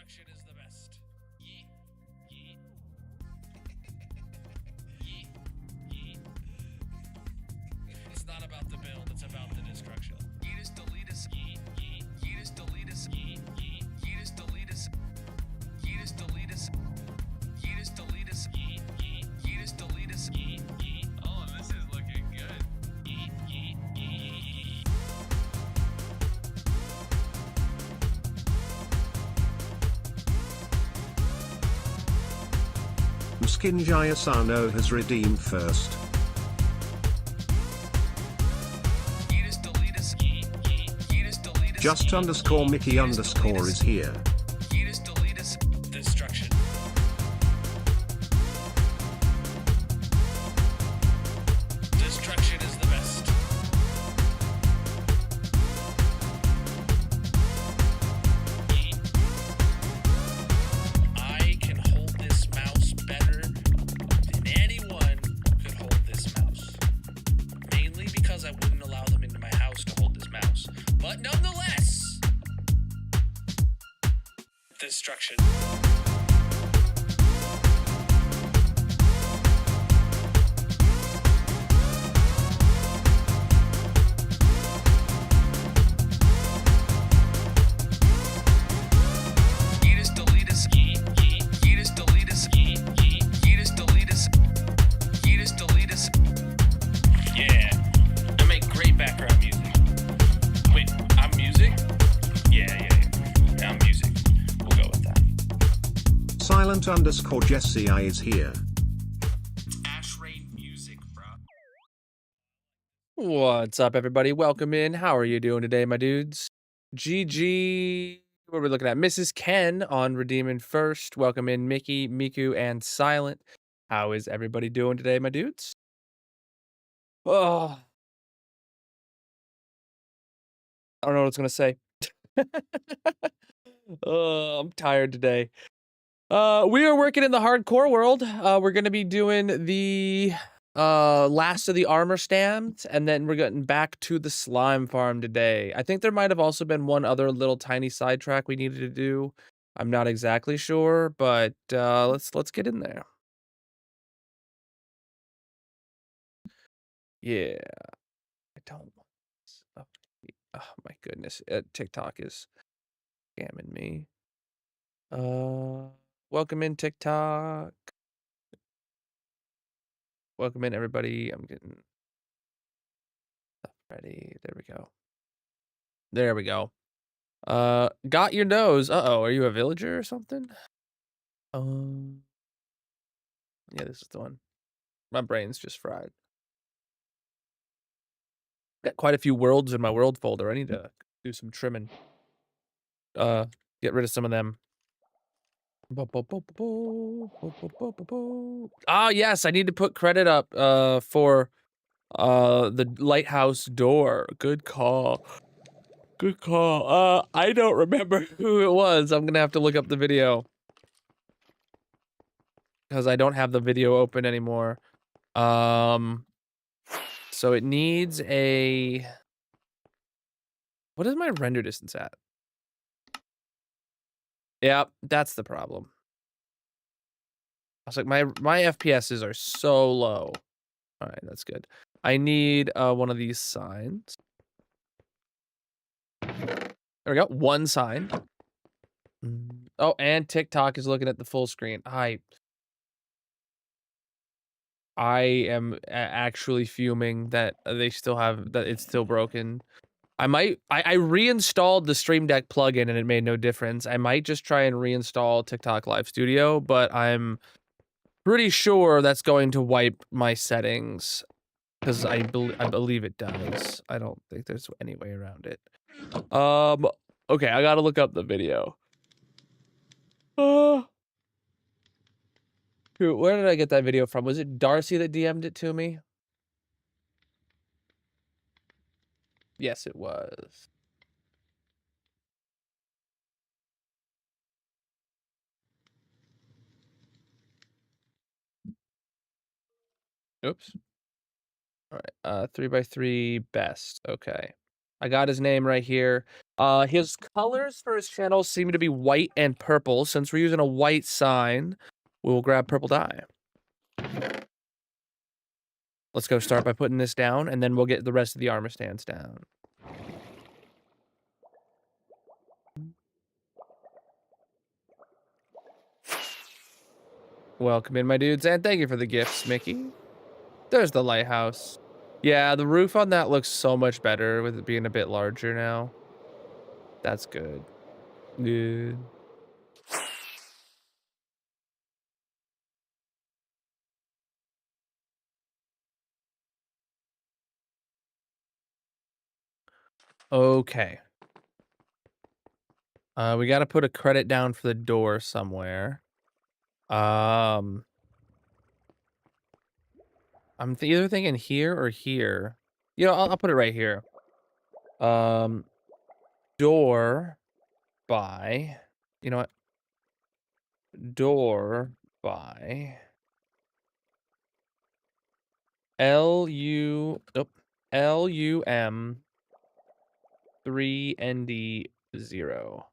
Destruction is the best. Yeet, yeet. Yeet, yeet. It's not about the build, it's about the destruction. Yeetus deletus. Yeet, yeet. Yeetus deletus. Yeet, yeet. Yeetus deletus. Yeetus deletus. Yeetus deletus. Yeet, yeet. Yeetus deletus. Yeet, yeet. Oh, this is looking good. Yeet, yeet, yeet. Mskinjaya Sano has redeemed first. Yeetus deletus. Yeet, yeet. Yeetus deletus. Just underscore Mickey underscore is here. Yeetus deletus. Destruction. Destruction is the best. Yeet. I can hold this mouse better than anyone could hold this mouse. Mainly because I wouldn't allow them into my house to hold this mouse. But nonetheless, destruction. Yeetus deletus. Yeet, yeet. Yeetus deletus. Yeet, yeet. Yeetus deletus. Yeetus deletus. Yeah. I make great background music. Wait, I'm music? Yeah. I'm music. We'll go with that. Silent underscore Jesse I is here. Ash Rain music, bro. What's up, everybody? Welcome in. How are you doing today, my dudes? GG. What are we looking at? Mrs. Ken on Redeeming First. Welcome in, Mickey, Miku, and Silent. How is everybody doing today, my dudes? Oh, I don't know what I was going to say. Oh, I'm tired today. We are working in the hardcore world. We're going to be doing the last of the armor stands, and then we're getting back to the slime farm today. I think there might have also been one other little tiny sidetrack we needed to do. I'm not exactly sure, but let's get in there. Yeah, I don't want this. Oh my goodness, TikTok is scamming me. Welcome in, TikTok. Welcome in, everybody. I'm getting stuff ready. There we go. There we go. Got your nose. Uh-oh, are you a villager or something? Yeah, this is the one. My brain's just fried. Got quite a few worlds in my world folder. I need to do some trimming. Get rid of some of them. Ah, yes, I need to put credit up for the lighthouse door. Good call. Good call. I don't remember who it was. I'm gonna have to look up the video because I don't have the video open anymore. So it needs a. What is my render distance at? Yep, that's the problem. I was like, my FPSs are so low. All right, that's good. I need one of these signs. There we go. One sign. Oh, and TikTok is looking at the full screen. I am actually fuming that they still have that it's still broken. I reinstalled the Stream Deck plugin and it made no difference. I might just try and reinstall TikTok Live Studio, but I'm pretty sure that's going to wipe my settings because I believe it does. I don't think there's any way around it. Okay, I gotta look up the video. Where did I get that video from? Was it Darcy that DM'd it to me? Yes, it was. Oops. All right, 3x3 best. Okay. I got his name right here. His colors for his channel seem to be white and purple. Since we're using a white sign, we'll grab purple dye. Let's go start by putting this down, and then we'll get the rest of the armor stands down. Welcome in, my dudes, and thank you for the gifts, Mickey. There's the lighthouse. Yeah, the roof on that looks so much better with it being a bit larger now. That's good. Good. Okay. We got to put a credit down for the door somewhere. I'm either thinking here or here. You know, I'll put it right here. Door by, you know what? Door by LUM 3ND0.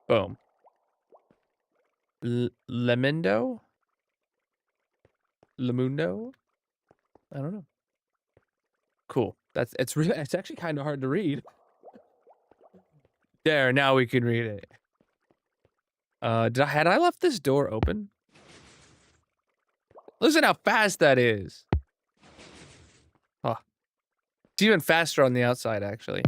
Boom. Lemundo? Lemundo? I don't know. Cool. It's actually kind of hard to read. There, now we can read it. Had I left this door open? Listen how fast that is. Oh. It's even faster on the outside, actually.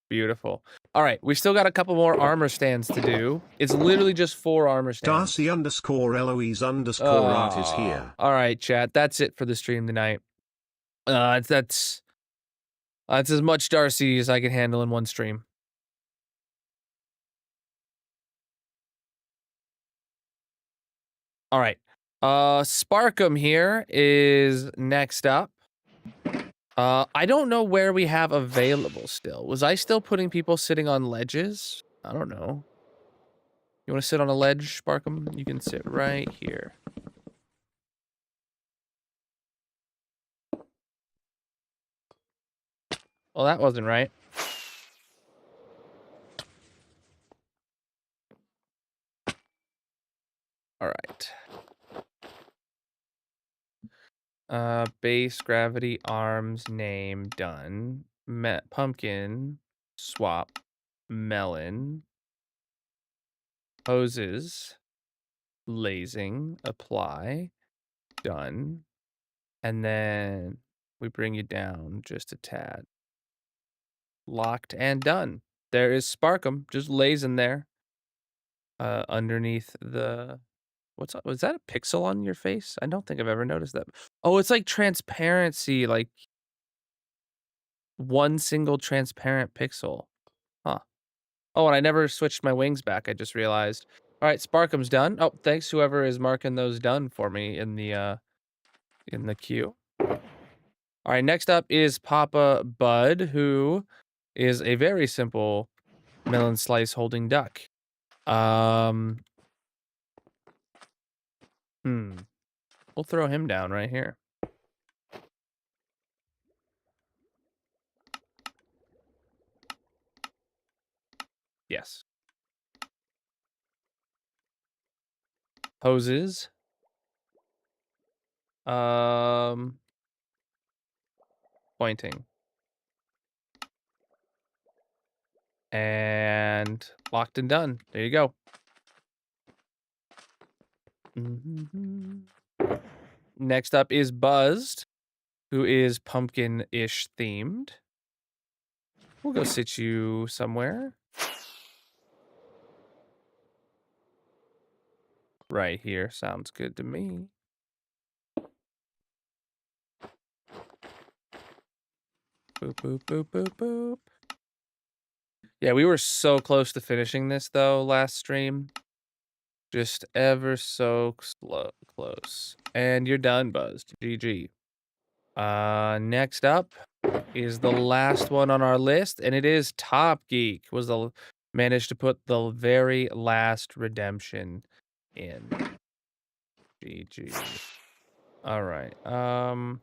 Beautiful. All right, we still got a couple more armor stands to do. It's literally just 4 armor stands. Darcy_Eloise_art is here. All right, chat. That's it for the stream tonight. That's as much Darcy as I can handle in one stream. All right. Sparkum here is next up. I don't know where we have available still. Was I still putting people sitting on ledges? I don't know. You want to sit on a ledge, Sparkum? You can sit right here. Well, that wasn't right. All right. Base, gravity, arms, name, done. Pumpkin, swap, melon, hoses, lasing, apply, done. And then we bring you down just a tad. Locked and done. There is Sparkum, just lays in there. Underneath the... What's up? Was that a pixel on your face? I don't think I've ever noticed that. Oh, it's like transparency, like one single transparent pixel. Huh. Oh, and I never switched my wings back, I just realized. All right, Sparkum's done. Oh, thanks whoever is marking those done for me in the queue. All right, next up is Papa Bud, who is a very simple melon slice holding duck. We'll throw him down right here. Yes. Hoses. Pointing. And locked and done. There you go. Next up is Buzzed, who is pumpkin-ish themed. We'll go sit you somewhere. Right here sounds good to me. Boop, boop, boop, boop, boop. Yeah, we were so close to finishing this, though, last stream. Just ever so close. And you're done, Buzzed. GG. Next up is the last one on our list, and it is Top Geek. Managed to put the very last redemption in. GG. All right. Oh,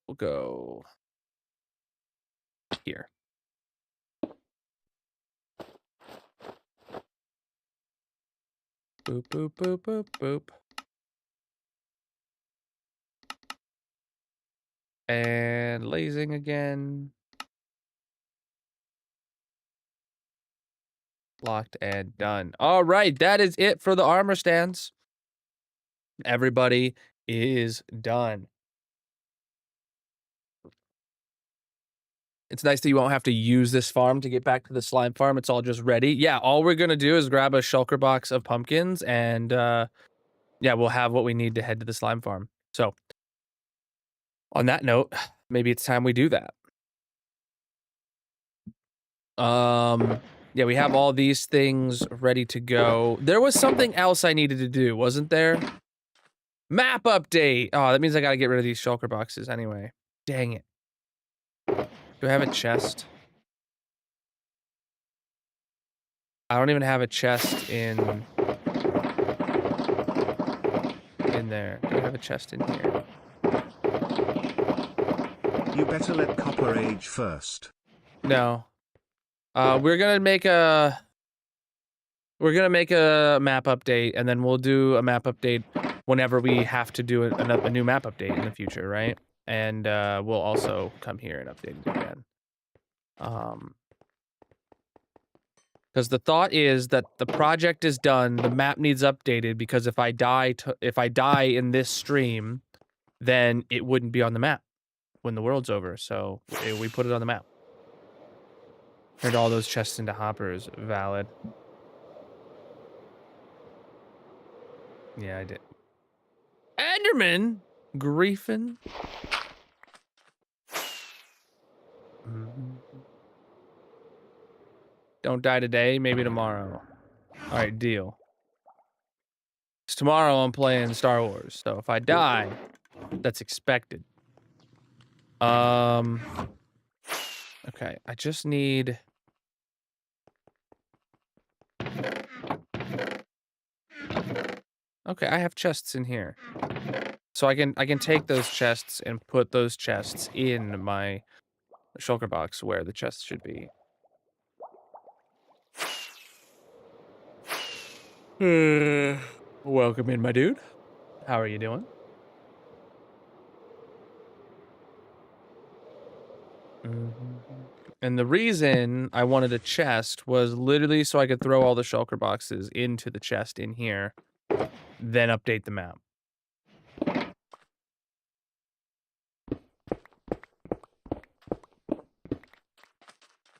we'll go here. Boop, boop, boop, boop, boop. And lasing again. Locked and done. All right, that is it for the armor stands. Everybody is done. It's nice that you won't have to use this farm to get back to the slime farm. It's all just ready. Yeah, all we're going to do is grab a shulker box of pumpkins and yeah, we'll have what we need to head to the slime farm. So on that note, maybe it's time we do that. Yeah, we have all these things ready to go. There was something else I needed to do, wasn't there? Map update. Oh, that means I gotta get rid of these shulker boxes anyway. Dang it. Do I have a chest? I don't even have a chest in there. Do I have a chest in here? You better let copper age first. No. We're gonna make a map update, and then we'll do a map update whenever we have to do a new map update in the future, right? And we'll also come here and update it again. Because the thought is that the project is done, the map needs updated, because if I die in this stream, then it wouldn't be on the map when the world's over. So we put it on the map. Turned all those chests into hoppers. Valid. Yeah, I did. Enderman! Griefin. Don't die today, maybe tomorrow. Alright, deal. 'Cause tomorrow I'm playing Star Wars, so if I die, that's expected. Okay, I just need... Okay, I have chests in here. So I can take those chests and put those chests in my shulker box where the chests should be. Welcome in, my dude. How are you doing? And the reason I wanted a chest was literally so I could throw all the shulker boxes into the chest in here, then update the map.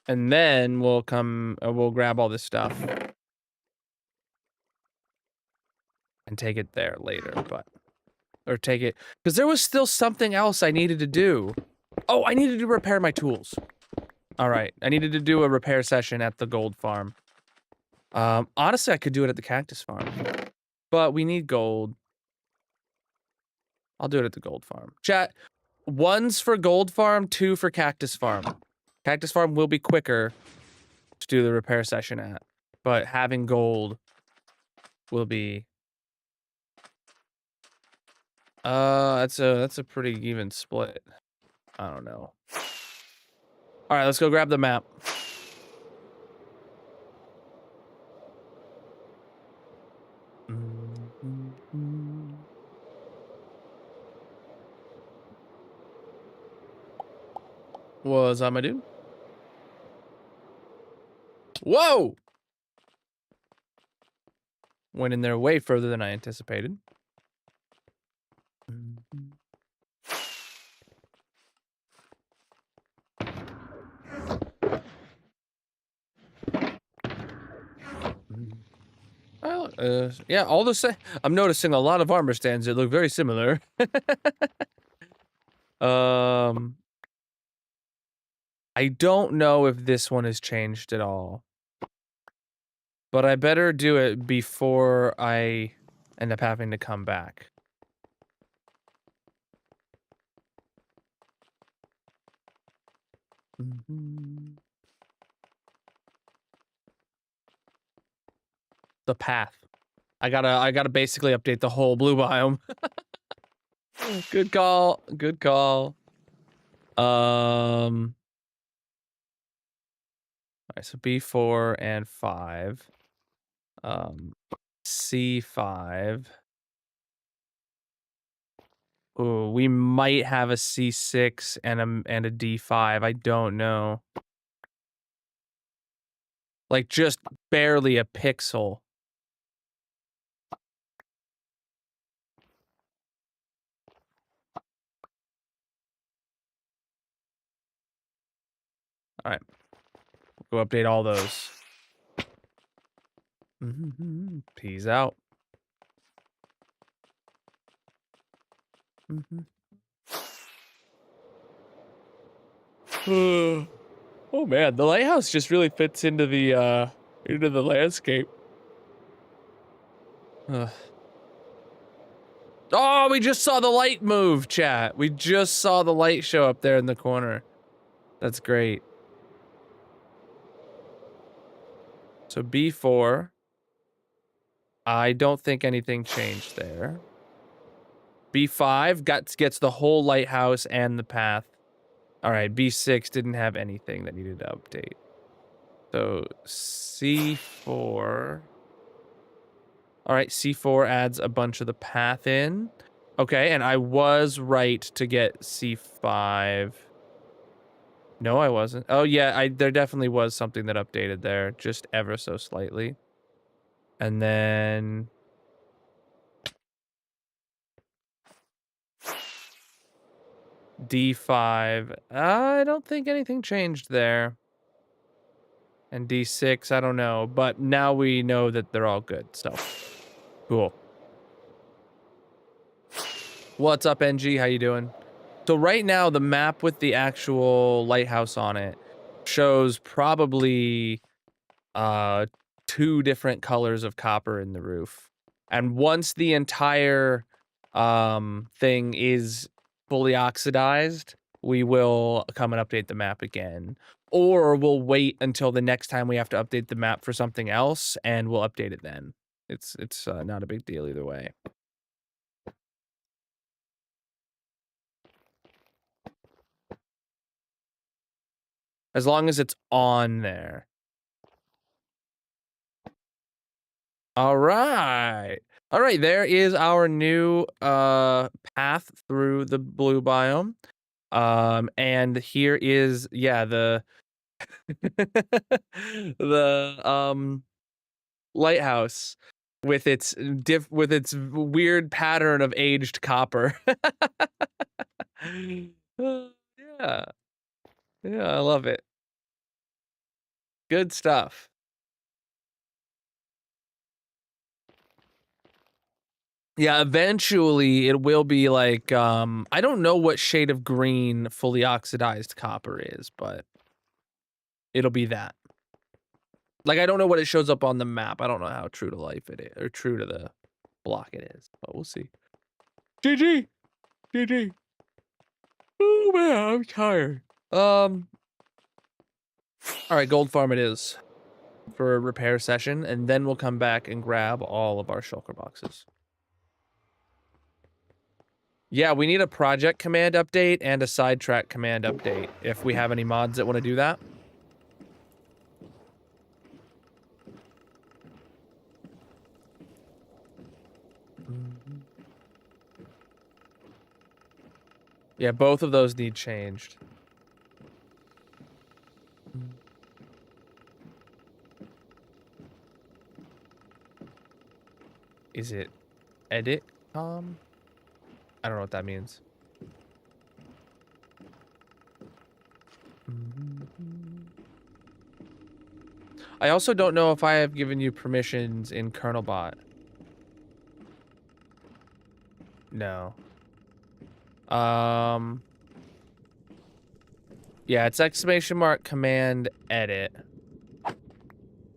And then we'll grab all this stuff and take it there later, or take it, because there was still something else I needed to do. Oh, I needed to repair my tools. All right, I needed to do a repair session at the gold farm. Honestly, I could do it at the cactus farm, but we need gold. I'll do it at the gold farm. Chat, 1's for gold farm, 2 for cactus farm. Cactus farm will be quicker to do the repair session at, but having gold will be... that's a pretty even split. I don't know. All right, let's go grab the map. Was that my dude? Whoa! Went in there way further than I anticipated. Well, yeah, all the same. I'm noticing a lot of armor stands that look very similar. I don't know if this one has changed at all. But I better do it before I end up having to come back. the path. I gotta basically update the whole blue biome. Good call. Good call. All right, so B4 and 5. C5. Ooh, we might have a C6 and a D5. I don't know. Like just barely a pixel. All right. Go update all those. Peace out. Oh man, the lighthouse just really fits into the landscape. Oh, we just saw the light move, chat. We just saw the light show up there in the corner. That's great. So B4. I don't think anything changed there. B5 gets the whole lighthouse and the path. All right, B6 didn't have anything that needed to update. So C4. All right, C4 adds a bunch of the path in. Okay, and I was right to get C5. No, I wasn't. Oh yeah, there definitely was something that updated there, just ever so slightly. And then D5. I don't think anything changed there. And D6, I don't know, but now we know that they're all good, so cool. What's up, NG? How you doing? So right now, the map with the actual lighthouse on it shows probably 2 different colors of copper in the roof. And once the entire thing is fully oxidized, we will come and update the map again. Or we'll wait until the next time we have to update the map for something else, and we'll update it then. It's not a big deal either way. As long as it's on there. All right. All right, there is our new path through the blue biome. And here is, yeah, the the lighthouse with its weird pattern of aged copper. Yeah. Yeah, I love it. Good stuff. Yeah, eventually it will be like, I don't know what shade of green fully oxidized copper is, but it'll be that. Like, I don't know what it shows up on the map. I don't know how true to life it is, or true to the block it is, but we'll see. GG! GG! Oh man, I'm tired. All right, gold farm it is for a repair session, and then we'll come back and grab all of our shulker boxes. Yeah, we need a project command update and a sidetrack command update if we have any mods that want to do that. Yeah, both of those need changed. Is it edit, Tom? I don't know what that means. I also don't know if I have given you permissions in KernelBot. No. Yeah, it's ! command edit.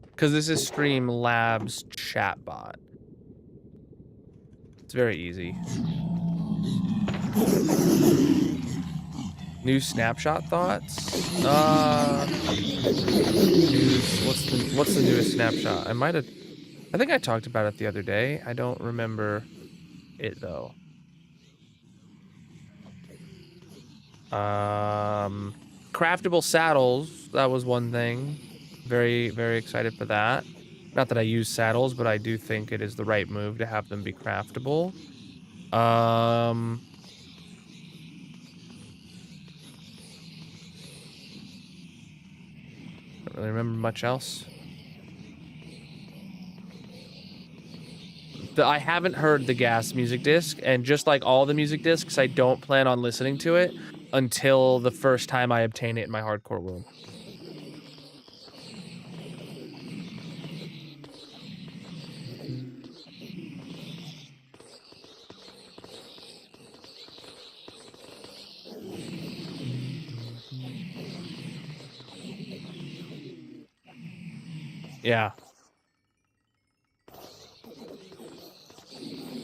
Because this is Streamlabs chatbot. It's very easy. New snapshot thoughts? News, what's the newest snapshot? I might have I think I talked about it the other day. I don't remember it though. Craftable saddles, that was one thing. Very, very excited for that. Not that I use saddles, but I do think it is the right move to have them be craftable. Don't really remember much else. I haven't heard the gas music disc, and just like all the music discs, I don't plan on listening to it until the first time I obtain it in my hardcore room. Yeah.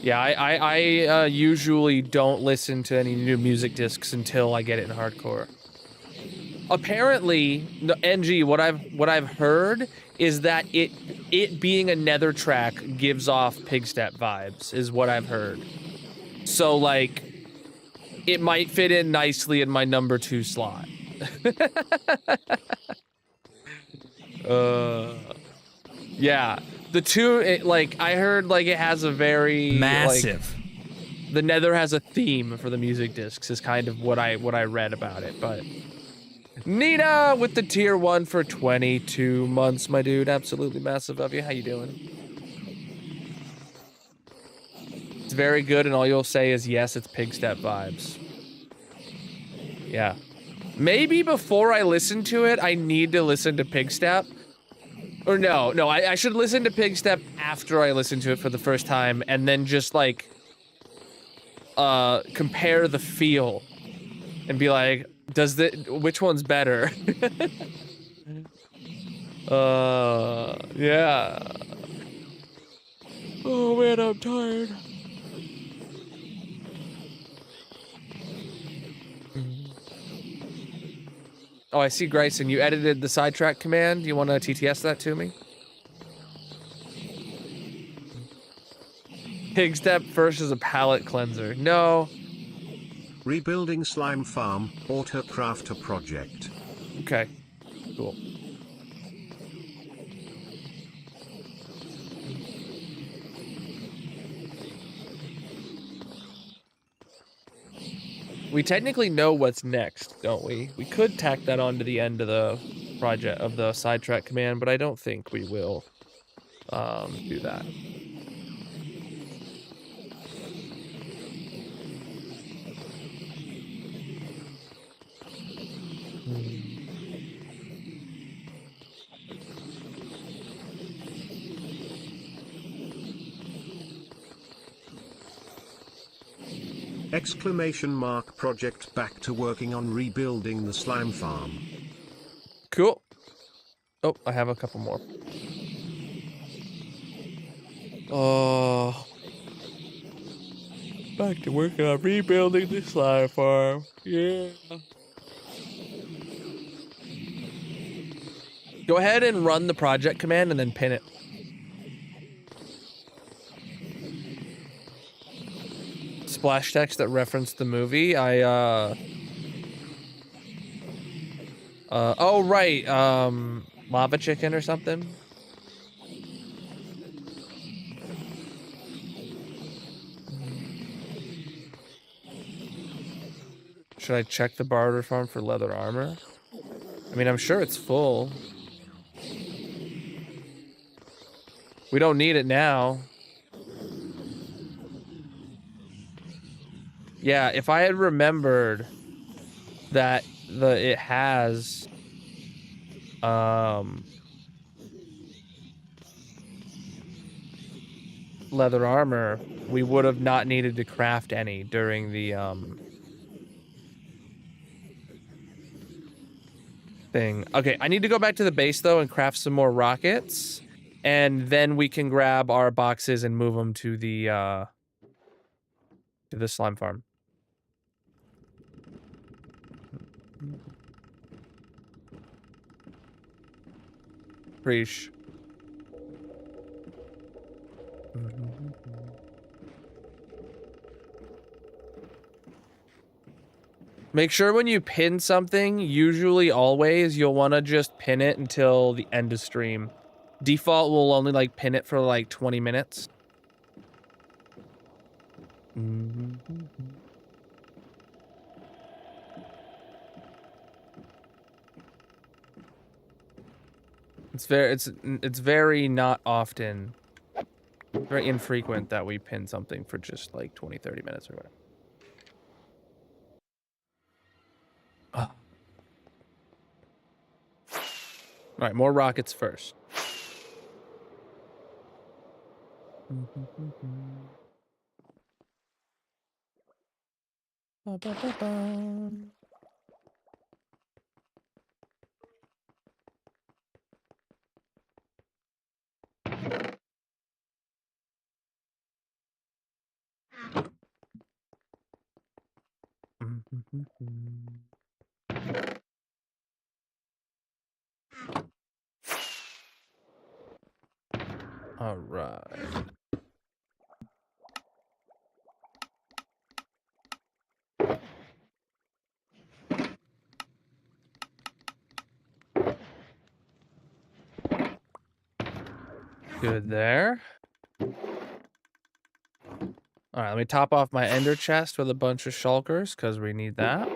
Yeah, I usually don't listen to any new music discs until I get it in hardcore. Apparently, NG, what I've heard is that it being a nether track gives off pigstep vibes, is what I've heard. So like, it might fit in nicely in my number 2 slot. Yeah, the two, like I heard, like it has a very massive. Like, the Nether has a theme for the music discs, is kind of what I read about it. But Nina with the tier 1 for 22 months, my dude. Absolutely massive of you. How you doing? It's very good, and all you'll say is yes. It's pigstep vibes. Yeah, maybe before I listen to it, I need to listen to pigstep. Or no, I should listen to Pigstep after I listen to it for the first time, and then just like compare the feel and be like, which one's better? Yeah. Oh man, I'm tired. Oh, I see, Grayson. You edited the sidetrack command. You want to TTS that to me? Pigstep first is a palate cleanser. No. Rebuilding slime farm, auto crafter project. Okay. Cool. We technically know what's next, don't we? We could tack that on to the end of the project of the sidetrack command, but I don't think we will do that. Exclamation mark project back to working on rebuilding the slime farm. Cool. Oh, I have a couple more. Oh. Back to working on rebuilding the slime farm. Yeah. Go ahead and run the project command and then pin it. Splash text that referenced the movie. Oh right, Lava Chicken or something. Should I check the barter farm for leather armor? I mean, I'm sure it's full. We don't need it now. Yeah, if I had remembered that it has leather armor, we would have not needed to craft any during the thing. Okay, I need to go back to the base though and craft some more rockets, and then we can grab our boxes and move them to the slime farm. Preach. Make sure when you pin something, usually always, you'll want to just pin it until the end of stream. Default will only like pin it for like 20 minutes. It's very not often, very infrequent that we pin something for just like 20, 30 minutes or whatever. Oh. All right, more rockets first. All right. Good there. All right, let me top off my ender chest with a bunch of shulkers because we need that.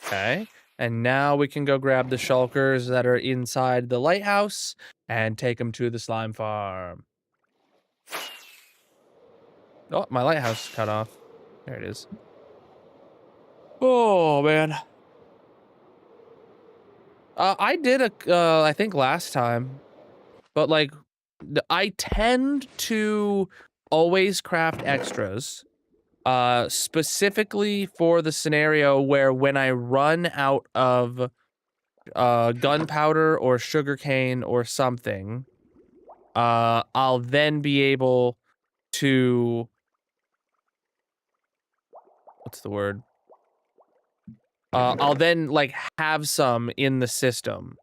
Okay, and now we can go grab the shulkers that are inside the lighthouse and take them to the slime farm. Oh, my lighthouse is cut off. There it is. Oh, man. I did I think last time, but like, I tend to always craft extras, specifically for the scenario where when I run out of gunpowder or sugarcane or something, I'll then be able to, what's the word? I'll then like have some in the system.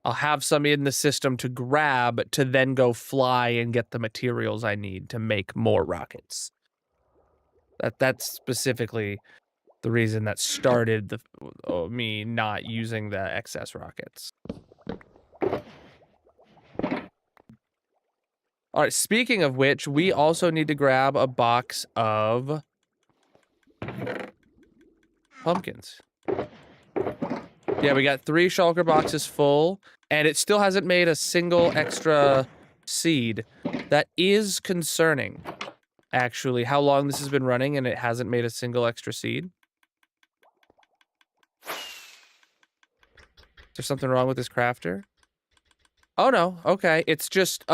I'll have some in the system to grab to then go fly and get the materials I need to make more rockets. That's specifically the reason that started the me not using the excess rockets. All right, speaking of which, we also need to grab a box of pumpkins. Yeah, we got 3 shulker boxes full, and it still hasn't made a single extra seed. That is concerning, actually, how long this has been running and it hasn't made a single extra seed. Is there something wrong with this crafter? Oh, no. Okay. It's just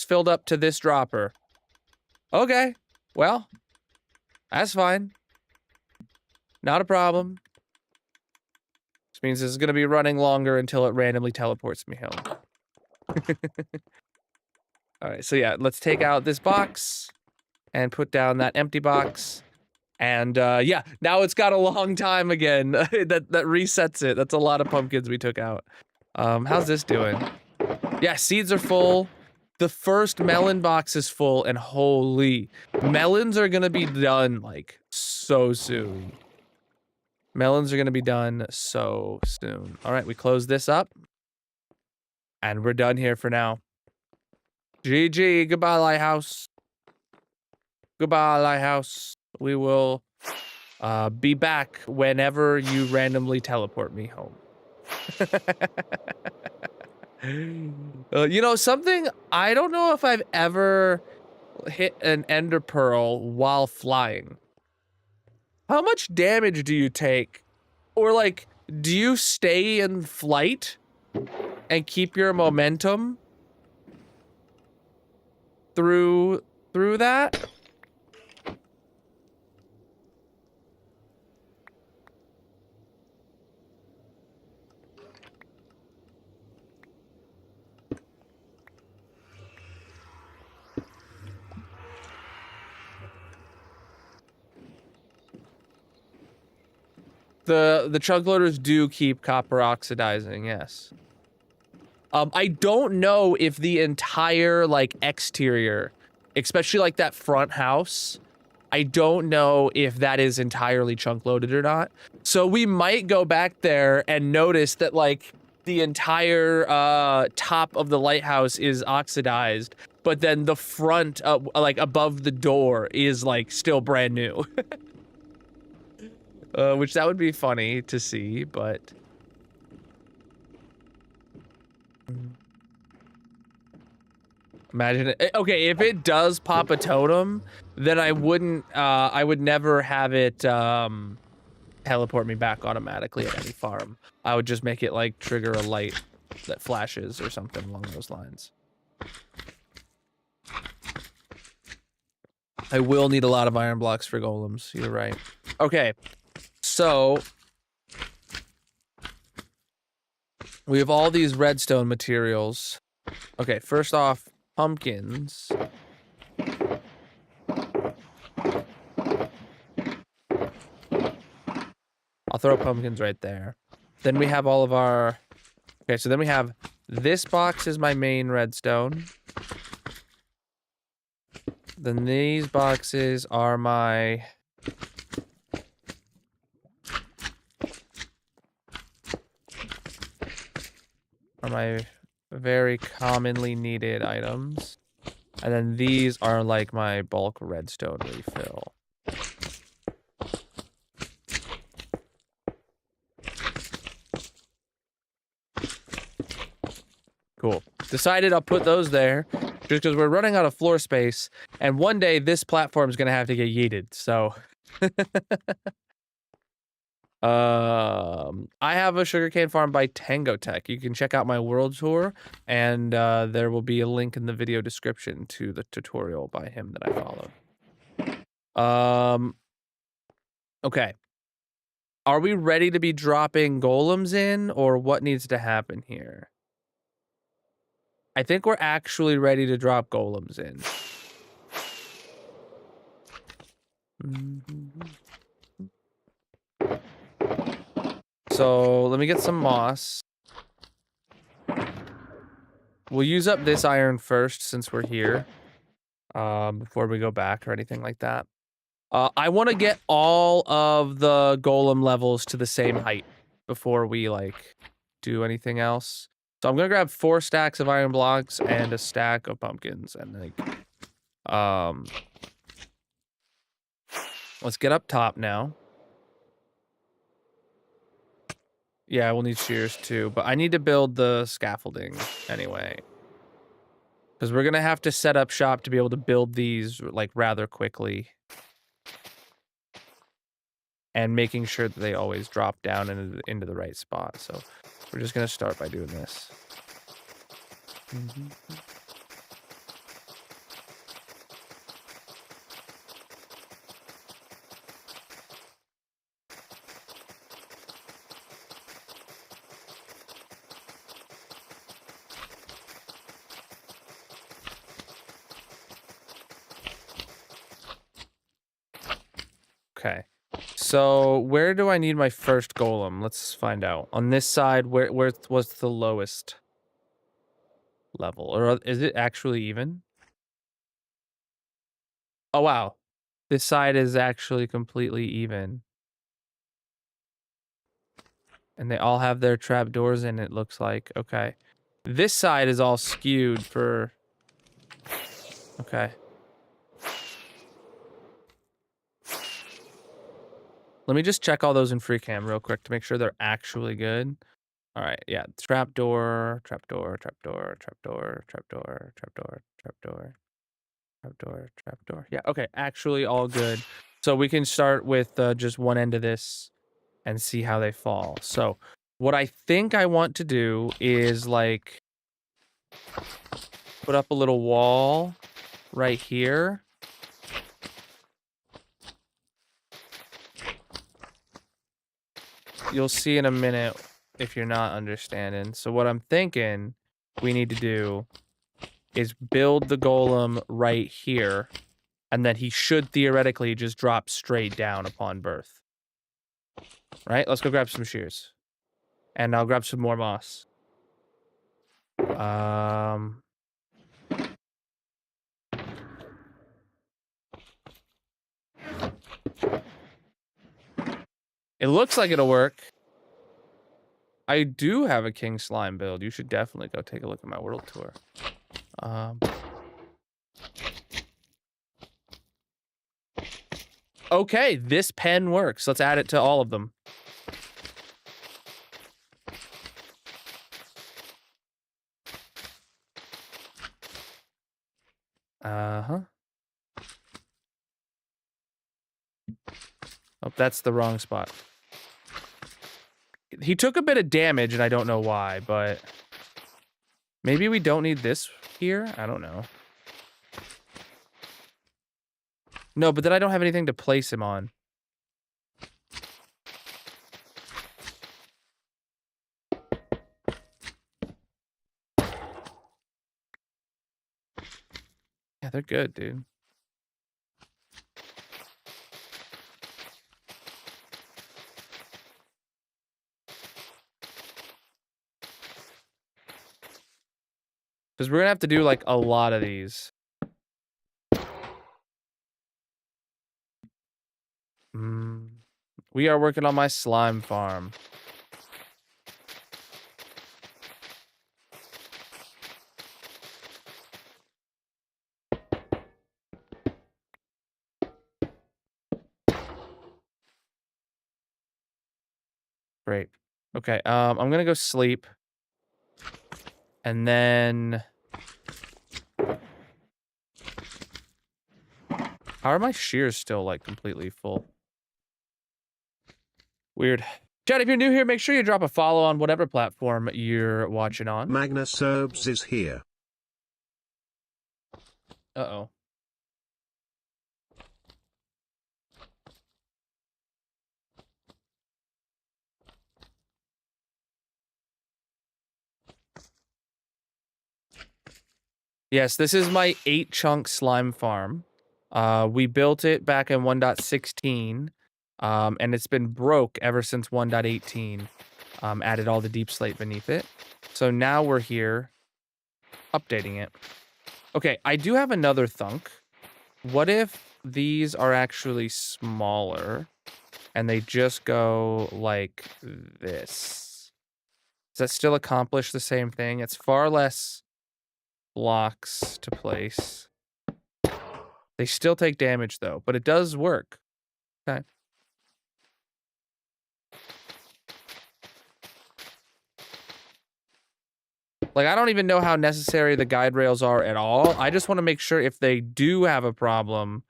filled up to this dropper. Okay. Well, that's fine. Not a problem. This means this is going to be running longer until it randomly teleports me home. All right. So yeah, let's take out this box and put down that empty box. And yeah, now it's got a long time again. that resets it. That's a lot of pumpkins we took out. How's this doing? Yeah, seeds are full. The first melon box is full, and holy, melons are gonna be done like so soon. Melons are gonna be done so soon. All right, we close this up, and we're done here for now. GG, goodbye, lighthouse. Goodbye, lighthouse. We will be back whenever you randomly teleport me home. You know, something, I don't know if I've ever hit an ender pearl while flying. How much damage do you take? Or like, do you stay in flight and keep your momentum through that? The chunk loaders do keep copper oxidizing, yes. I don't know if the entire, like, exterior, especially, like, that front house, I don't know if that is entirely chunk loaded or not. So we might go back there and notice that, like, the entire, top of the lighthouse is oxidized, but then the front, like, above the door is, like, still brand new. Which that would be funny to see, but... Imagine it. Okay, if it does pop a totem, then I wouldn't, I would never have it, teleport me back automatically at any farm. I would just make it, like, trigger a light that flashes or something along those lines. I will need a lot of iron blocks for golems, you're right. Okay, so... we have all these redstone materials. Okay, first off, pumpkins. I'll throw pumpkins right there. Then we have all of our... Okay, so then we have... This box is my main redstone. Then these boxes are my... very commonly needed items. And then these are like my bulk redstone refill. Cool. Decided I'll put those there just because we're running out of floor space, and one day this platform is gonna have to get yeeted, so... I have a sugarcane farm by Tango Tech. You can check out my world tour, and there will be a link in the video description to the tutorial by him that I followed. Okay. Are we ready to be dropping golems in, or what needs to happen here? I think we're actually ready to drop golems in. So, let me get some moss. We'll use up this iron first, since we're here. Before we go back or anything like that. I want to get all of the golem levels to the same height before we, like, do anything else. So I'm gonna grab 4 stacks of iron blocks and a stack of pumpkins, and, like, let's get up top now. Yeah, we'll need shears too, but I need to build the scaffolding anyway. Because we're gonna have to set up shop to be able to build these, like, rather quickly. And making sure that they always drop down into the right spot. So we're just gonna start by doing this. Okay. So where do I need my first golem? Let's find out. On this side, where was the lowest level? Or is it actually even? Oh, wow. This side is actually completely even. And they all have their trapdoors in it, looks like. Okay. This side is all skewed for... Okay. Let me just check all those in free cam real quick to make sure they're actually good. All right, yeah. Trapdoor, trapdoor, trapdoor, trapdoor, trapdoor, trapdoor, trapdoor, trapdoor, trapdoor. Yeah, okay, actually all good. So we can start with just one end of this and see how they fall. So what I think I want to do is, like, put up a little wall right here. You'll see in a minute if you're not understanding. So what I'm thinking we need to do is build the golem right here, and then he should theoretically just drop straight down upon birth. Right? Let's go grab some shears. And I'll grab some more moss. It looks like it'll work. I do have a king slime build. You should definitely go take a look at my world tour. Okay, this pen works. Let's add it to all of them. Uh-huh. Oh, that's the wrong spot. He took a bit of damage, and I don't know why, but... Maybe we don't need this here? I don't know. No, but then I don't have anything to place him on. Yeah, they're good, dude. Because we're gonna have to do, like, a lot of these. We are working on my slime farm. Great. Okay, I'm gonna go sleep. And then... How are my shears still, like, completely full? Weird. Chat, if you're new here, make sure you drop a follow on whatever platform you're watching on. Magnus Serbs is here. Uh-oh. Yes, this is my 8-chunk slime farm. We built it back in 1.16, and it's been broke ever since 1.18. Added all the deep slate beneath it. So now we're here updating it. Okay, I do have another thunk. What if these are actually smaller and they just go like this? Does that still accomplish the same thing? It's far less blocks to place. They still take damage though, but it does work. Okay. Like, I don't even know how necessary the guide rails are at all. I just want to make sure if they do have a problem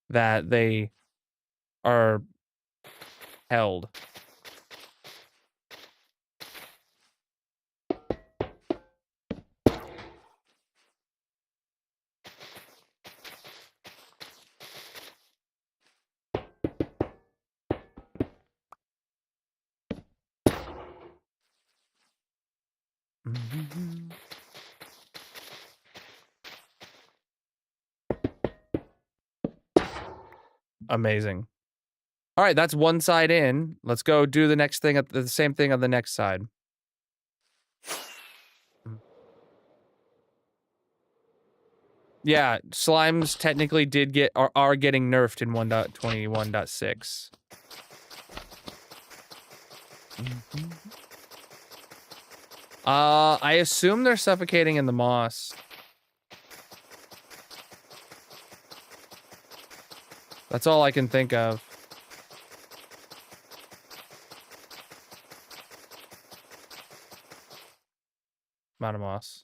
that they are held. Amazing. All right, that's one side in. Let's go do the next thing, the same thing on the next side. Yeah, slimes technically are getting nerfed in 1.21.6. I assume they're suffocating in the moss. That's all I can think of. Amount of moss.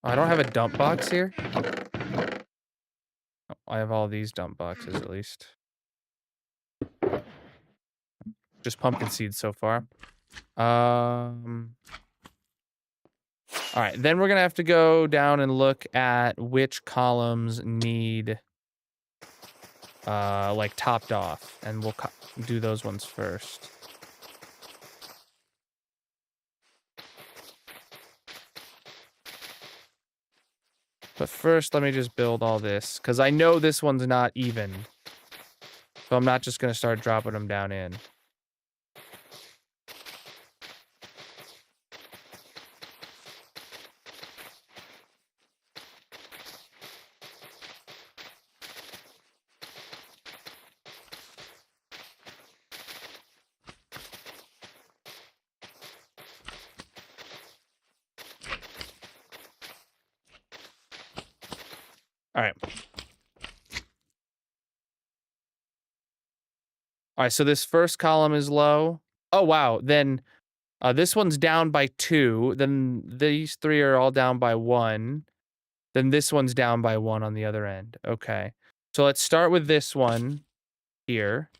I don't have a dump box here. Oh, I have all these dump boxes at least. Just pumpkin seeds so far. All right, then we're gonna have to go down and look at which columns need like topped off, and we'll do those ones first. But first, let me just build all this, because I know this one's not even. So I'm not just going to start dropping them down in. All right. All right, so this first column is low. Oh, wow. Then this one's down by 2. Then these 3 are all down by 1. Then this one's down by 1 on the other end. Okay. So let's start with this one here.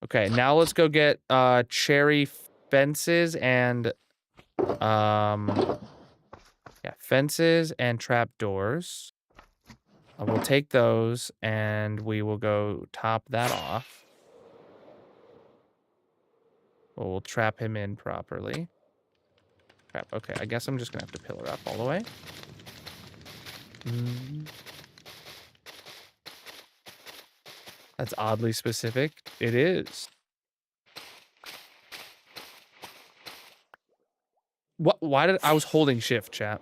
Okay, now let's go get cherry fences and fences and trapdoors. We'll take those and we will go top that off. We'll trap him in properly. Crap, okay, I guess I'm just gonna have to pillar up all the way. That's oddly specific. It is. What? Why did I was holding shift, chat?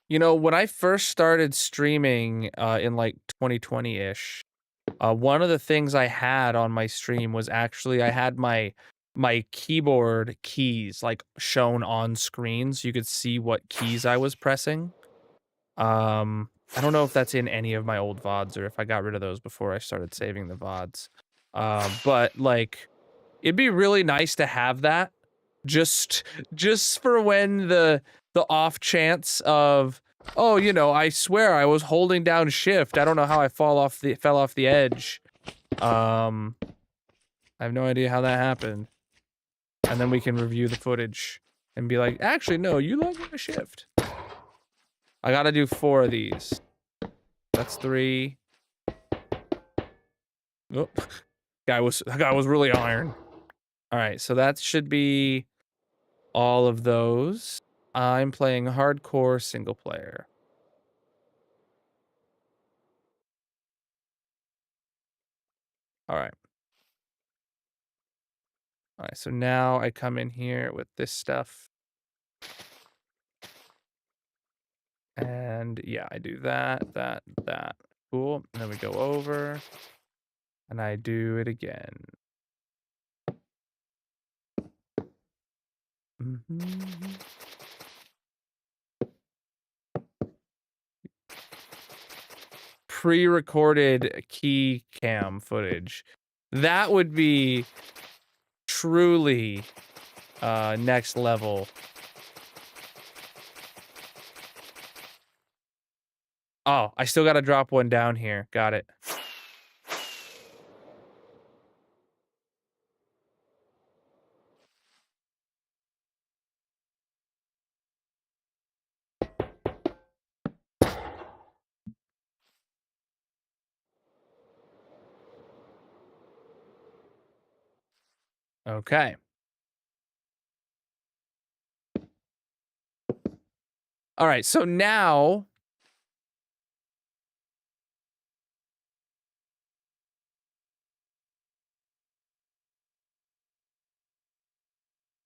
You know, when I first started streaming in like 2020-ish, one of the things I had on my stream was actually I had my keyboard keys like shown on screen so you could see what keys I was pressing. I don't know if that's in any of my old VODs or if I got rid of those before I started saving the VODs. But like it'd be really nice to have that just for when the off chance of, oh, you know, I swear I was holding down shift. I don't know how I fell off the edge. I have no idea how that happened. And then we can review the footage and be like, actually, no, you let me shift. I gotta do 4 of these. That's 3. Oh, that guy was really iron. All right, so that should be all of those. I'm playing hardcore single player. All right. All right, so now I come in here with this stuff. And yeah, I do that. Cool. And then we go over and I do it again. Pre-recorded key cam footage. That would be truly next level. Oh, I still got to drop one down here. Got it. Okay. All right, so now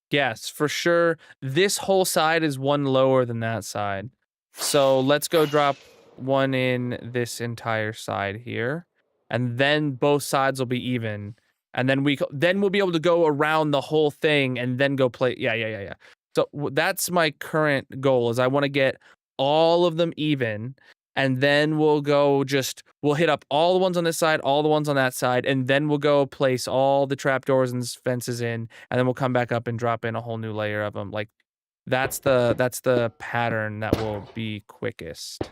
yes, for sure. This whole side is one lower than that side. So let's go drop one in this entire side here. And then both sides will be even. And then we'll be able to go around the whole thing and then go play. Yeah. So that's my current goal is I want to get all of them even. And then we'll hit up all the ones on this side, all the ones on that side, and then we'll go place all the trapdoors and fences in, and then we'll come back up and drop in a whole new layer of them. Like, that's the pattern that will be quickest.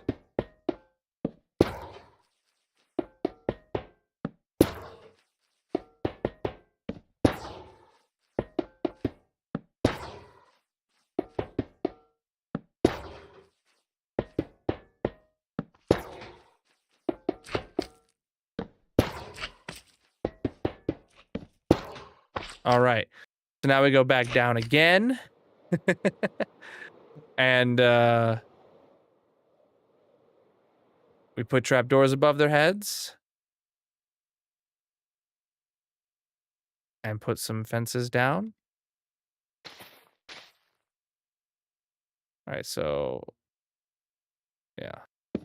All right. So now we go back down again. And we put trapdoors above their heads. And put some fences down. All right, so yeah.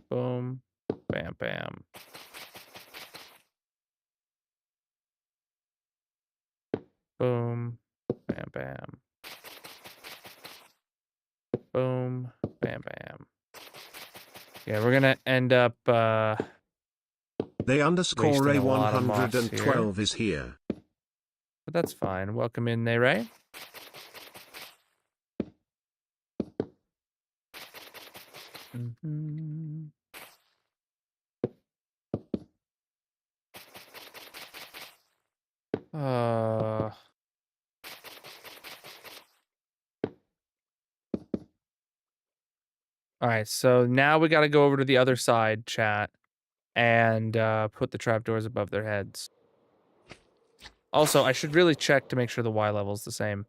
Boom, bam, bam. Boom, bam, bam. Boom, bam, bam. Yeah, we're gonna end up They underscore wasting a lot of moss A112 is here. but that's fine. Welcome in, Ray. Mm-hmm. All right, so now we got to go over to the other side, chat, and put the trapdoors above their heads. Also, I should really check to make sure the Y level is the same.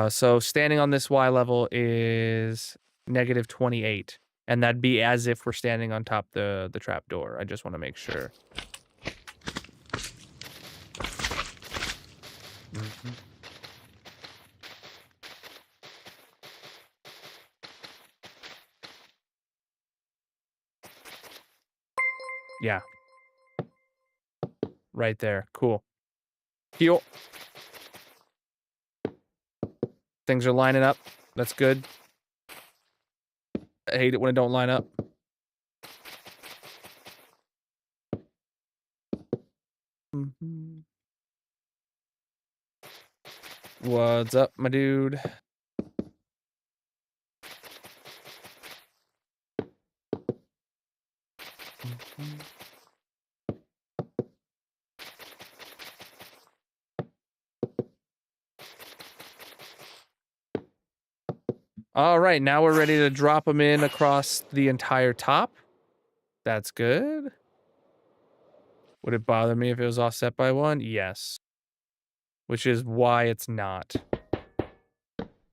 So standing on this Y level is -28, and that'd be as if we're standing on top the trapdoor. I just want to make sure. Mm-hmm. Yeah. Right there. Cool. Heal. Things are lining up. That's good. I hate it when it don't line up. Mm-hmm. What's up, my dude? Mm-hmm. All right, now we're ready to drop them in across the entire top. That's good. Would it bother me if it was offset by 1? Yes. Which is why it's not.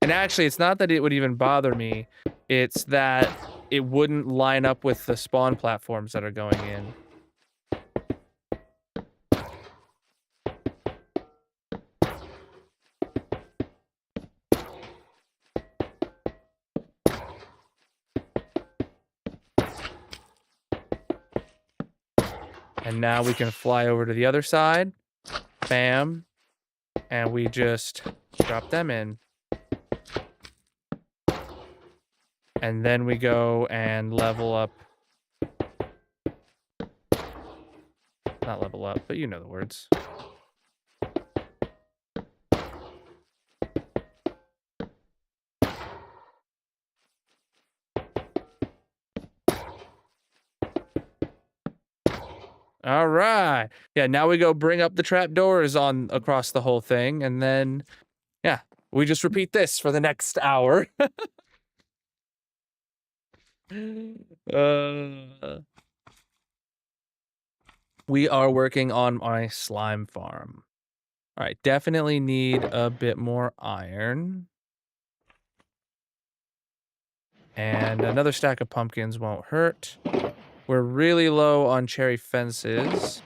And actually, it's not that it would even bother me. It's that it wouldn't line up with the spawn platforms that are going in. And now we can fly over to the other side. Bam. And we just drop them in. And then we go and level up. Not level up, but you know the words. All right. Yeah, now we go bring up the trapdoors on across the whole thing, and then, yeah, we just repeat this for the next hour. We are working on my slime farm. All right, definitely need a bit more iron. And another stack of pumpkins won't hurt. We're really low on cherry fences.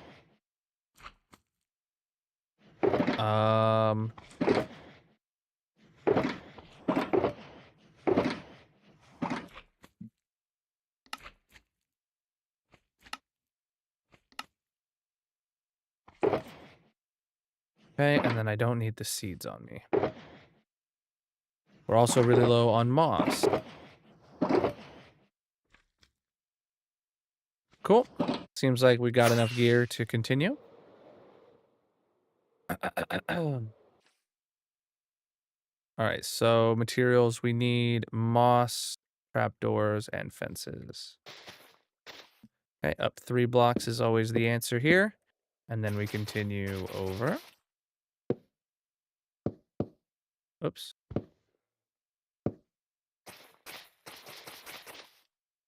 Okay, and then I don't need the seeds on me. We're also really low on moss. Cool. Seems like we got enough gear to continue. All right, so materials, we need moss, trapdoors, and fences. Okay, up 3 blocks is always the answer here. And then we continue over. Oops.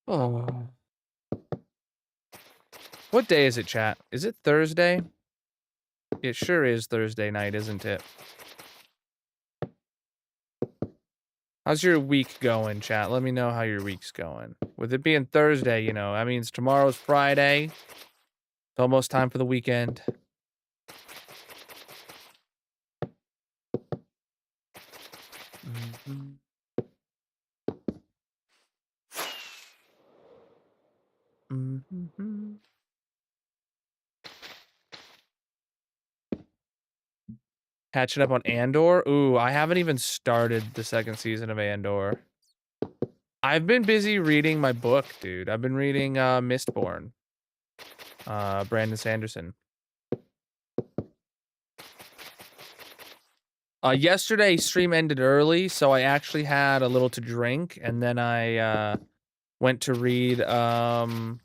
Oh. What day is it, chat? Is it Thursday? It sure is Thursday night, isn't it? How's your week going, chat? Let me know how your week's going. With it being Thursday, you know, that means tomorrow's Friday. It's almost time for the weekend. Mm-hmm. Mm-hmm. Catching up on Andor? Ooh, I haven't even started the second season of Andor. I've been busy reading my book, dude. I've been reading Mistborn. Brandon Sanderson. Yesterday stream ended early, so I actually had a little to drink, and then I went to read an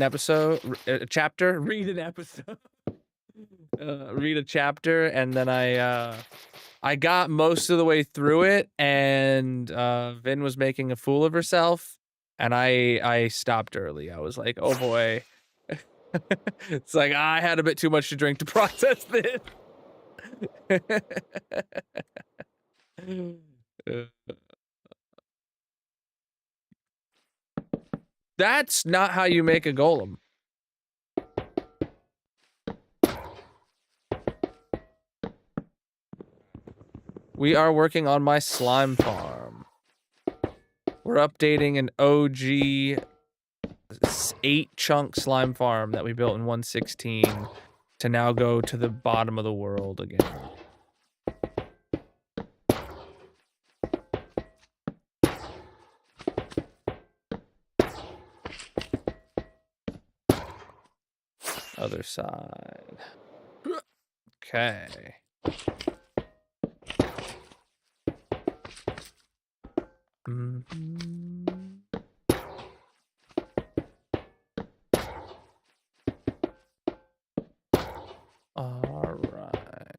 episode, a chapter, read an episode. Read a chapter, and then I got most of the way through it, and Vin was making a fool of herself, and I stopped early. I was like, oh boy. It's like I had a bit too much to drink to process this. That's not how you make a golem. We are working on my slime farm. We're updating an OG 8-chunk slime farm that we built in 1.16 to now go to the bottom of the world again. Other side. Okay. All right.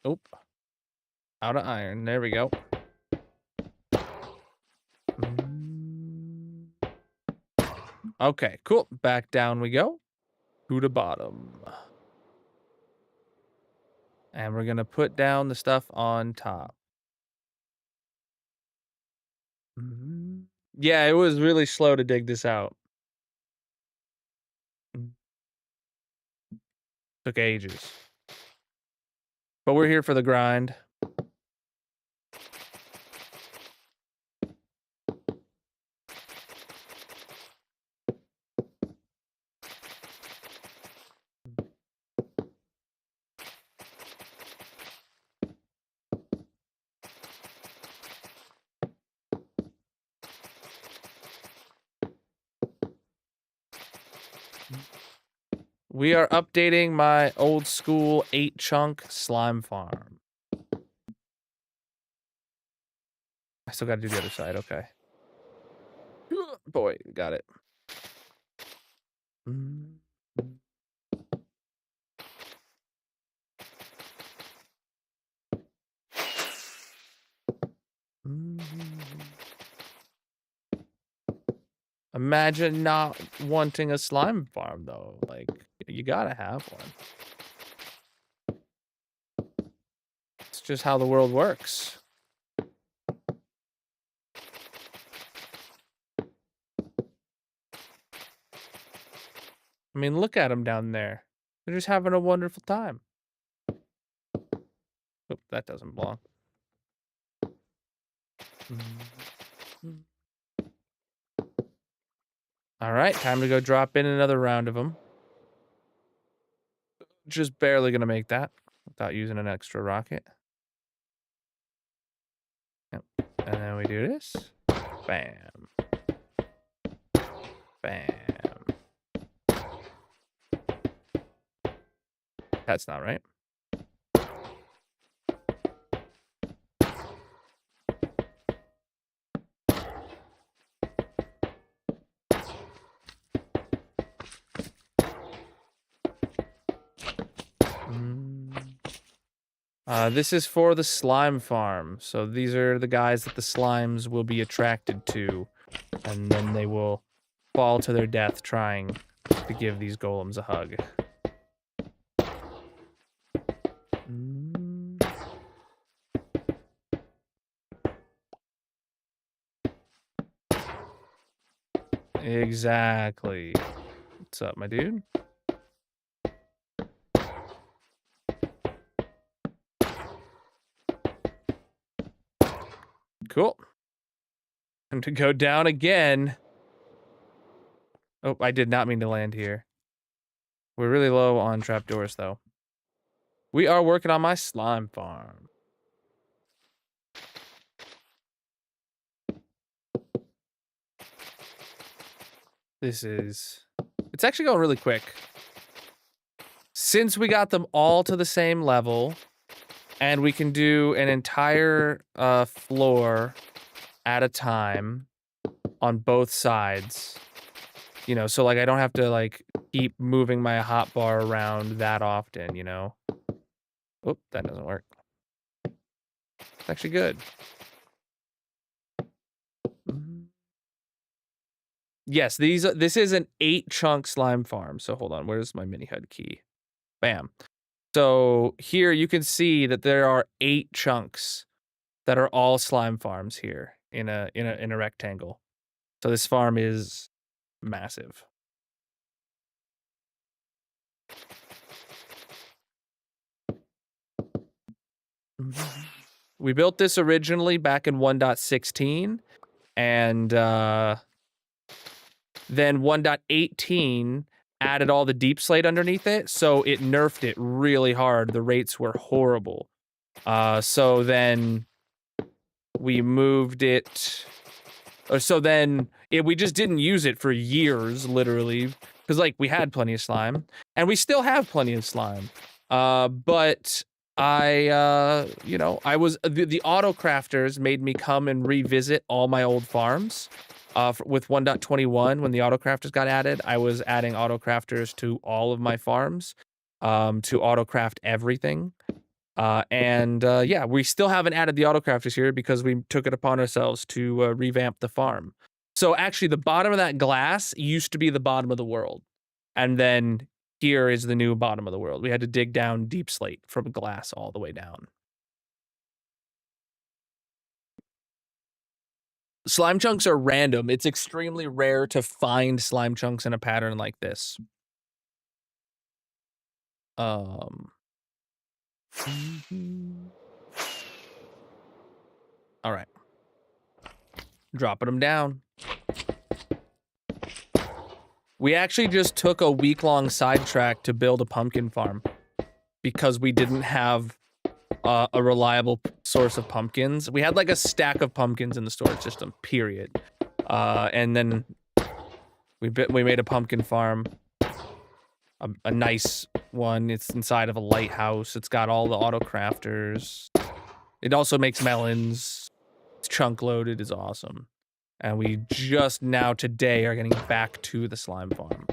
Oop. Out of iron. There we go. Okay, cool. Back down we go. To the bottom. And we're going to put down the stuff on top. Yeah, it was really slow to dig this out. Took ages. But we're here for the grind. We are updating my old school 8-chunk slime farm. I still got to do the other side. Okay. Boy, got it. Imagine not wanting a slime farm, though. Like, you gotta have one. It's just how the world works. I mean, look at them down there. They're just having a wonderful time. Oop, that doesn't belong. All right, time to go drop in another round of them. Just barely gonna make that without using an extra rocket. Yep. And then we do this. Bam. Bam. That's not right. This is for the slime farm. So these are the guys that the slimes will be attracted to, and then they will fall to their death trying to give these golems a hug. Exactly. What's up, my dude? Cool. And to go down again. Oh, I did not mean to land here. We're really low on trapdoors, though. We are working on my slime farm. It's actually going really quick. Since we got them all to the same level, and we can do an entire floor at a time on both sides. You know, so like I don't have to like keep moving my hotbar around that often, you know. Oh, that doesn't work. It's actually good. Yes, this is an 8-chunk slime farm. So hold on, where's my mini HUD key? Bam. So here you can see that there are 8 chunks that are all slime farms here in a rectangle. So this farm is massive. We built this originally back in 1.16, and then 1.18 added all the deep slate underneath it, so it nerfed it really hard. The rates were horrible. So then we moved it, we just didn't use it for years, literally, because like we had plenty of slime, and we still have plenty of slime. But you know, the auto crafters made me come and revisit all my old farms. With 1.21, when the auto crafters got added, I was adding auto crafters to all of my farms, to auto craft everything. Yeah, we still haven't added the auto crafters here because we took it upon ourselves to revamp the farm. So actually, the bottom of that glass used to be the bottom of the world, and then here is the new bottom of the world. We had to dig down deep slate from glass all the way down. Slime chunks are random. It's extremely rare to find slime chunks in a pattern like this. All right. Dropping them down. We actually just took a week-long sidetrack to build a pumpkin farm because we didn't have a reliable source of pumpkins. We had like a stack of pumpkins in the storage system, period. And then we made a pumpkin farm, a nice one. It's inside of a lighthouse. It's got all the auto crafters. It also makes melons. It's chunk loaded. It's awesome. And we just now today are getting back to the slime farm.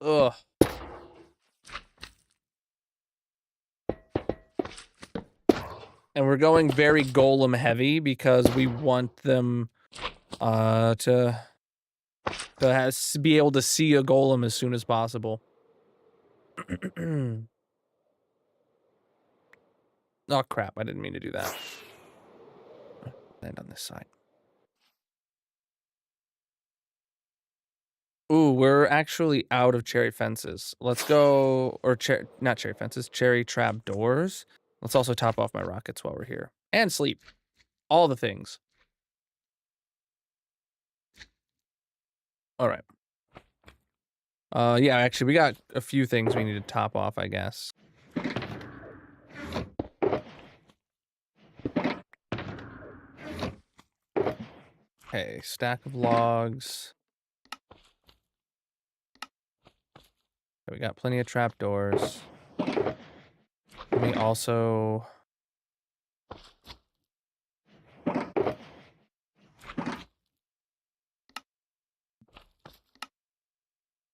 Ugh. And we're going very golem heavy because we want them to be able to see a golem as soon as possible. Oh crap, I didn't mean to do that. Land on this side. Ooh, we're actually out of cherry fences. Let's go, or not cherry fences, cherry trap doors. Let's also top off my rockets while we're here. And sleep. All the things. All right. Yeah, actually, we got a few things we need to top off, I guess. Okay, stack of logs. Okay, we got plenty of trapdoors. Let me also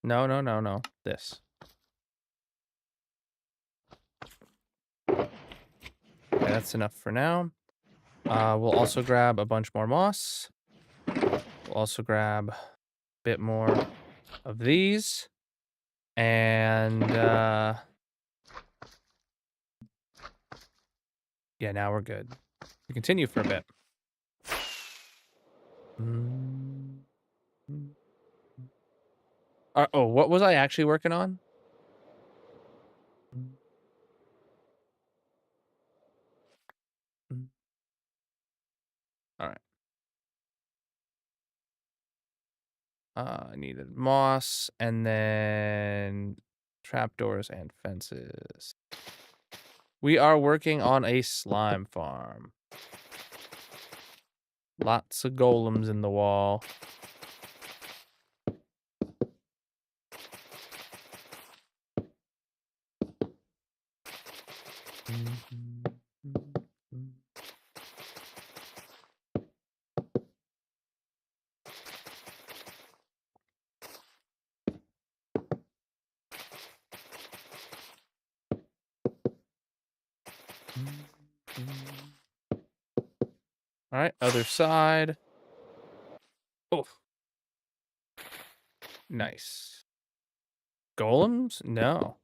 No, no, no, no. This. Okay, that's enough for now. We'll also grab a bunch more moss. We'll also grab a bit more of these. And, yeah, now we're good. We continue for a bit. Oh, what was I actually working on? All right. I needed moss and then trapdoors and fences. We are working on a slime farm. Lots of golems in the wall. All right, other side. Oh, nice. Golems? No.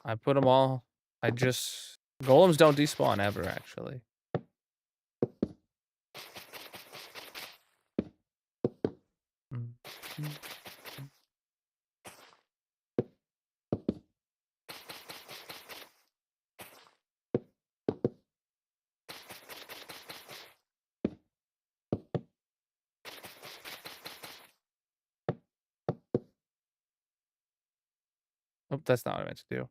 I put them all. Golems don't despawn ever, actually. Oh, that's not what I meant to do.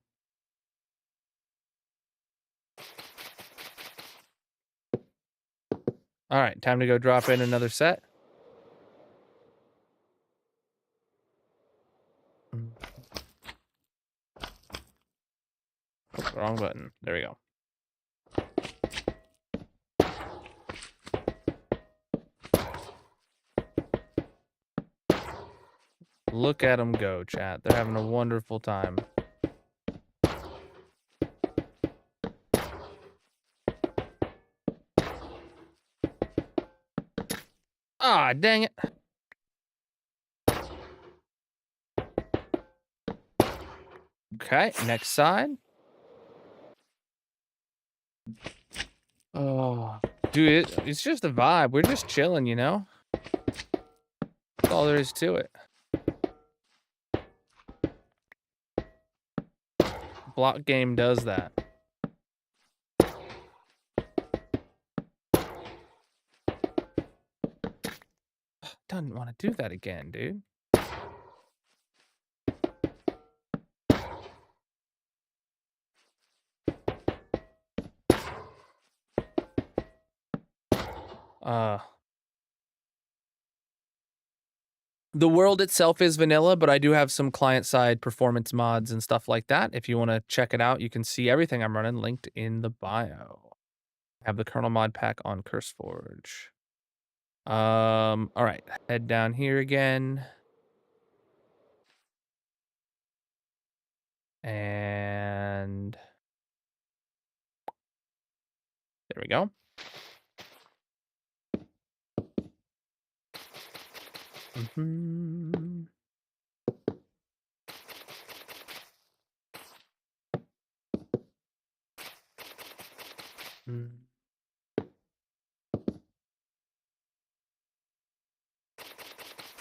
All right, time to go drop in another set. Oh, wrong button. There we go. Look at them go, chat. They're having a wonderful time. Ah, dang it. Okay, next side. Oh, dude, it's just a vibe. We're just chilling, you know? That's all there is to it. Block game does that. Doesn't want to do that again, dude. The world itself is vanilla, but I do have some client-side performance mods and stuff like that. If you want to check it out, you can see everything I'm running linked in the bio. I have the Colonel mod pack on CurseForge. All right, head down here again. And there we go.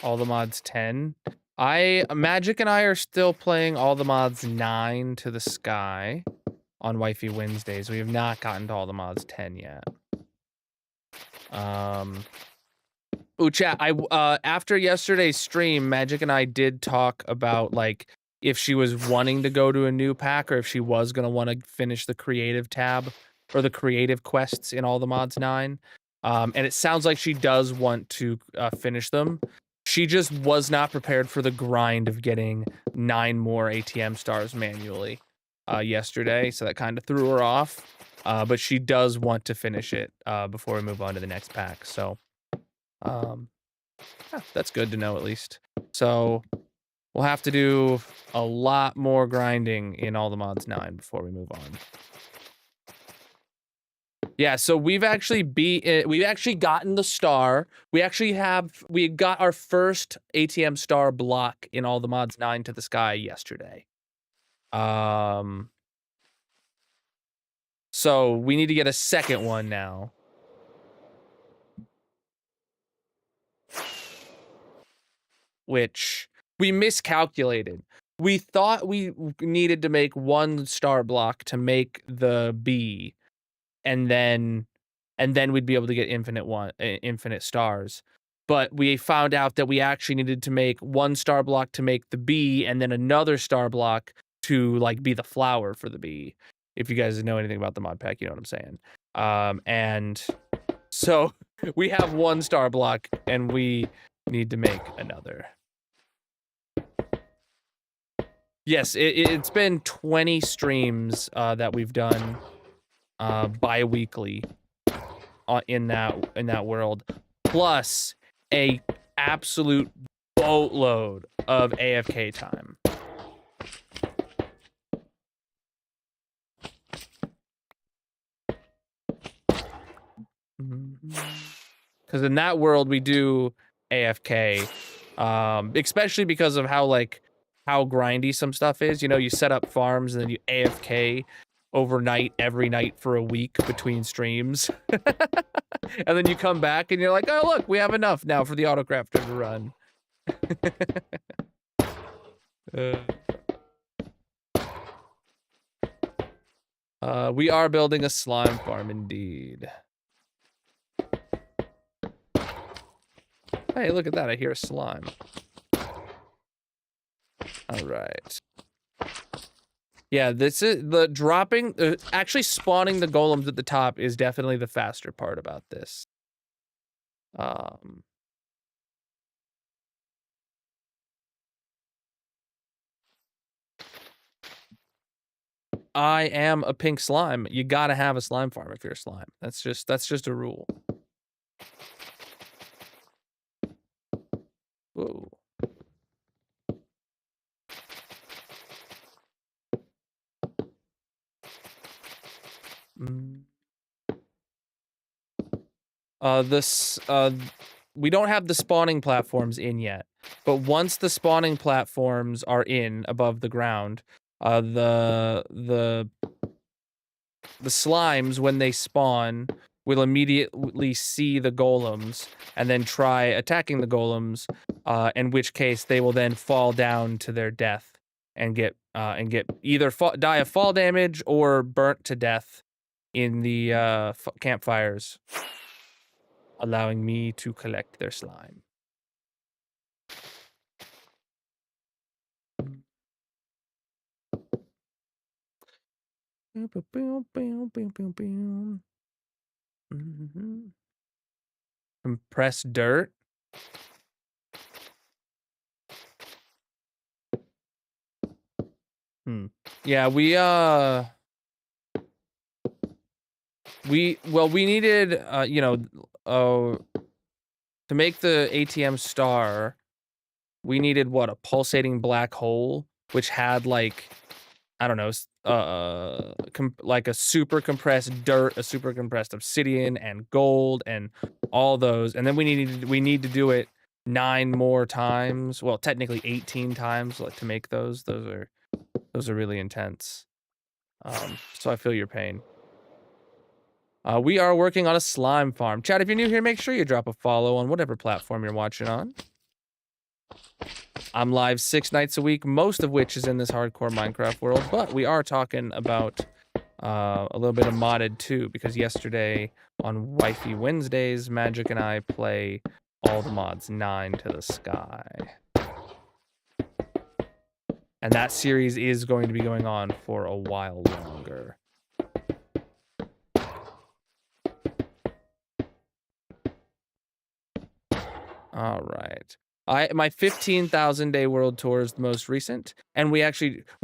All the mods 10. Magic and I are still playing all the mods 9 to the sky on Wifey Wednesdays. We have not gotten to all the mods 10 yet. Oh, chat, after yesterday's stream, Magic and I did talk about, like, if she was wanting to go to a new pack or if she was going to want to finish the creative tab or the creative quests in all the mods 9. And it sounds like she does want to finish them. She just was not prepared for the grind of getting 9 more ATM stars manually yesterday, so that kind of threw her off. But she does want to finish it before we move on to the next pack, so... That's good to know at least. So we'll have to do a lot more grinding in All the Mods 9 before we move on. Yeah, so we've actually gotten the star. We got our first ATM star block in All the Mods 9 to the sky yesterday. So we need to get a second one now. Which we miscalculated. We thought we needed to make one star block to make the B, and then we'd be able to get infinite stars. But we found out that we actually needed to make one star block to make the B, and then another star block to like be the flower for the B. If you guys know anything about the mod pack, you know what I'm saying. And so we have one star block, and we need to make another. Yes, it's been 20 streams that we've done bi-weekly in that world, plus a absolute boatload of AFK time. Because in that world we do AFK, especially because of how grindy some stuff is. You know, you set up farms and then you AFK overnight every night for a week between streams. And then you come back and you're like, oh look, we have enough now for the autocrafter to run. We are building a slime farm indeed. Hey, look at that, I hear a slime. All right. Yeah, this is actually spawning the golems at the top is definitely the faster part about this. I am a pink slime. You gotta have a slime farm if you're a slime. That's just a rule. Whoa. We don't have the spawning platforms in yet, but once the spawning platforms are in above the ground, the slimes, when they spawn, will immediately see the golems and then try attacking the golems, in which case they will then fall down to their death and get either die of fall damage or burnt to death in the campfires, allowing me to collect their slime. Compressed dirt. Yeah, we needed to make the ATM star, we needed what, a pulsating black hole, which had like, I don't know, like a super compressed dirt, a super compressed obsidian, and gold, and all those. And then we need to do it 9 more times. Well, technically 18 times, like, to make those. Those are really intense. So I feel your pain. We are working on a slime farm. Chat, if you're new here, make sure you drop a follow on whatever platform you're watching on. I'm live 6 nights a week, most of which is in this hardcore Minecraft world, but we are talking about a little bit of modded too, because yesterday on Wifey Wednesdays, Magic and I play All the Mods 9 to the sky. And that series is going to be going on for a while longer. All right. My 15,000 day world tour is the most recent, and we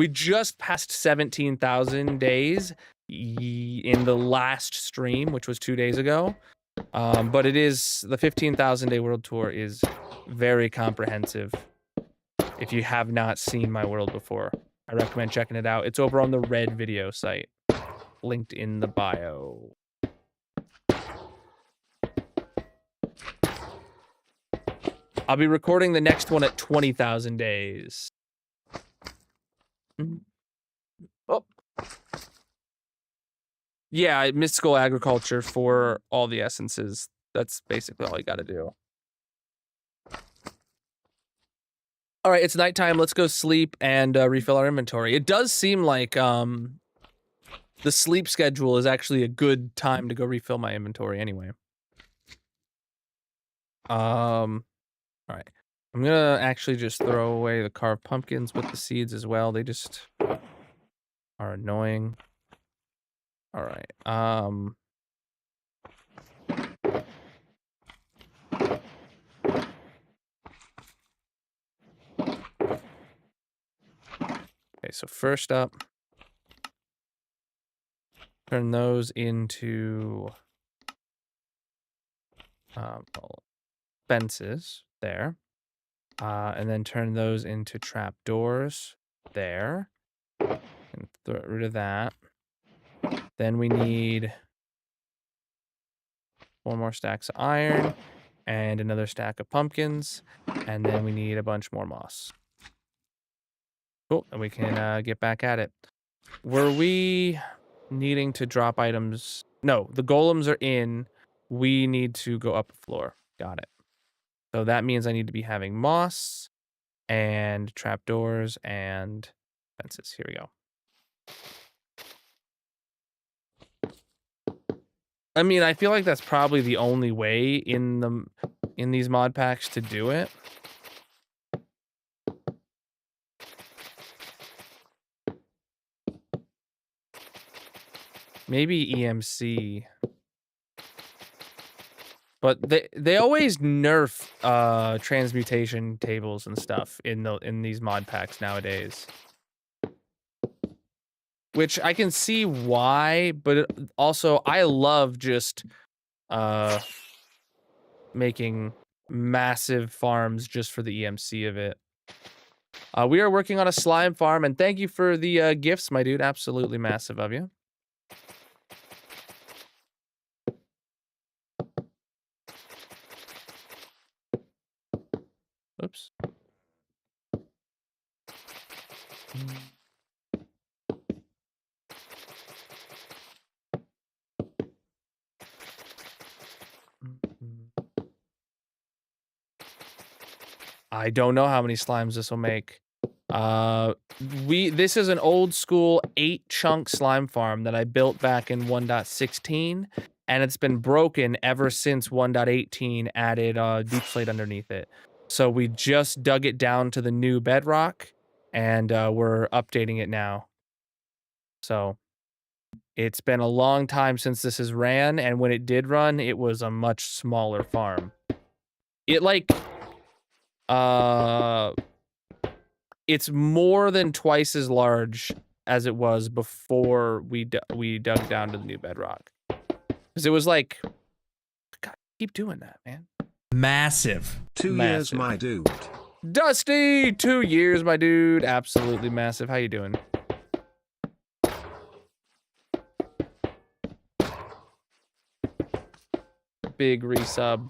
just passed 17,000 days in the last stream, which was 2 days ago. But it is the 15,000 day world tour is very comprehensive. If you have not seen my world before, I recommend checking it out. It's over on the Red Video site, linked in the bio. I'll be recording the next one at 20,000 days. Oh. Yeah, mystical agriculture for all the essences. That's basically all you got to do. All right, it's nighttime. Let's go sleep and refill our inventory. It does seem like the sleep schedule is actually a good time to go refill my inventory anyway. All right. I'm gonna actually just throw away the carved pumpkins with the seeds as well. They just are annoying. All right. Okay, so first up, turn those into fences there. And then turn those into trapdoors there. And throw rid of that. Then we need 4 more stacks of iron and another stack of pumpkins. And then we need a bunch more moss. Cool, and we can get back at it. Were we needing to drop items? No, the golems are in. We need to go up a floor. Got it. So that means I need to be having moss and trapdoors and fences. Here we go. I mean, I feel like that's probably the only way in these mod packs to do it. Maybe EMC. But they always nerf transmutation tables and stuff in these mod packs nowadays. Which I can see why, but also I love just making massive farms just for the EMC of it. We are working on a slime farm, and thank you for the gifts, my dude. Absolutely massive of you. Oops. I don't know how many slimes this will make. This is an old school 8-chunk slime farm that I built back in 1.16, and it's been broken ever since 1.18 added deep slate underneath it. So we just dug it down to the new bedrock, and we're updating it now. So it's been a long time since this has ran, and when it did run, it was a much smaller farm. It like it's more than twice as large as it was before we dug down to the new bedrock. Because it was like, God, keep doing that, man. Massive. 2 years, my dude. Dusty, 2 years, my dude. Absolutely massive. How you doing? Big resub.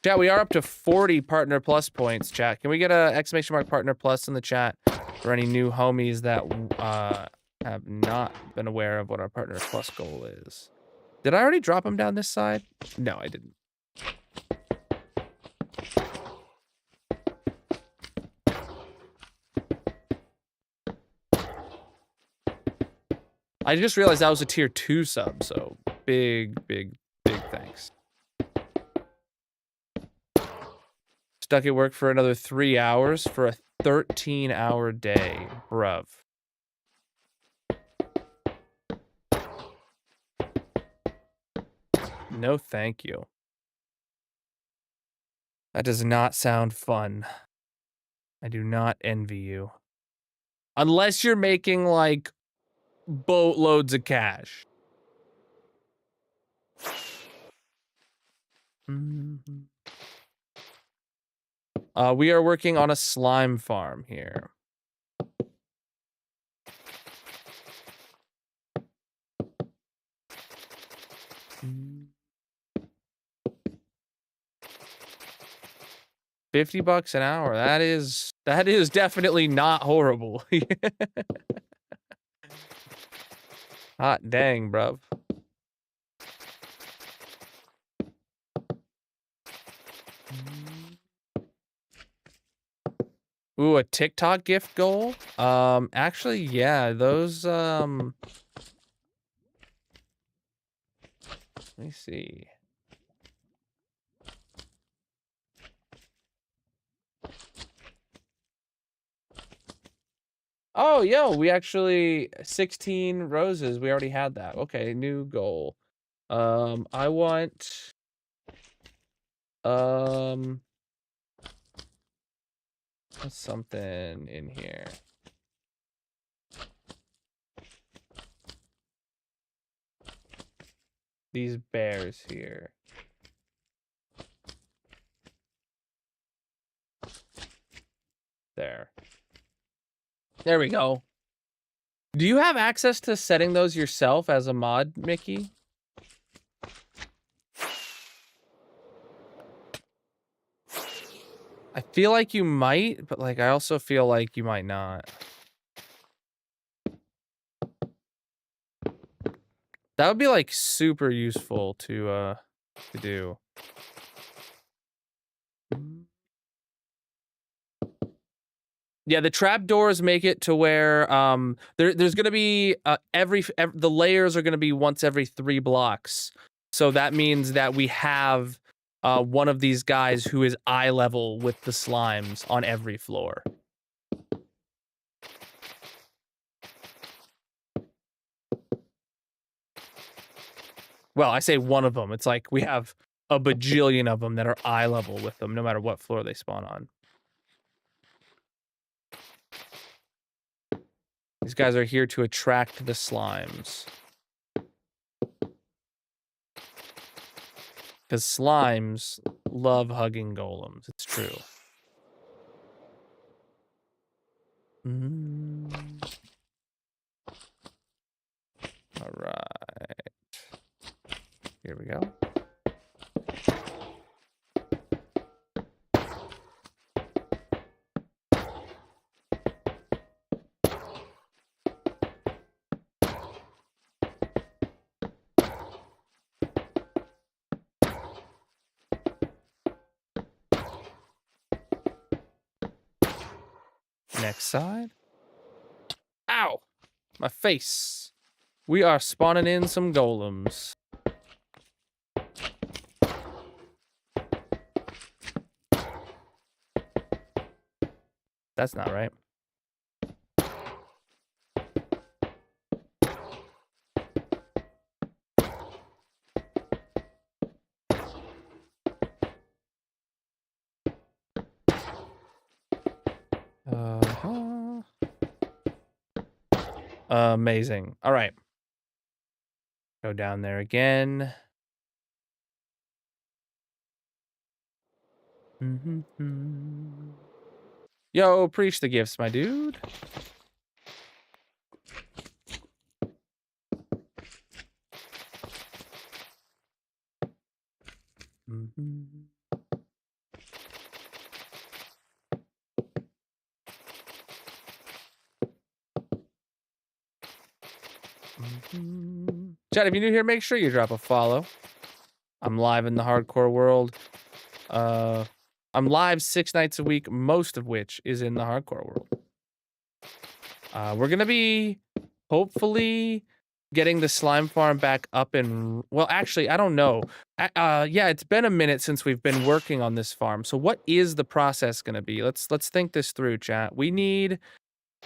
Chat, we are up to 40 Partner Plus points, chat. Can we get a exclamation mark Partner Plus in the chat for any new homies that have not been aware of what our Partner Plus goal is? Did I already drop them down this side? No, I didn't. I just realized that was a tier 2 sub, so big thanks. Stuck at work for another 3 hours for a 13-hour day, bruv. No, thank you. That does not sound fun. I do not envy you. Unless you're making, like, boatloads of cash. We are working on a slime farm here. $50 an hour. That is definitely not horrible. Hot dang, bruv. Ooh, a TikTok gift goal? Actually, yeah, those, let me see. Oh, yo, we actually, 16 roses. We already had that. Okay, new goal. I want, what's something in here? These bears here. There we go. Do you have access to setting those yourself as a mod, Mickey? I feel like you might, but like I also feel like you might not. That would be like super useful to do. Yeah, the trapdoors make it to where there's gonna be the layers are gonna be once every 3 blocks. So that means that we have one of these guys who is eye level with the slimes on every floor. Well, I say one of them. It's like we have a bajillion of them that are eye level with them, no matter what floor they spawn on. These guys are here to attract the slimes. Because slimes love hugging golems. It's true. All right. Here we go. Next side. Ow! My face. We are spawning in some golems. That's not right. Amazing. All right. Go down there again. Yo, preach the gifts, my dude. Chat, if you're new here, make sure you drop a follow. I'm live in the hardcore world. I'm live 6 nights a week, most of which is in the hardcore world. We're gonna be hopefully getting the slime farm back up and well, actually, I don't know. Yeah, it's been a minute since we've been working on this farm. So what is the process gonna be? Let's think this through, chat. We need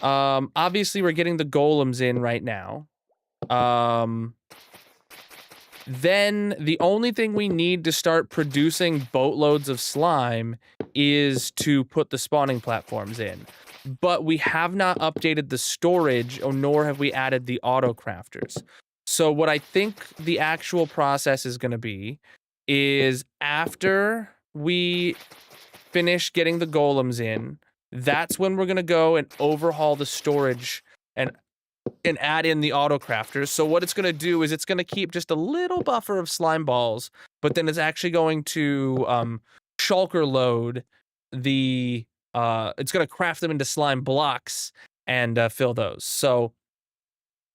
obviously we're getting the golems in right now. Then the only thing we need to start producing boatloads of slime is to put the spawning platforms in. But we have not updated the storage, or nor have we added the auto crafters. So what I think the actual process is going to be is after we finish getting the golems in, that's when we're gonna go and overhaul the storage and add in the auto crafters. So what it's gonna do is it's gonna keep just a little buffer of slime balls, but then it's actually going to shulker load the it's gonna craft them into slime blocks and fill those. So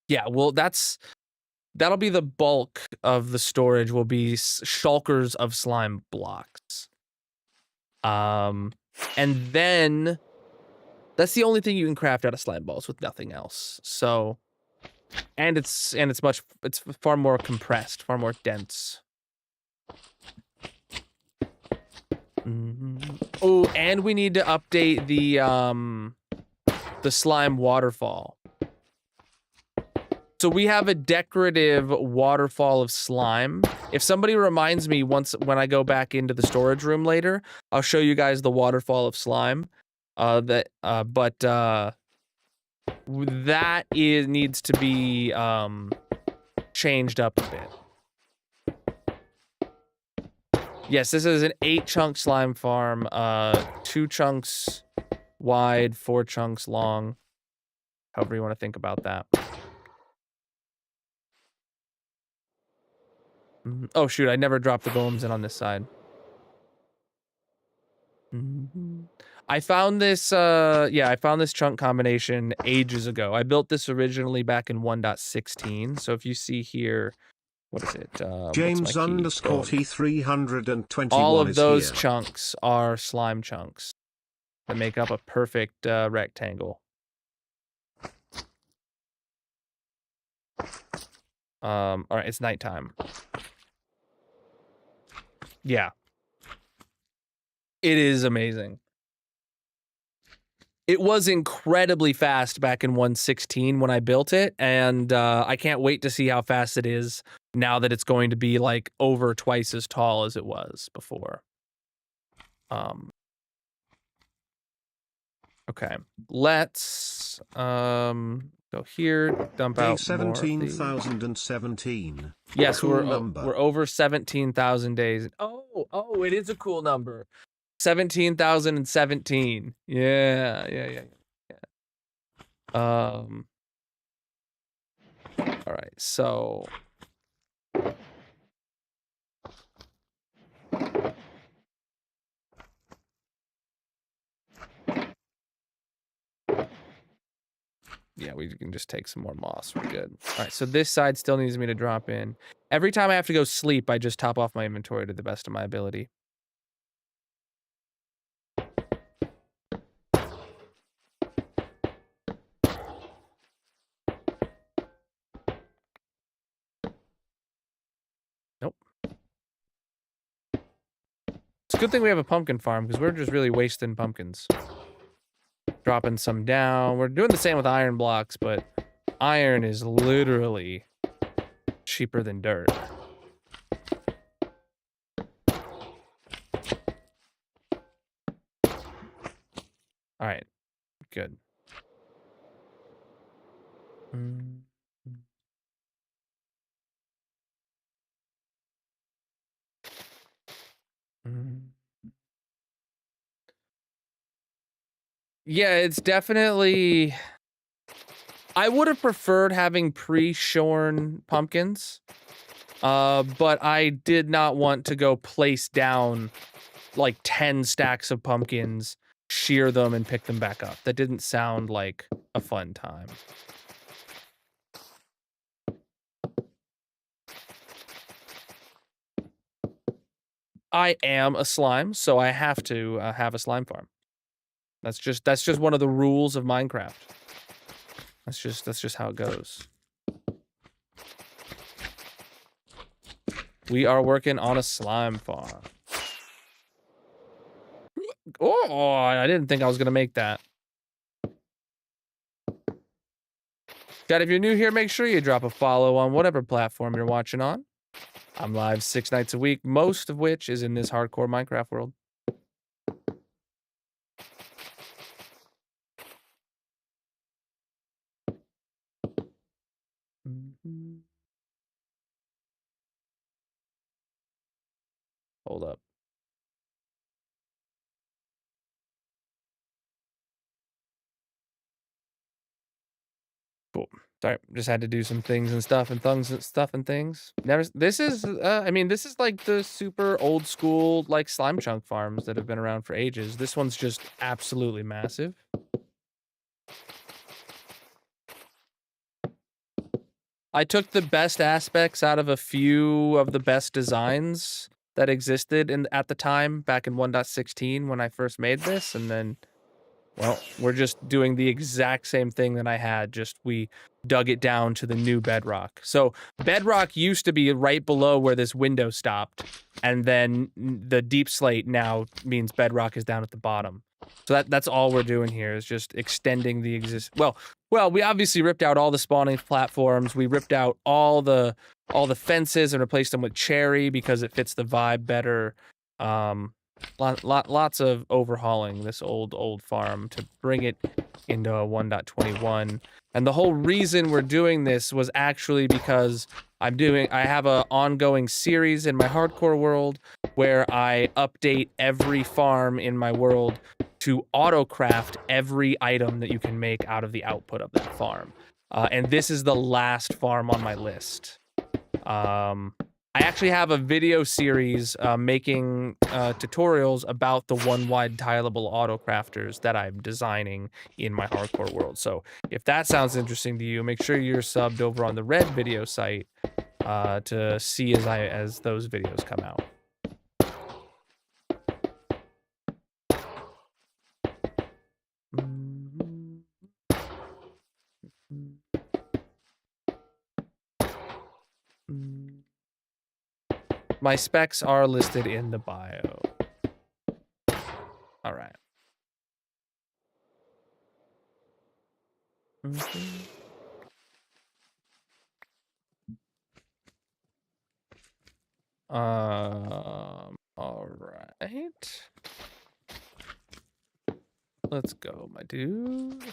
yeah, well that'll be the bulk of the storage, will be shulkers of slime blocks. And then that's the only thing you can craft out of slime balls, with nothing else. So, and it's far more compressed, far more dense. Oh, and we need to update the slime waterfall. So we have a decorative waterfall of slime. If somebody reminds me when I go back into the storage room later, I'll show you guys the waterfall of slime. That needs to be changed up a bit. Yes, this is an 8-chunk slime farm. 2 chunks wide, 4 chunks long. However you want to think about that. Oh shoot, I never dropped the golems in on this side. I found this I found this chunk combination ages ago. I built this originally back in 1.16. So if you see here, what is it? James underscore T321 all of those here. chunks are slime chunks that make up a perfect rectangle. All right, it's nighttime. Yeah. It is amazing. It was incredibly fast back in 1.16 when I built it, and I can't wait to see how fast it is now that it's going to be like over twice as tall as it was before. Okay, let's go here, dump Day out 17,017. Yes, cool we're over 17,000 days. Oh, it is a cool number. 17,017. Yeah. All right, so yeah, we can just take some more moss. We're good. All right, so this side still needs me to drop in. Every time I have to go sleep, I just top off my inventory to the best of my ability. Nope. It's a good thing we have a pumpkin farm, because we're just really wasting pumpkins. Dropping some down. We're doing the same with iron blocks, but iron is literally cheaper than dirt. All right, good. Yeah, it's definitely... I would have preferred having pre-shorn pumpkins, but I did not want to go place down like 10 stacks of pumpkins, shear them, and pick them back up. That didn't sound like a fun time. I am a slime, so I have to have a slime farm. That's just one of the rules of Minecraft. That's just how it goes. We are working on a slime farm. Oh, I didn't think I was gonna make that. Chat, if you're new here, make sure you drop a follow on whatever platform you're watching on. I'm live 6 nights a week, most of which is in this hardcore Minecraft world. Hold up. Cool. Sorry, just had to do some things and stuff and things. Never. This is. I mean, this is like the super old school like slime chunk farms that have been around for ages. This one's just absolutely massive. I took the best aspects out of a few of the best designs that existed at the time back in 1.16 when I first made this, and then, well, we're just doing the exact same thing that I had, just we dug it down to the new bedrock. So bedrock used to be right below where this window stopped, and then the deep slate now means bedrock is down at the bottom. So that's all we're doing here is just extending the well, we obviously ripped out all the spawning platforms. We ripped out all the fences and replaced them with cherry because it fits the vibe better. Lots of overhauling this old farm to bring it into a 1.21. And the whole reason we're doing this was actually because I have an ongoing series in my hardcore world where I update every farm in my world to auto-craft every item that you can make out of the output of that farm. And this is the last farm on my list. I actually have a video series making tutorials about the one-wide tileable auto-crafters that I'm designing in my hardcore world. So if that sounds interesting to you, make sure you're subbed over on the Red video site to see as those videos come out. My specs are listed in the bio. All right. All right. Let's go, my dude.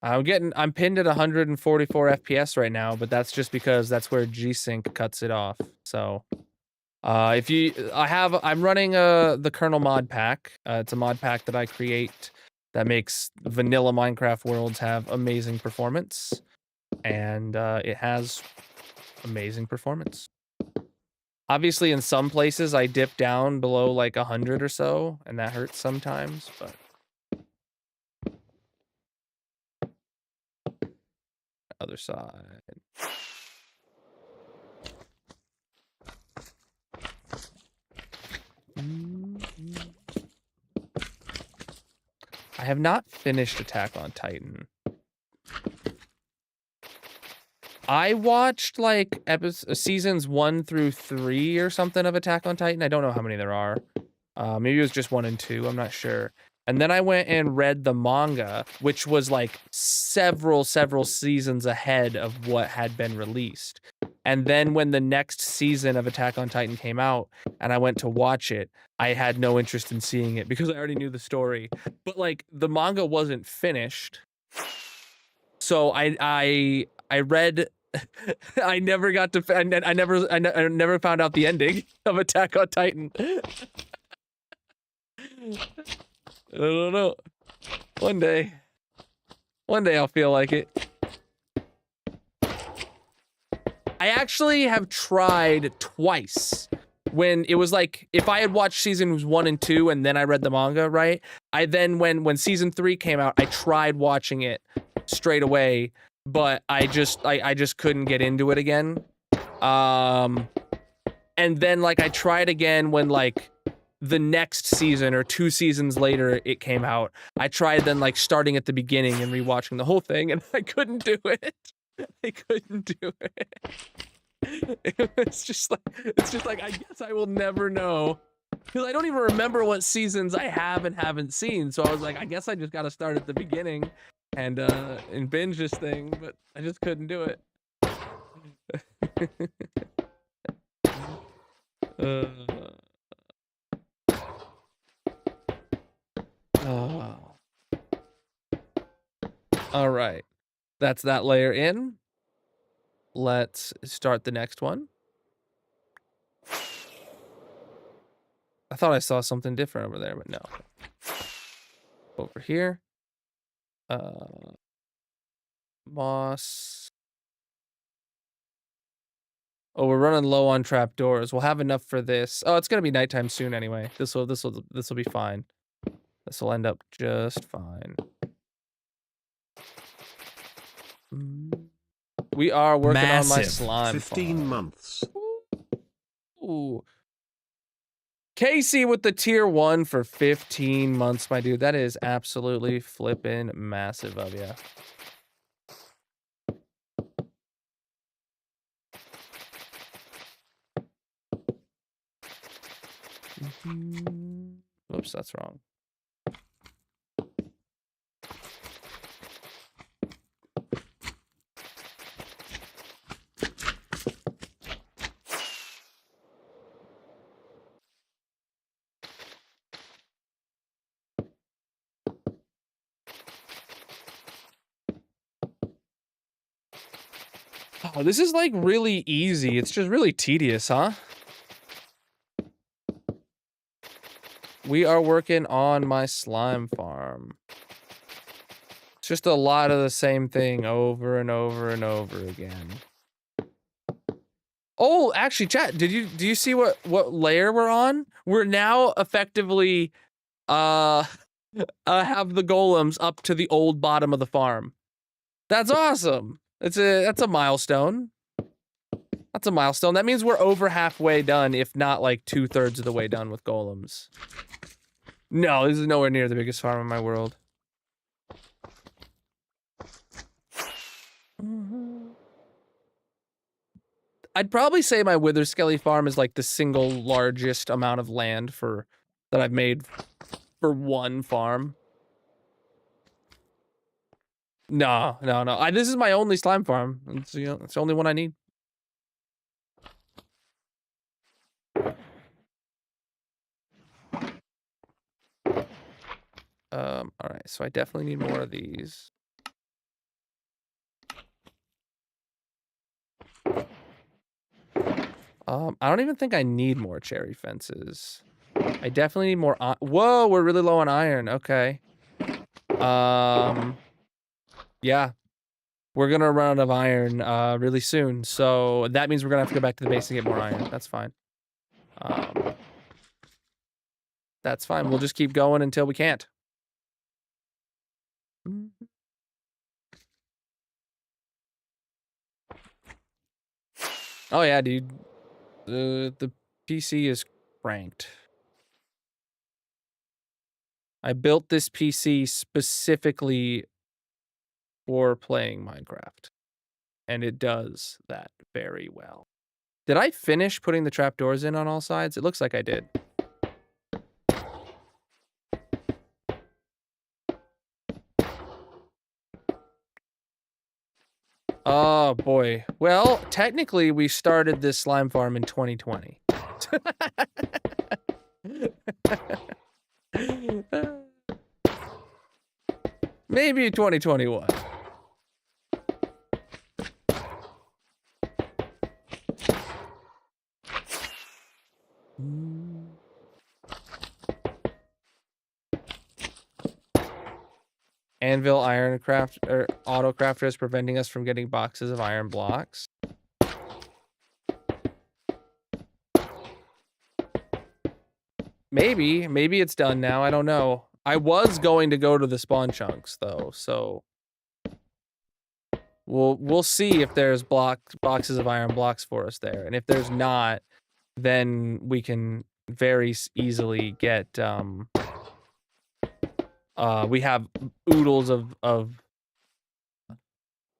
I'm pinned at 144 FPS right now, but that's just because that's where G-Sync cuts it off. So, I'm running the Colonel mod pack. It's a mod pack that I create that makes vanilla Minecraft worlds have amazing performance, and it has amazing performance. Obviously, in some places, I dip down below like 100 or so, and that hurts sometimes, but other side. I have not finished Attack on Titan. I watched like seasons 1 through 3 or something of Attack on Titan. I don't know how many there are. Maybe it was just 1 and 2. I'm not sure. And then I went and read the manga, which was like several seasons ahead of what had been released. And then when the next season of Attack on Titan came out and I went to watch it, I had no interest in seeing it because I already knew the story. But like the manga wasn't finished. So I read I never got to I never found out the ending of Attack on Titan. I don't know. One day I'll feel like it. I actually have tried twice when it was like, if I had watched seasons 1 and 2 and then I read the manga, right? I then, when season 3 came out, I tried watching it straight away, but I just couldn't get into it again. And then like I tried again when like the next season or 2 seasons later it came out. I tried then like starting at the beginning and rewatching the whole thing, and I couldn't do it. I couldn't do it. It's just like I guess I will never know, because I don't even remember what seasons I have and haven't seen. So I was like, I guess I just got to start at the beginning and binge this thing, but I just couldn't do it. All right, that's that layer in. Let's start the next one. I thought I saw something different over there, but no. Over here. Moss. Oh, we're running low on trapdoors. We'll have enough for this. Oh, it's gonna be nighttime soon anyway. This will be fine. This will end up just fine. We are working on my slime 15 farm. months. Ooh. Casey with the tier 1 for 15 months, my dude. That is absolutely flippin' massive of you. Oops, that's wrong. Oh, this is like really easy. It's just really tedious, huh? We are working on my slime farm. It's just a lot of the same thing over and over and over again. Oh, actually, chat, do you see what layer we're on? We're now effectively have the golems up to the old bottom of the farm. That's awesome. That's a milestone. That's a milestone. That means we're over halfway done, if not like 2/3 of the way done with golems. No, this is nowhere near the biggest farm in my world. I'd probably say my Wither Skelly farm is like the single largest amount of land that I've made for one farm. No. This is my only slime farm. It's, you know, it's the only one I need. All right, so I definitely need more of these. I don't even think I need more cherry fences. I definitely need more. Whoa, we're really low on iron. Okay. Yeah. We're gonna run out of iron really soon, so that means we're gonna have to go back to the base and get more iron. That's fine. That's fine. We'll just keep going until we can't. Oh yeah, dude. The PC is cranked. I built this PC specifically for playing Minecraft, and it does that very well. Did I finish putting the trapdoors in on all sides? It looks like I did. Oh boy. Well, technically we started this slime farm in 2020. Maybe 2021. Anvil iron craft or auto crafter is preventing us from getting boxes of iron blocks. Maybe it's done now. I don't know. I was going to go to the spawn chunks though, so we'll see if there's boxes of iron blocks for us there, and if there's not, then we can very easily get we have oodles of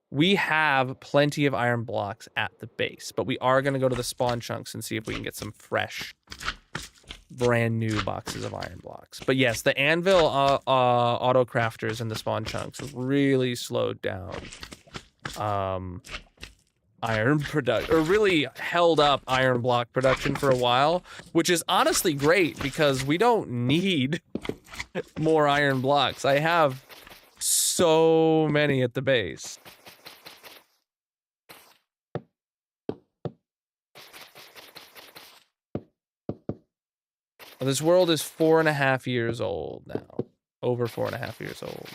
we have plenty of iron blocks at the base, but we are going to go to the spawn chunks and see if we can get some fresh brand new boxes of iron blocks. But yes, the anvil auto crafters in the spawn chunks really slowed down iron production, or really held up iron block production for a while, which is honestly great because we don't need more iron blocks. I have so many at the base. This world is 4.5 years old now. Over 4.5 years old.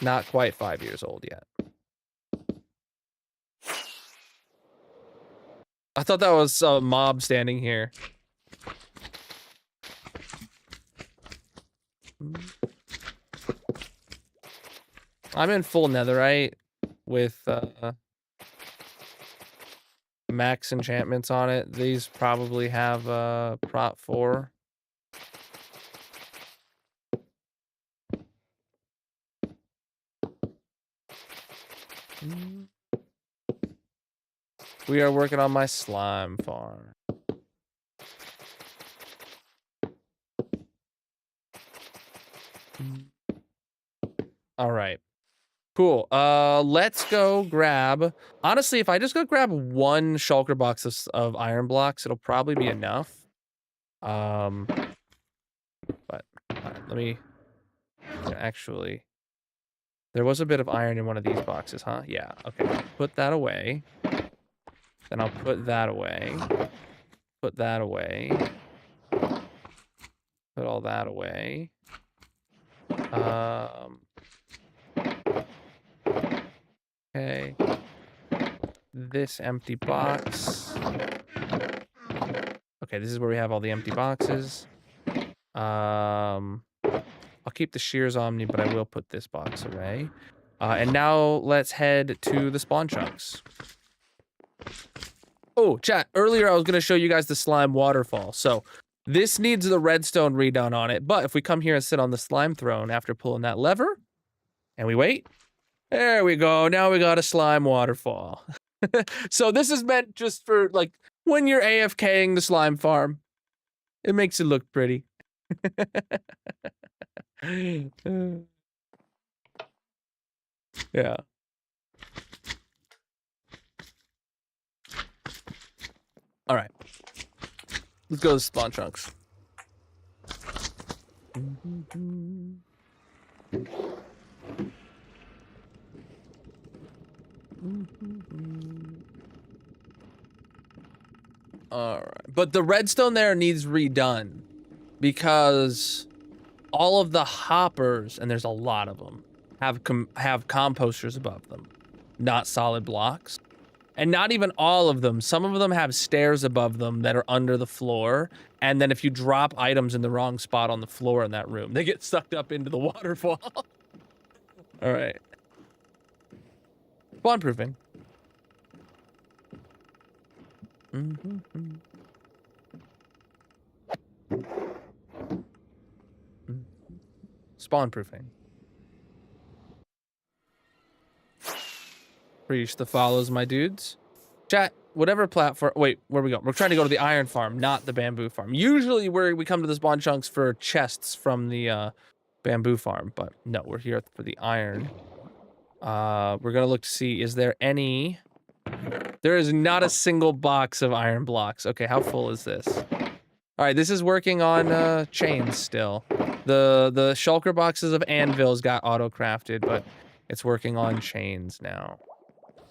Not quite 5 years old yet. I thought that was a mob standing here. I'm in full netherite with max enchantments on it. These probably have prot 4. We are working on my slime farm. All right. Cool. Let's go grab... Honestly, if I just go grab one shulker box of iron blocks, it'll probably be enough. But let me... Actually... There was a bit of iron in one of these boxes, huh? Yeah, okay. Put that away. Then I'll put that away. Put that away. Put all that away. Okay. This empty box. Okay, this is where we have all the empty boxes. I'll keep the shears on me, but I will put this box away. And now let's head to the spawn chunks. Oh, chat, earlier I was going to show you guys the slime waterfall. So this needs the redstone redone on it. But if we come here and sit on the slime throne after pulling that lever, and we wait, there we go. Now we got a slime waterfall. So this is meant just for, like, when you're AFKing the slime farm. It makes it look pretty. Yeah. All right. Let's go to spawn chunks. All right. But the redstone there needs redone because all of the hoppers, and there's a lot of them, have composters above them, not solid blocks. And not even all of them. Some of them have stairs above them that are under the floor. And then if you drop items in the wrong spot on the floor in that room, they get sucked up into the waterfall. All right. Spawn proofing. Spawn proofing. Preach the follows, my dudes. Chat, whatever platform... Wait, where we go? We're trying to go to the iron farm, not the bamboo farm. Usually we come to the spawn chunks for chests from the bamboo farm, but no, we're here for the iron. We're going to look to see, is there any... There is not a single box of iron blocks. Okay, how full is this? All right, this is working on chains still. The shulker boxes of anvils got auto-crafted, but it's working on chains now.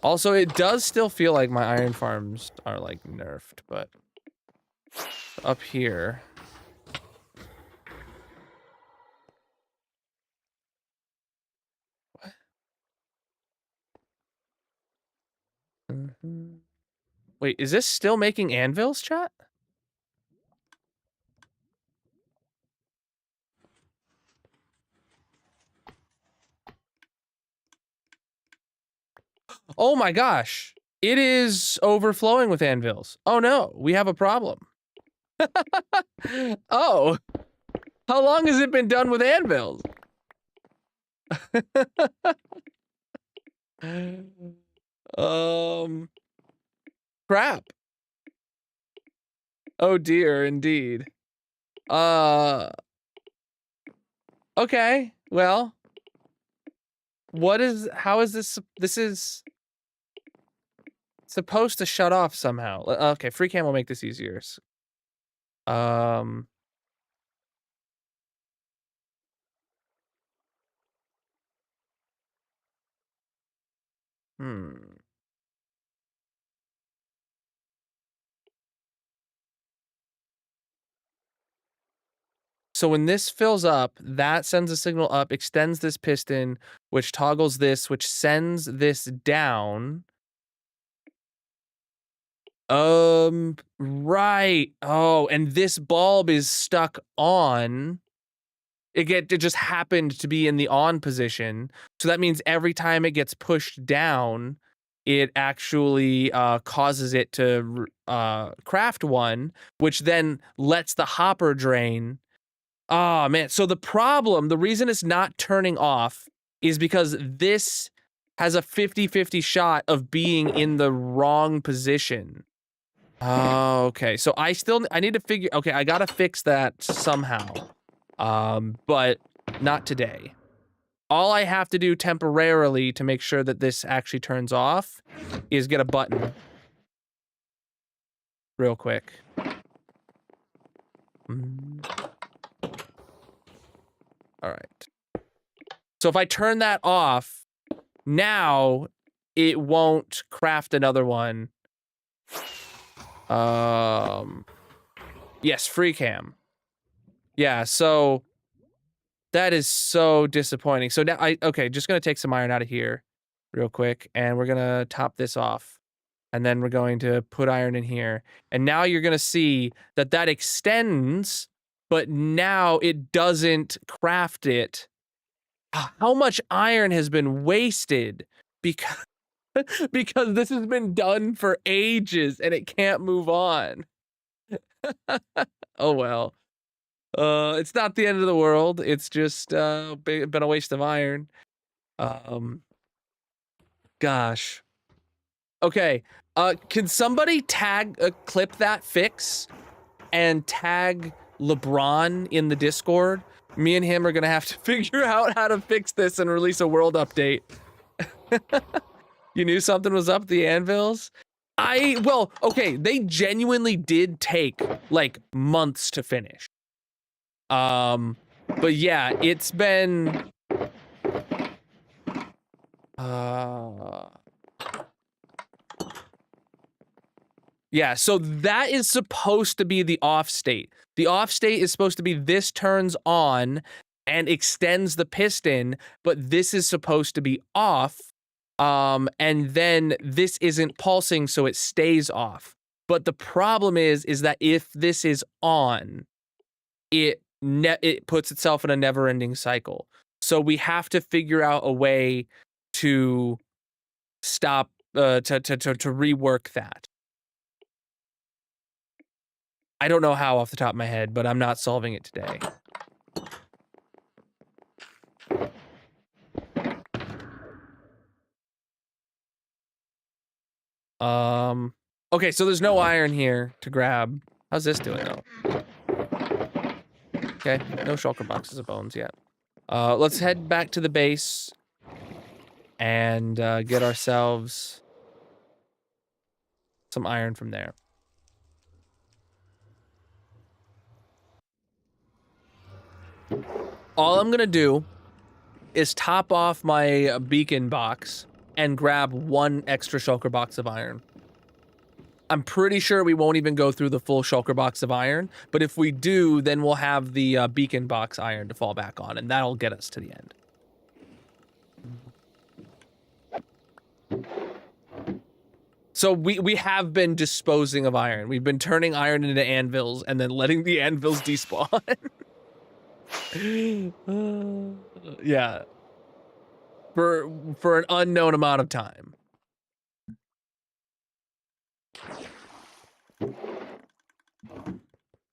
Also, it does still feel like my iron farms are, like, nerfed, but... Up here... What? Wait, is this still making anvils, chat? Oh my gosh. It is overflowing with anvils. Oh no, we have a problem. Oh. How long has it been done with anvils? Crap. Oh dear, indeed. Okay, well. How is this is supposed to shut off somehow. Okay, free cam will make this easier. So when this fills up, that sends a signal up, extends this piston, which toggles this, which sends this down. Right. Oh, and this bulb is stuck on. It just happened to be in the on position. So that means every time it gets pushed down, it actually causes it to craft one, which then lets the hopper drain. Oh, man. So the reason it's not turning off is because this has a 50-50 shot of being in the wrong position. Oh, okay. So I need to figure, okay, I gotta fix that somehow. But not today. All I have to do temporarily to make sure that this actually turns off is get a button. Real quick. All right. So if I turn that off, now it won't craft another one. Yes, free cam. Yeah, so that is so disappointing. So now okay, just gonna take some iron out of here real quick, and we're gonna top this off. And then we're going to put iron in here. And now you're gonna see that that extends, but now it doesn't craft it. How much iron has been wasted because because this has been done for ages and it can't move on. Oh well. It's not the end of the world. It's just been a waste of iron. Gosh. Okay. Can somebody clip that fix and tag LeBron in the Discord? Me and him are gonna have to figure out how to fix this and release a world update. You knew something was up, the anvils? Well, okay, they genuinely did take like months to finish. But yeah, it's been yeah, so that is supposed to be the off state. The off state is supposed to be this turns on and extends the piston, but this is supposed to be off. And then this isn't pulsing, so it stays off. But the problem is that if this is on, it puts itself in a never-ending cycle. So we have to figure out a way to stop to rework that. I don't know how off the top of my head, but I'm not solving it today. Okay, so there's no iron here to grab. How's this doing though? Okay, no shulker boxes of bones yet. Let's head back to the base and get ourselves some iron from there. All I'm gonna do is top off my beacon box and grab one extra shulker box of iron. I'm pretty sure we won't even go through the full shulker box of iron, but if we do, then we'll have the beacon box iron to fall back on, and that'll get us to the end. So we have been disposing of iron. We've been turning iron into anvils and then letting the anvils despawn. Yeah. For an unknown amount of time.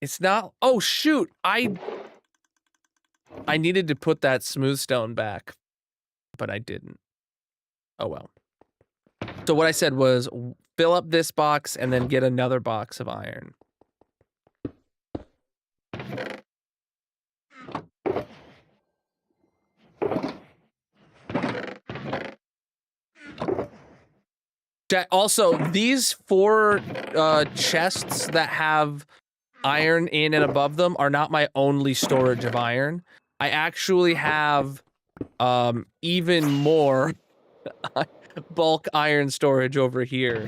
It's not. Oh shoot! I needed to put that smooth stone back, but I didn't. Oh well. So what I said was fill up this box and then get another box of iron. Also, these 4 chests that have iron in and above them are not my only storage of iron. I actually have even more bulk iron storage over here.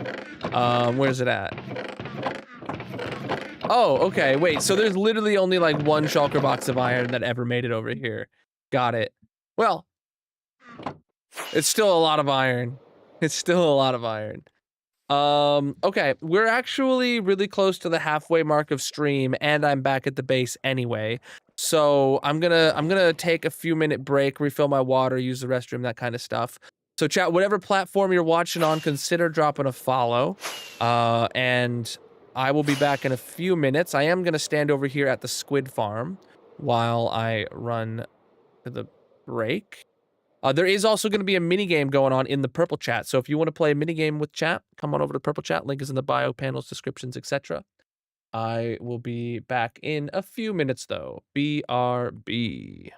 Where's it at? Oh, okay. Wait, so there's literally only like one shulker box of iron that ever made it over here. Got it. Well, it's still a lot of iron. It's still a lot of iron. Okay, we're actually really close to the halfway mark of stream, and I'm back at the base anyway. So I'm gonna take a few minute break, refill my water, use the restroom, that kind of stuff. So chat, whatever platform you're watching on, consider dropping a follow. And I will be back in a few minutes. I am gonna stand over here at the squid farm while I run to the break. There is also going to be a mini game going on in the purple chat. So if you want to play a mini game with chat, come on over to purple chat. Link is in the bio, panels, descriptions, etc. I will be back in a few minutes though. BRB.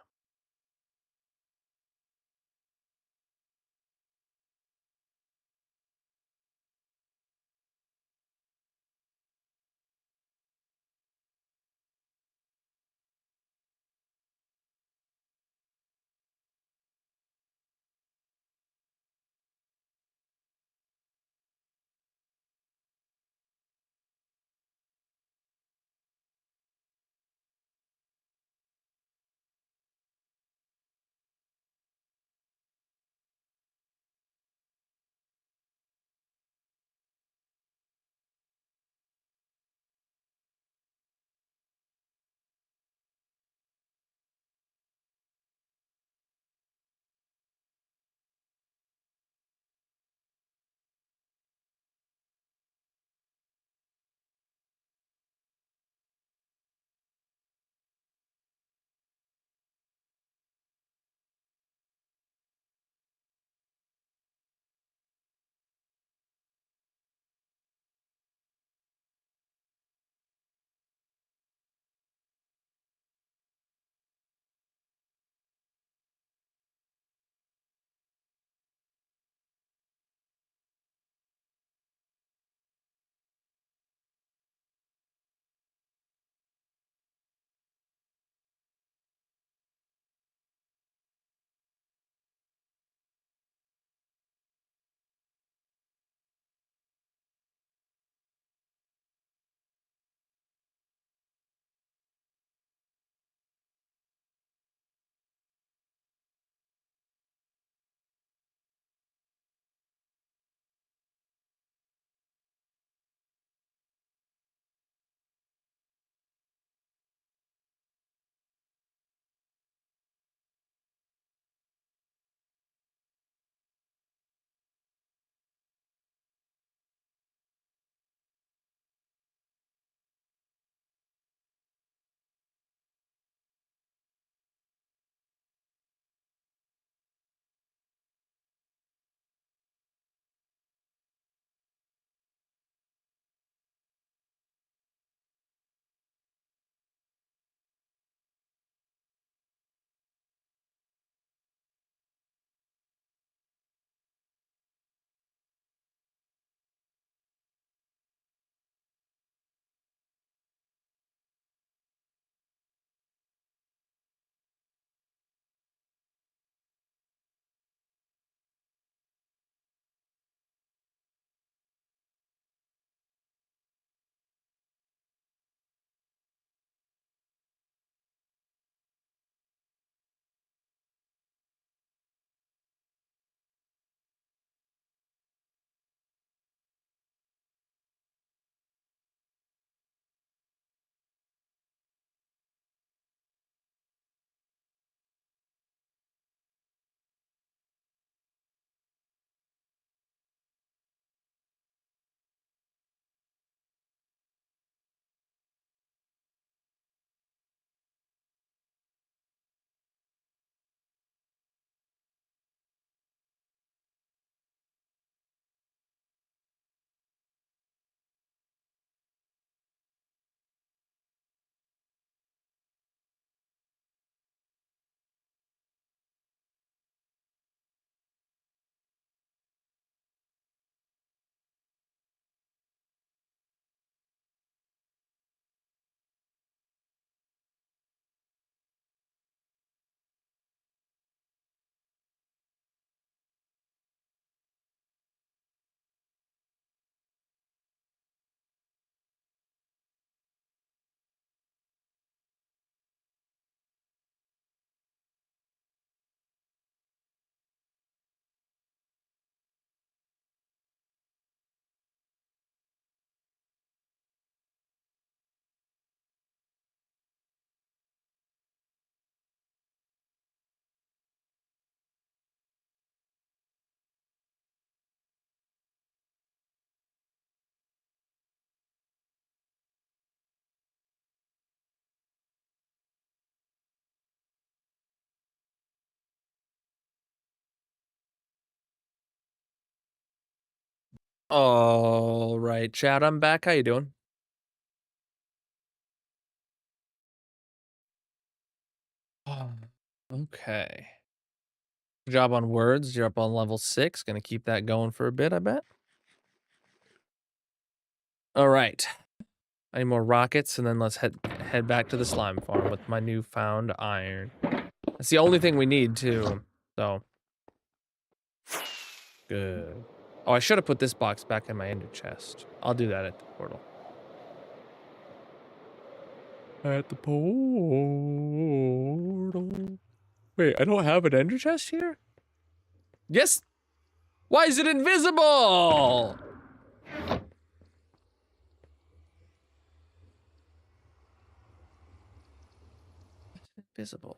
All right, chat, I'm back. How you doing? Okay. Good job on words. You're up on level 6. Gonna keep that going for a bit, I bet. All right. I need more rockets, and then let's head back to the slime farm with my newfound iron. That's the only thing we need, too. So. Good. Oh, I should have put this box back in my ender chest. I'll do that at the portal. At the portal. Wait, I don't have an ender chest here? Yes! Why is it invisible? Invisible.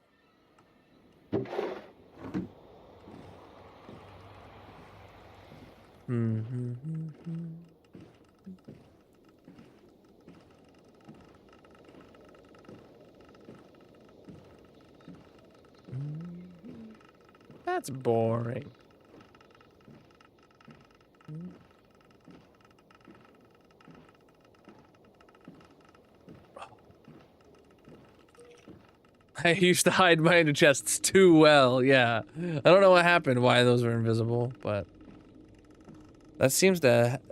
That's boring. I used to hide my ender chests too well, yeah. I don't know what happened, why those were invisible, but... that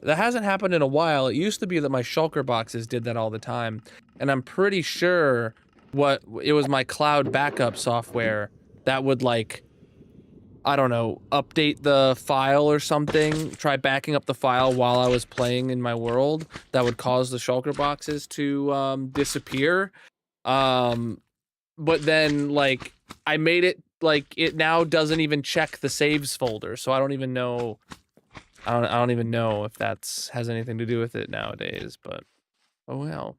hasn't happened in a while. It used to be that my shulker boxes did that all the time, and I'm pretty sure it was my cloud backup software that would, like, I don't know, update the file or something, try backing up the file while I was playing in my world, that would cause the shulker boxes to, disappear. But then, like, I made it, like, it now doesn't even check the saves folder, so I don't even know, I don't even know if that's has anything to do with it nowadays, but, oh well.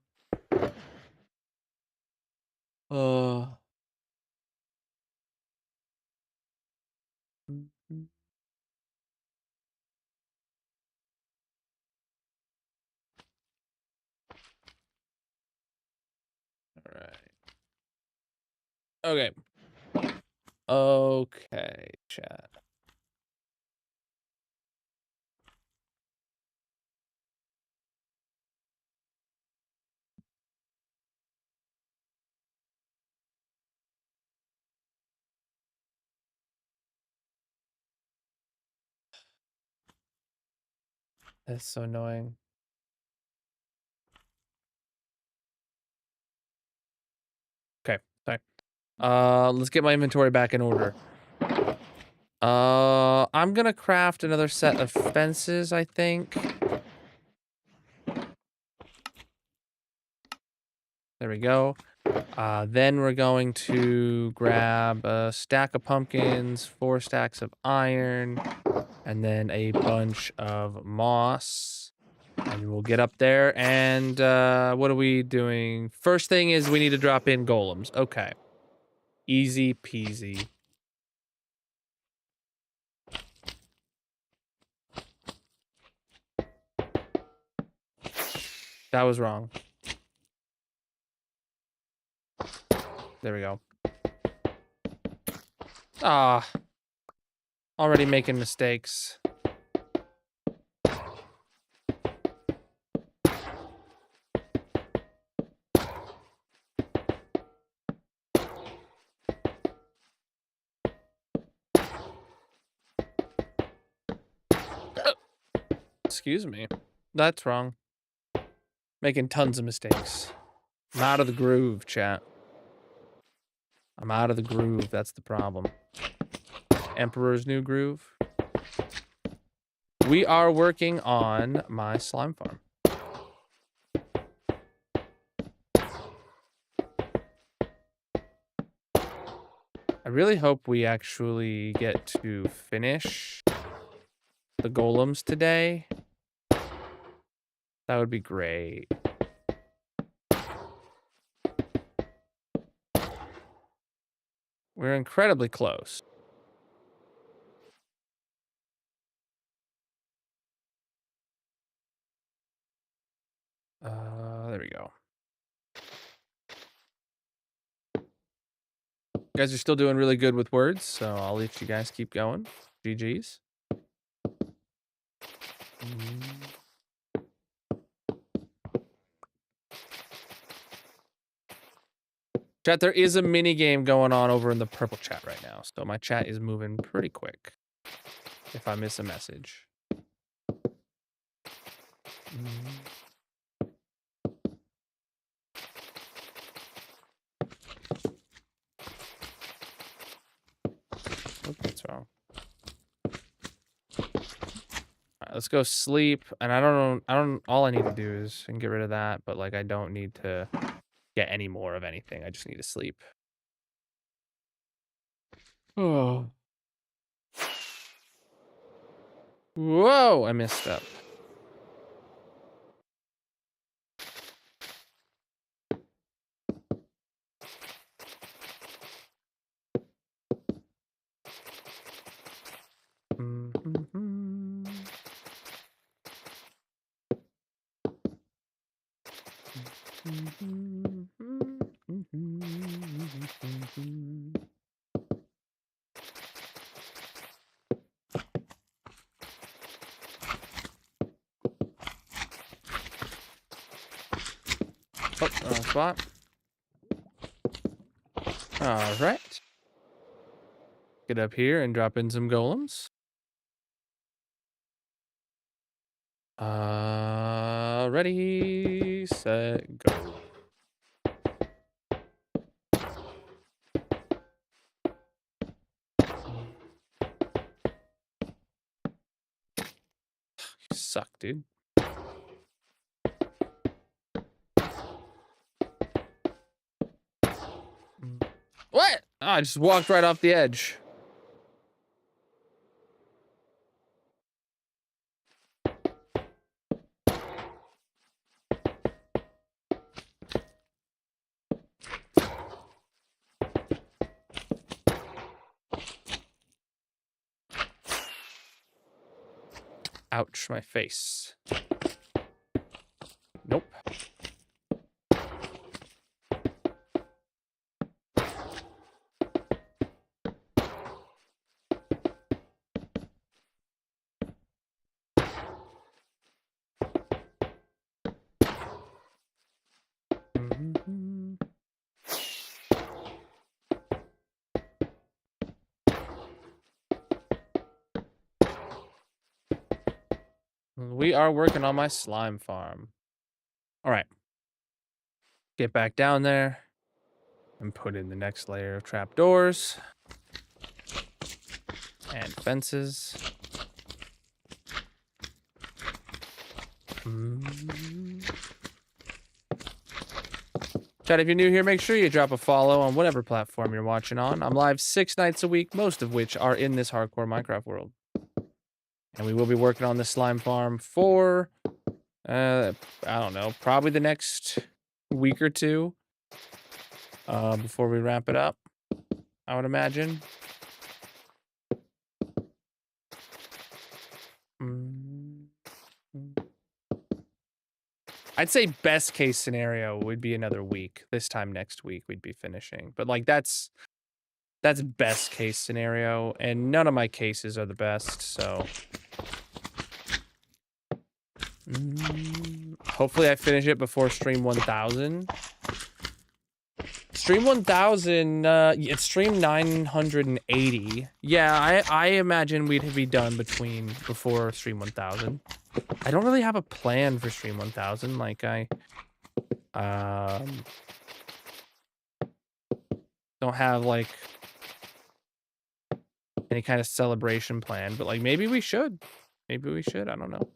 Alright. Okay. Okay, chat. That's so annoying. Okay, sorry. Let's get my inventory back in order. I'm gonna craft another set of fences, I think. There we go. Then we're going to grab a stack of pumpkins, 4 stacks of iron, and then a bunch of moss. And we'll get up there, and what are we doing? First thing is we need to drop in golems. Okay. Easy peasy. That was wrong. There we go. Ah. Already making mistakes. Excuse me. That's wrong. Making tons of mistakes. I'm out of the groove, chat. I'm out of the groove. That's the problem. Emperor's New Groove. We are working on my slime farm. I really hope we actually get to finish the golems today. That would be great. We're incredibly close. There we go. You guys are still doing really good with words, so I'll let you guys keep going. GG's. Chat, there is a mini game going on over in the purple chat right now, so my chat is moving pretty quick. If I miss a message. Oop, that's wrong. Alright, let's go sleep. And I don't all I need to do is get rid of that, but like I don't need to get any more of anything. I just need to sleep. Oh. Whoa, I messed up. Oh, wrong spot. All right. Get up here and drop in some golems. Ready, set, go. You suck, dude. What? Oh, I just walked right off the edge. Ouch, my face. Nope. We are working on my slime farm. All right. Get back down there and put in the next layer of trapdoors and fences. Chat, if you're new here, make sure you drop a follow on whatever platform you're watching on. I'm live 6 nights a week, most of which are in this hardcore Minecraft world. And we will be working on this slime farm for, I don't know, probably the next week or two before we wrap it up, I would imagine. I'd say best case scenario would be another week. This time next week we'd be finishing. But like that's best case scenario, and none of my cases are the best, so hopefully I finish it before stream 1000. Stream 1000, it's stream 980. Yeah, I imagine we'd be done before stream 1000. I don't really have a plan for stream 1000. Like don't have like any kind of celebration plan, but like maybe we should. Maybe we should. I don't know.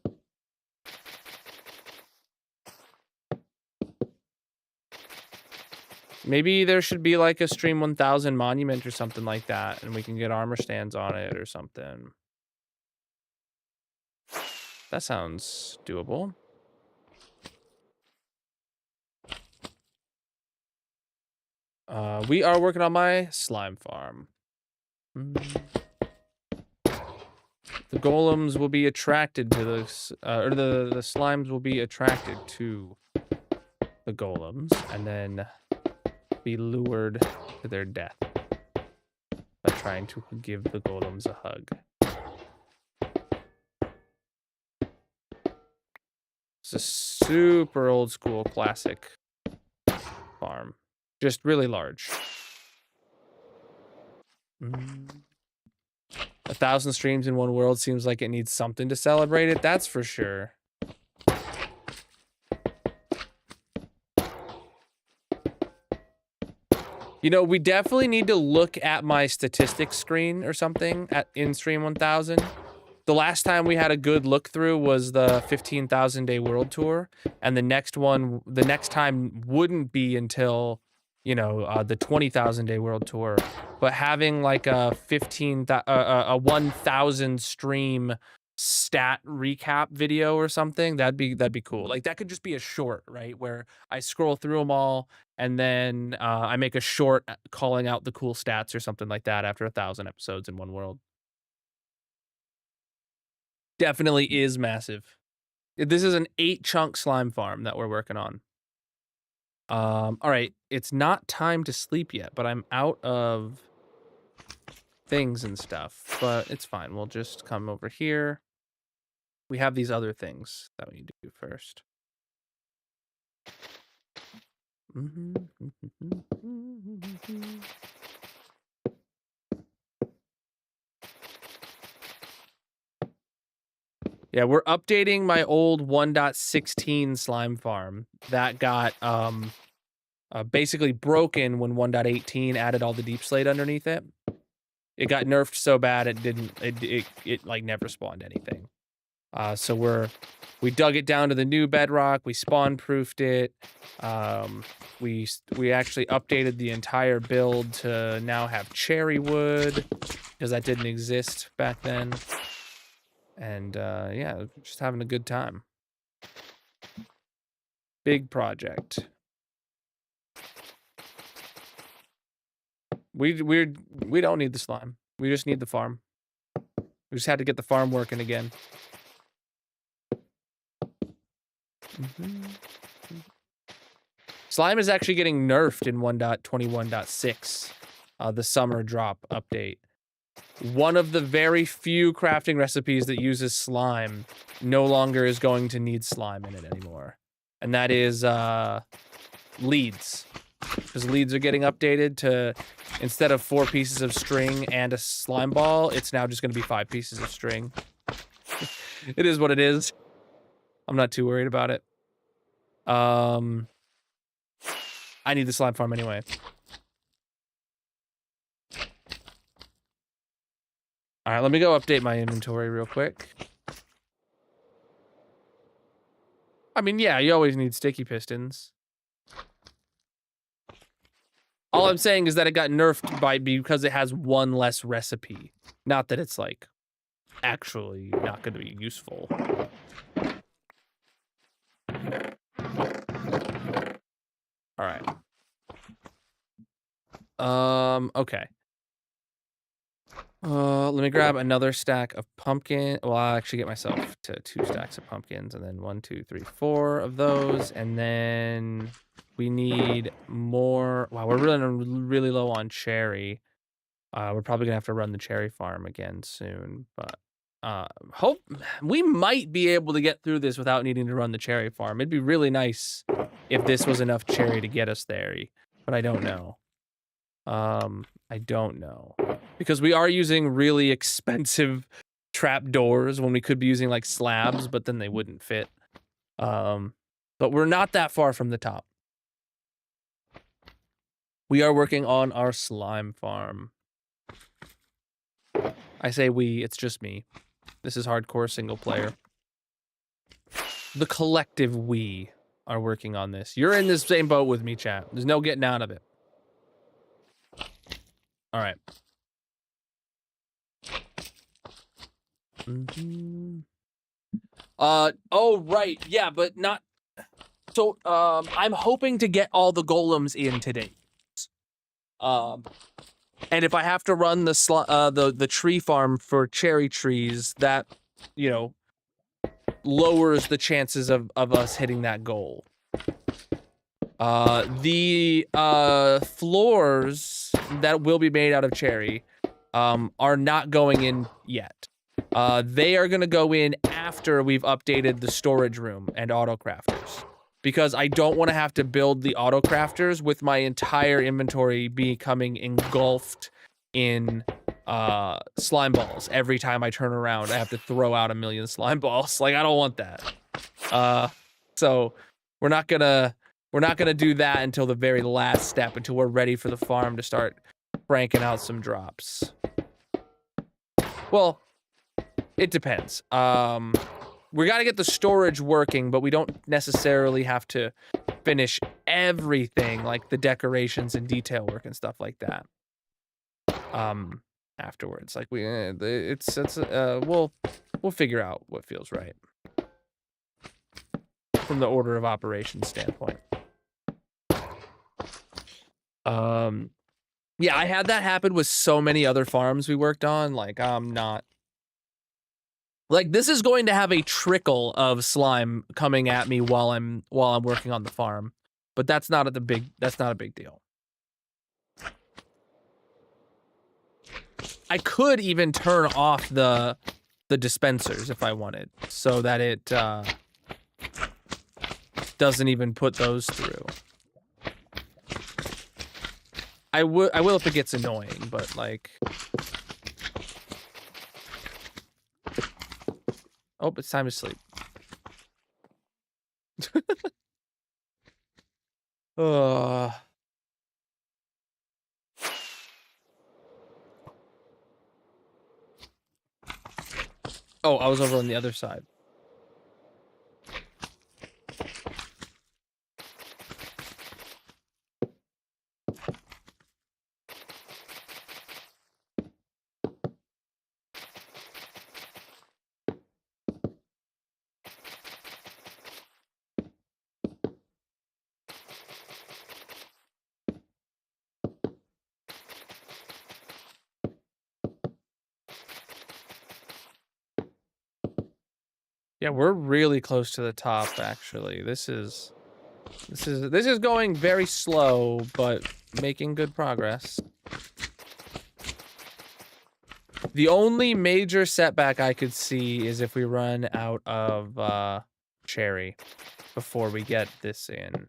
Maybe there should be like a stream 1000 monument or something like that, and we can get armor stands on it or something. That sounds doable. We are working on my slime farm. The golems will be attracted to this, or the slimes will be attracted to the golems, and then be lured to their death by trying to give the golems a hug. It's a super old school classic farm. Just really large. 1,000 streams in one world seems like it needs something to celebrate it. That's for sure. You know, we definitely need to look at my statistics screen or something at in stream 1,000. The last time we had a good look through was the 15,000 day world tour, and the next time wouldn't be until, you know, the 20,000 day world tour. But having like a 1,000 stream stat recap video or something, that'd be cool. Like that could just be a short, right, where I scroll through them all and then I make a short calling out the cool stats or something like that after 1,000 episodes in one world. Definitely is massive. This is an 8-chunk slime farm that we're working on. All right, it's not time to sleep yet, but I'm out of things and stuff, but it's fine. We'll just come over here. We have these other things that we need to do first. Yeah, we're updating my old 1.16 slime farm that got basically broken when 1.18 added all the deep slate underneath it. It got nerfed so bad it like never spawned anything. So we dug it down to the new bedrock. We spawn proofed it. We actually updated the entire build to now have cherry wood because that didn't exist back then. And yeah, just having a good time. Big project. We don't need the slime. We just need the farm. We just had to get the farm working again. Slime is actually getting nerfed in 1.21.6, the summer drop update. One of the very few crafting recipes that uses slime no longer is going to need slime in it anymore. And that is leads. Because leads are getting updated to, instead of 4 pieces of string and a slime ball, it's now just going to be 5 pieces of string. It is what it is. I'm not too worried about it. I need the slime farm anyway. All right, let me go update my inventory real quick. I mean, yeah, you always need sticky pistons. All I'm saying is that it got nerfed because it has 1 less recipe. Not that it's, like, actually not going to be useful. All right. Okay. Let me grab another stack of pumpkin. Well, I'll actually get myself to 2 stacks of pumpkins, and then 1, 2, 3, 4 of those, and then we need more. Wow, we're really low on cherry. We're probably gonna have to run the cherry farm again soon, but hope we might be able to get through this without needing to run the cherry farm. It'd be really nice if this was enough cherry to get us there, but I don't know. I don't know. Because we are using really expensive trap doors when we could be using like slabs, but then they wouldn't fit. But we're not that far from the top. We are working on our slime farm. I say we, it's just me. This is hardcore single player. The collective we are working on this. You're in this same boat with me, chat. There's no getting out of it. All right. Oh, right. Yeah, but not... So, I'm hoping to get all the golems in today. And if I have to run the tree farm for cherry trees, that, you know, lowers the chances of us hitting that goal. The floors that will be made out of cherry are not going in yet. They are going to go in after we've updated the storage room and auto crafters. because I don't want to have to build the auto crafters with my entire inventory becoming engulfed in slime balls. Every time I turn around, I have to throw out 1,000,000 slime balls. Like, I don't want that. So we're not gonna do that until the very last step, until we're ready for the farm to start cranking out some drops. Well, it depends. We got to get the storage working, but we don't necessarily have to finish everything, like the decorations and detail work and stuff like that. Afterwards, like we'll figure out what feels right from the order of operations standpoint. Yeah, I had that happen with so many other farms we worked on. Like, I'm not. Like, this is going to have a trickle of slime coming at me while I'm working on the farm, but that's not a big deal. I could even turn off the dispensers if I wanted, so that it doesn't even put those through. I will if it gets annoying, but like. Oh, it's time to sleep. Oh, I was over on the other side. Yeah, we're really close to the top, actually. This is going very slow, but making good progress. The only major setback I could see is if we run out of cherry before we get this in.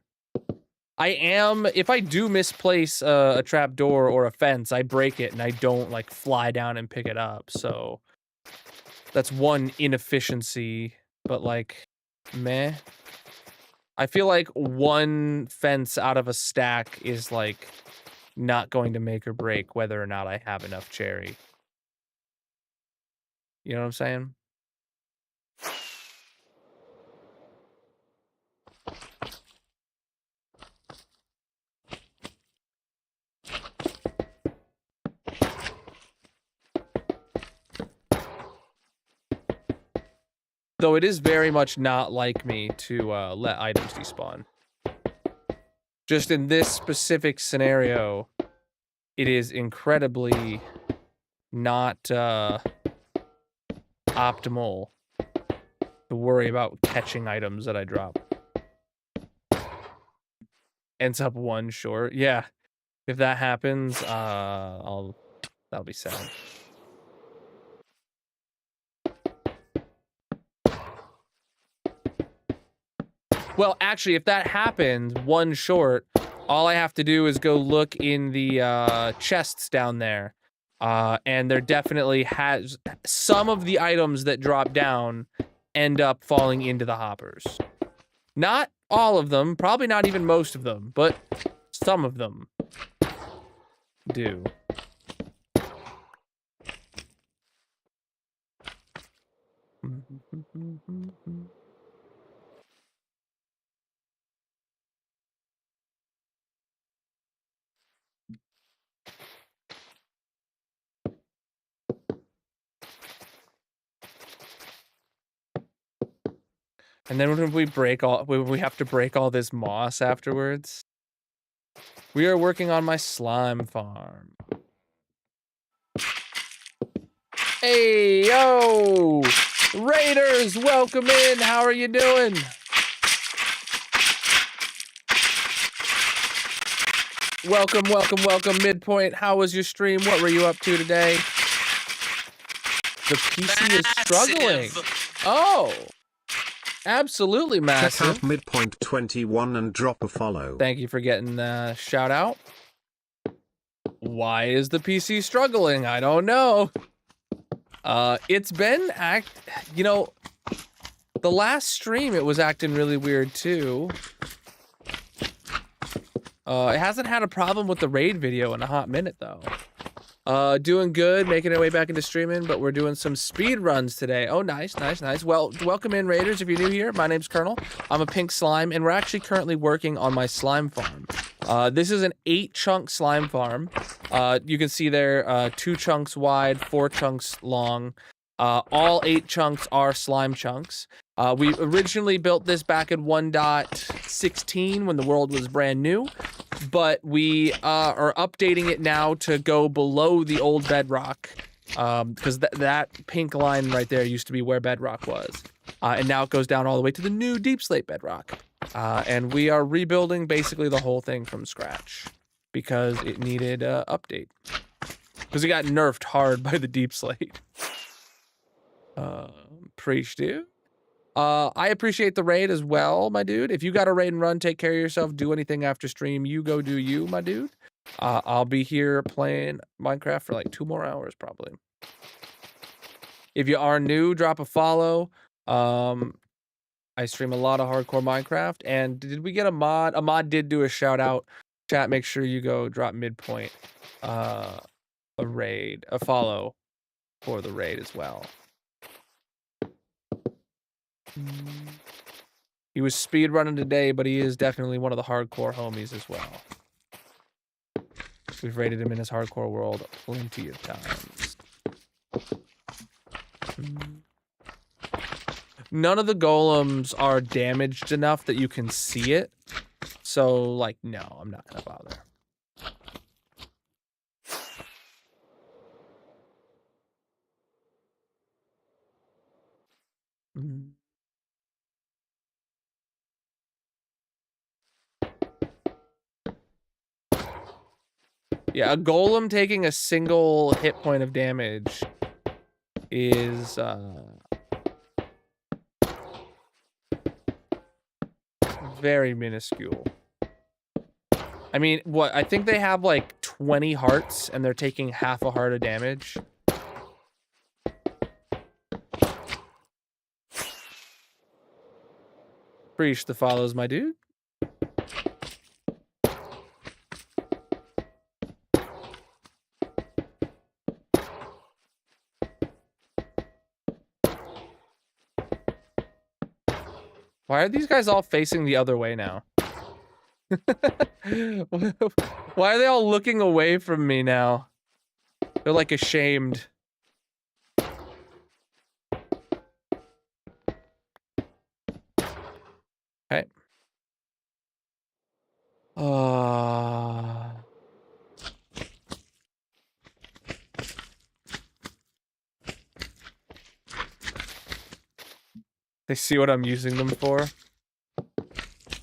If I do misplace a trap door or a fence, I break it and I don't like fly down and pick it up. So that's one inefficiency. But like, meh. I feel like one fence out of a stack is like not going to make or break whether or not I have enough cherry. You know what I'm saying? Though it is very much not like me to let items despawn. Just in this specific scenario, it is incredibly not optimal to worry about catching items that I drop. Ends up one short. Yeah, if that happens, that'll be sad. Well, actually, if that happens, one short, all I have to do is go look in the chests down there. And there definitely has some of the items that drop down end up falling into the hoppers. Not all of them, probably not even most of them, but some of them do. And then when we have to break all this moss afterwards. We are working on my slime farm. Hey, yo! Raiders, welcome in. How are you doing? Welcome, welcome, welcome. Midpoint, how was your stream? What were you up to today? The PC is struggling. Oh. Absolutely Check massive. out Midpoint 21 and drop a follow. Thank you for getting the shout out. Why is the PC struggling? I don't know. It's been you know, the last stream it was acting really weird too. It hasn't had a problem with the raid video in a hot minute though. Doing good, making our way back into streaming, but we're doing some speed runs today. Oh, nice, nice, nice. Well, welcome in, Raiders, if you're new here. My name's Colonel. I'm a pink slime, and we're actually currently working on my slime farm. This is an 8-chunk slime farm. You can see there, 2 chunks wide, 4 chunks long. All 8 chunks are slime chunks. We originally built this back in 1.16 when the world was brand new, but we are updating it now to go below the old bedrock, because that pink line right there used to be where bedrock was, and now it goes down all the way to the new deep slate bedrock, and we are rebuilding basically the whole thing from scratch because it needed update, because it got nerfed hard by the deep slate. Preach, dude. I appreciate the raid as well, my dude. If you got a raid and run, take care of yourself. Do anything after stream. You go do you, my dude. I'll be here playing Minecraft for like 2 more hours, probably. If you are new, drop a follow. I stream a lot of hardcore Minecraft. And did we get a mod? A mod did do a shout out. Chat, make sure you go drop midpoint. A follow for the raid as well. He was speed running today, but he is definitely one of the hardcore homies as well. We've raided him in his hardcore world plenty of times. None of the golems are damaged enough that you can see it. So, like, no, I'm not gonna bother. Yeah, a golem taking a single hit point of damage is very minuscule. I mean, what? I think they have like 20 hearts and they're taking half a heart of damage. Appreciate the follows, my dude. Why are these guys all facing the other way now? Why are they all looking away from me now? They're like ashamed. Okay. They see what I'm using them for.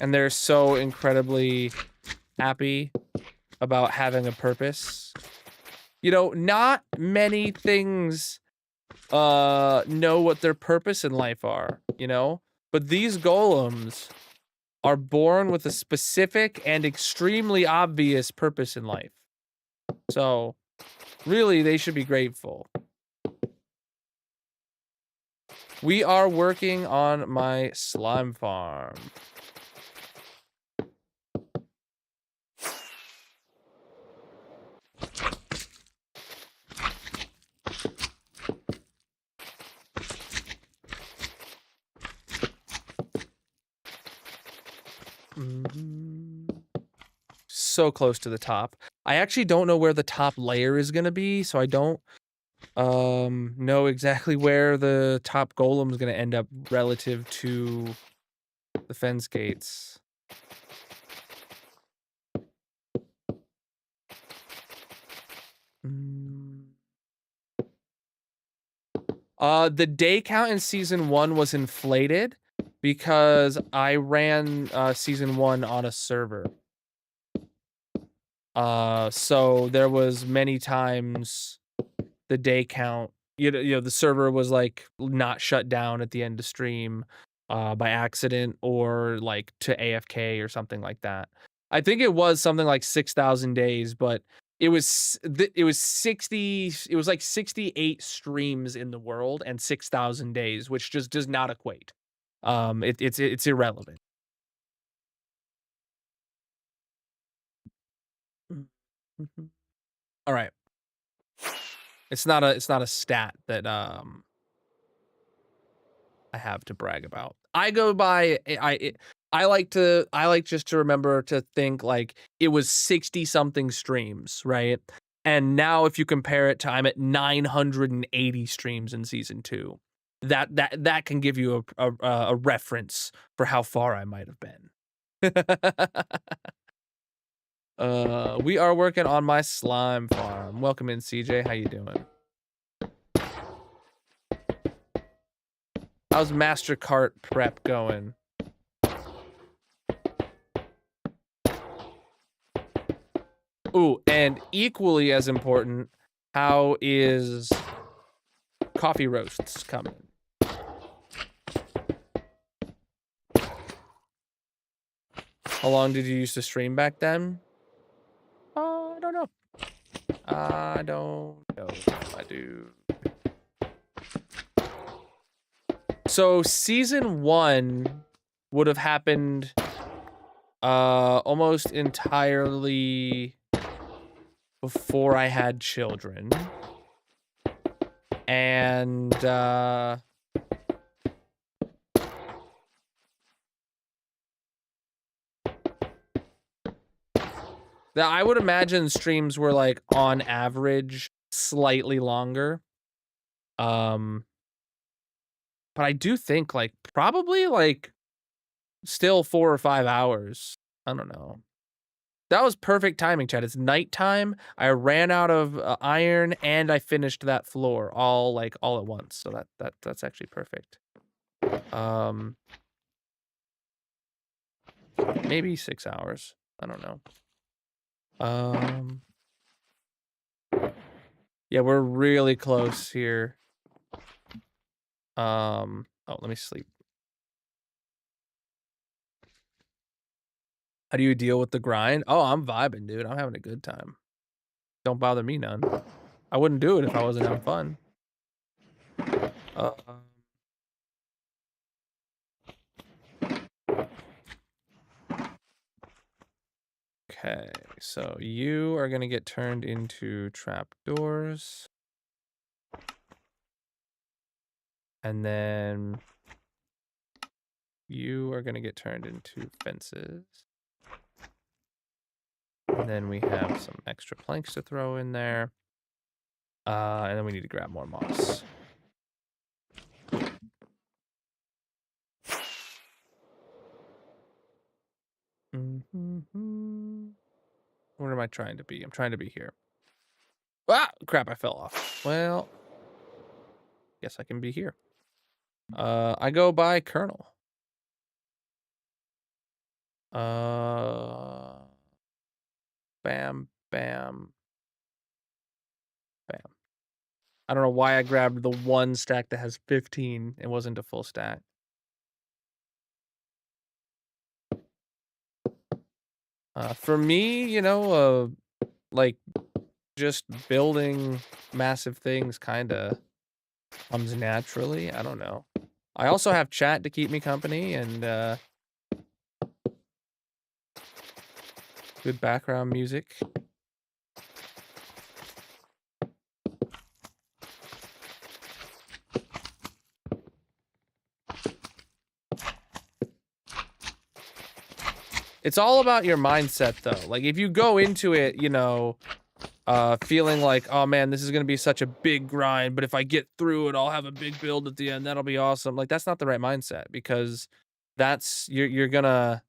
And they're so incredibly happy about having a purpose. You know, not many things know what their purpose in life are, you know? But these golems are born with a specific and extremely obvious purpose in life. So, really, they should be grateful. We are working on my slime farm. So close to the top. I actually don't know where the top layer is going to be, so I don't know exactly where the top golem is going to end up relative to the fence gates. The day count in season 1 was inflated because I ran season 1 on a server. So there was many times the day count, you know, the server was like not shut down at the end of stream. by accident or like to AFK or something like that. I think it was something like 6,000 days, but it was 60. It was like 68 streams in the world and 6,000 days, which just does not equate. It's irrelevant. All right. It's not a stat that I have to brag about. I go by I like just to remember to think like it was 60 something streams, right? And now if you compare it to I'm at 980 streams in season 2. That can give you a reference for how far I might have been. We are working on my slime farm. Welcome in, CJ. How you doing? How's Master Kart prep going? Ooh, and equally as important, how is coffee roasts coming? How long did you used to stream back then? I don't know. I don't know if I do. So season 1 would have happened almost entirely before I had children. And I would imagine streams were like on average slightly longer. But I do think like probably like still 4 or 5 hours. I don't know. That was perfect timing, Chad. It's nighttime. I ran out of iron and I finished that floor all at once. So that's actually perfect. Maybe 6 hours. I don't know. Yeah, we're really close here. Oh, let me sleep. How do you deal with the grind? Oh, I'm vibing, dude. I'm having a good time. Don't bother me none. I wouldn't do it if I wasn't having fun. Okay, so you are gonna get turned into trapdoors. And then you are gonna get turned into fences. And then we have some extra planks to throw in there. And then we need to grab more moss. Where am I trying to be? I'm trying to be here. Ah, crap, I fell off. Well, guess I can be here. I go by Colonel. Bam, bam, bam. I don't know why I grabbed the one stack that has 15. It wasn't a full stack. For me, you know, like just building massive things kind of comes naturally. I don't know. I also have chat to keep me company and good background music. It's all about your mindset, though. Like, if you go into it, you know, feeling like, oh man, this is gonna be such a big grind, but if I get through it, I'll have a big build at the end. That'll be awesome. Like, that's not the right mindset, because that's you're gonna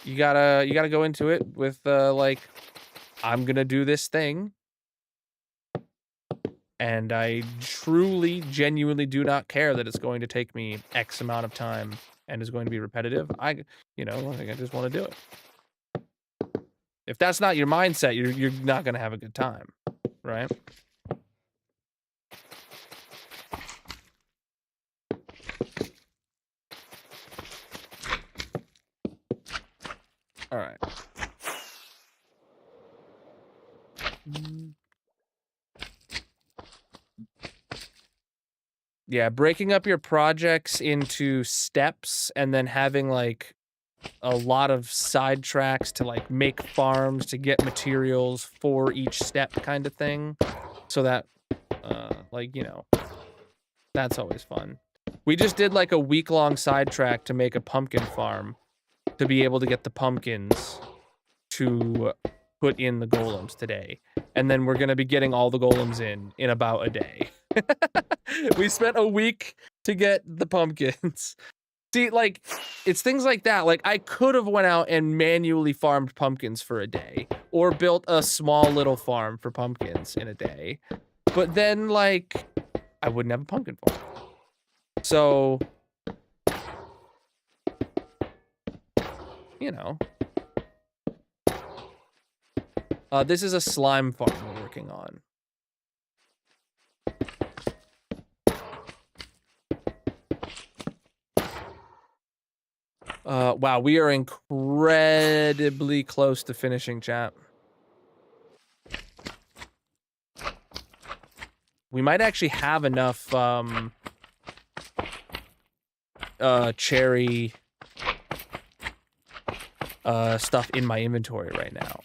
you gotta go into it with like, I'm gonna do this thing, and I truly, genuinely do not care that it's going to take me X amount of time and is going to be repetitive. You know, I just want to do it. If that's not your mindset, you're not gonna have a good time, right? All right. Yeah, breaking up your projects into steps and then having like a lot of side tracks to like make farms to get materials for each step kind of thing. So that like, you know, that's always fun. We just did like a week-long sidetrack to make a pumpkin farm to be able to get the pumpkins to put in the golems today. And then we're going to be getting all the golems in about a day. We spent a week to get the pumpkins. See, like, it's things like that. Like, I could have went out and manually farmed pumpkins for a day or built a small little farm for pumpkins in a day. But then, like, I wouldn't have a pumpkin farm. So, you know. This is a slime farm we're working on. Wow, we are incredibly close to finishing, chat. We might actually have enough, cherry, stuff in my inventory right now.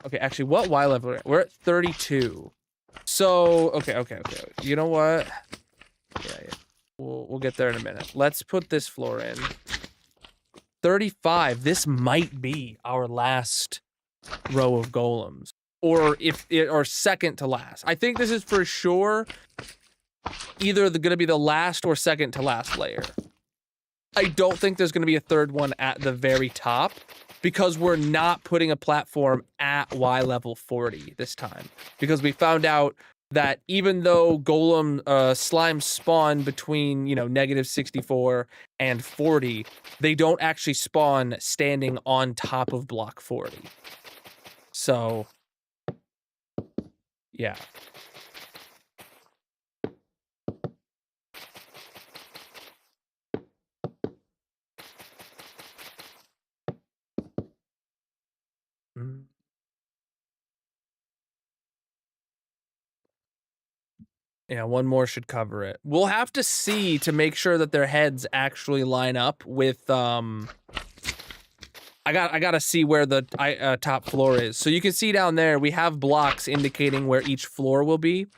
Okay, actually, what Y level are we at? We're at 32. So, okay. You know what? Yeah. We'll get there in a minute. Let's put this floor in. 35. This might be our last row of golems. Or second to last. I think this is for sure either gonna be the last or second to last layer. I don't think there's gonna be a third one at the very top because we're not putting a platform at Y level 40 this time. Because we found out that even though golem slime spawn between, you know, -64 and 40, they don't actually spawn standing on top of block 40. So, yeah. Yeah, one more should cover it. We'll have to see to make sure that their heads actually line up with, I gotta see where the top floor is. So you can see down there, we have blocks indicating where each floor will be.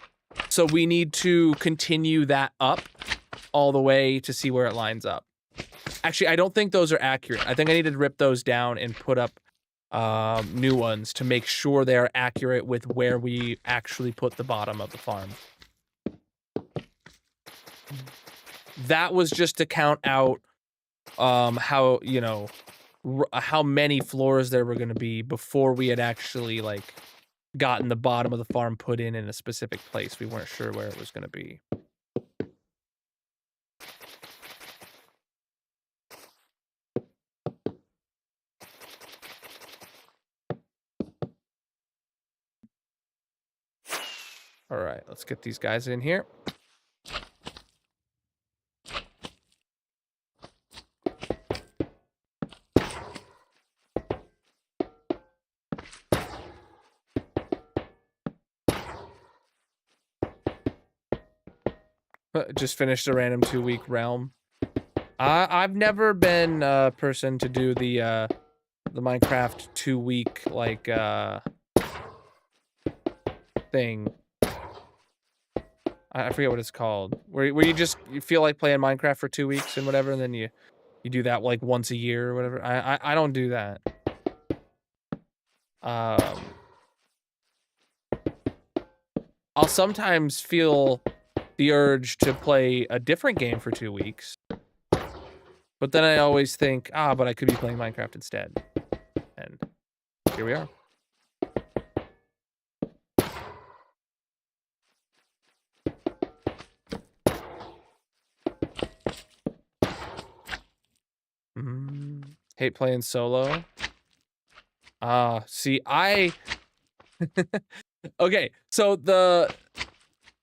So we need to continue that up all the way to see where it lines up. Actually, I don't think those are accurate. I think I need to rip those down and put up new ones to make sure they are accurate with where we actually put the bottom of the farm. That was just to count out how, you know, how many floors there were going to be before we had actually, like, gotten the bottom of the farm put in a specific place. We weren't sure where it was going to be. All right, let's get these guys in here. Just finished a random 2-week realm. I've never been a person to do the Minecraft 2-week like thing. I forget what it's called. Where you feel like playing Minecraft for 2 weeks and whatever, and then you do that like once a year or whatever. I don't do that. I'll sometimes feel the urge to play a different game for 2 weeks. But then I always think, but I could be playing Minecraft instead. And here we are. Hate playing solo. See, okay, so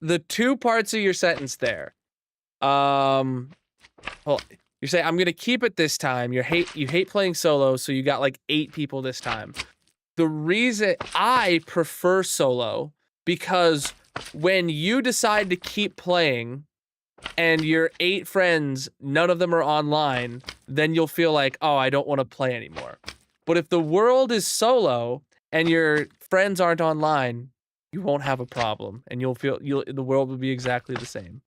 the two parts of your sentence there. Well, You say, I'm gonna keep it this time. You hate playing solo, so you got like 8 people this time. The reason I prefer solo, because when you decide to keep playing and your 8 friends, none of them are online, then you'll feel like, oh, I don't want to play anymore. But if the world is solo and your friends aren't online, you won't have a problem, and the world will be exactly the same.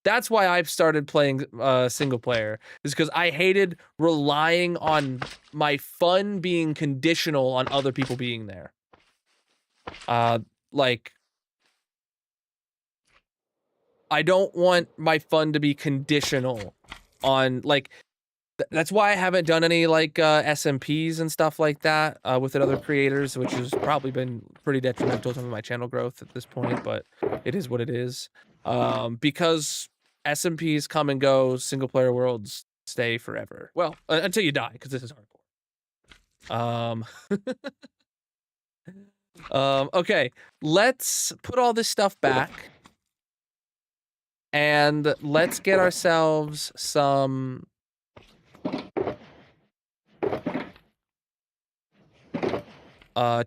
That's why I've started playing single player, is because I hated relying on my fun being conditional on other people being there. Like, I don't want my fun to be conditional on, like, that's why I haven't done any, like, SMPs and stuff like that with other creators, which has probably been pretty detrimental to my channel growth at this point, but it is what it is. Because SMPs come and go, single player worlds stay forever. Well, until you die, because this is hardcore. Okay, let's put all this stuff back. And let's get ourselves some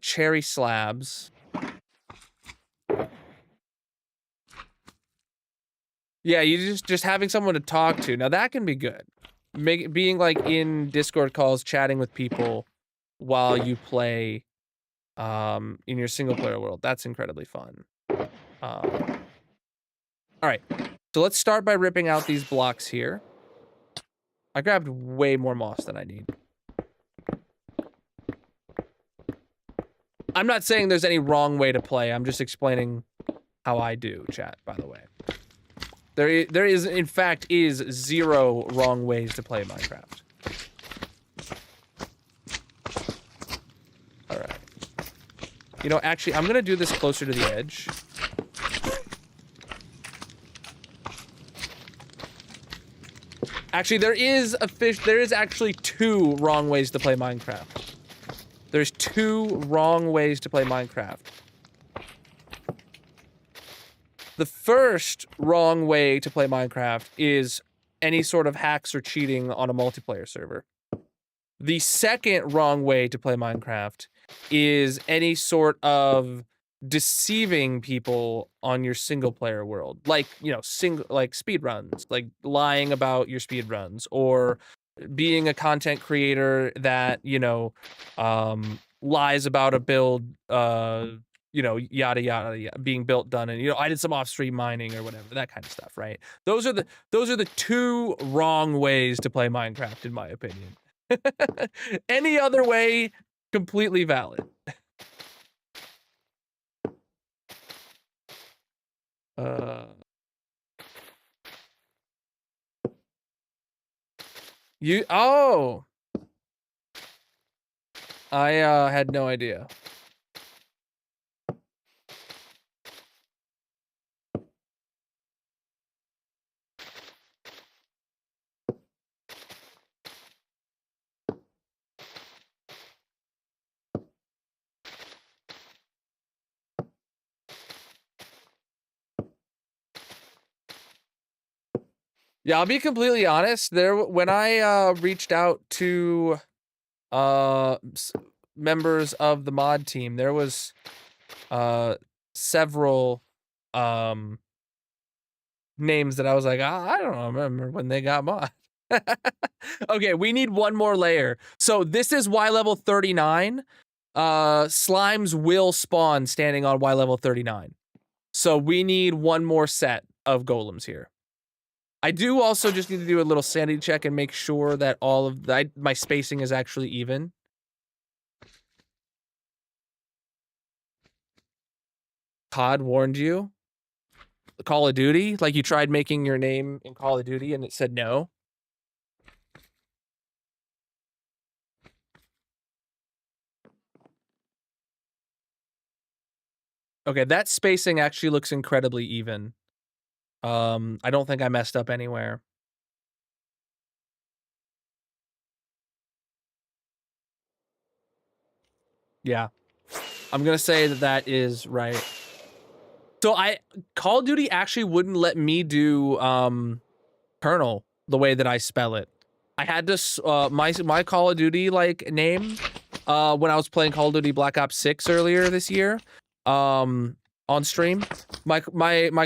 cherry slabs. Yeah, you just having someone to talk to. Now that can be good. Being like in Discord calls, chatting with people while you play in your single player world. That's incredibly fun. All right. So let's start by ripping out these blocks here. I grabbed way more moss than I need. I'm not saying there's any wrong way to play. I'm just explaining how I do, chat, by the way. There is, in fact, 0 wrong ways to play Minecraft. All right. You know, actually, I'm going to do this closer to the edge. Actually, there is actually 2 wrong ways to play Minecraft. There's 2 wrong ways to play Minecraft. The first wrong way to play Minecraft is any sort of hacks or cheating on a multiplayer server. The second wrong way to play Minecraft is any sort of deceiving people on your single player world, like, you know, like speed runs, like lying about your speed runs, or being a content creator that, you know, lies about a build, you know, yada yada, being built done, and, you know, I did some off-stream mining or whatever, that kind of stuff, right? Those are the 2 wrong ways to play Minecraft, in my opinion. Any other way, completely valid. Oh, I had no idea. Yeah, I'll be completely honest. When I reached out to members of the mod team, there was several names that I was like, I don't remember when they got mod. Okay, we need one more layer. So this is Y level 39. Slimes will spawn standing on Y level 39. So we need one more set of golems here. I do also just need to do a little sanity check and make sure that all of my spacing is actually even. COD warned you? Call of Duty? Like, you tried making your name in Call of Duty and it said no? Okay, that spacing actually looks incredibly even. I don't think I messed up anywhere. Yeah. I'm gonna say that is right. So Call of Duty actually wouldn't let me do Colonel the way that I spell it. I had to my Call of Duty like name when I was playing Call of Duty Black Ops 6 earlier this year on stream. My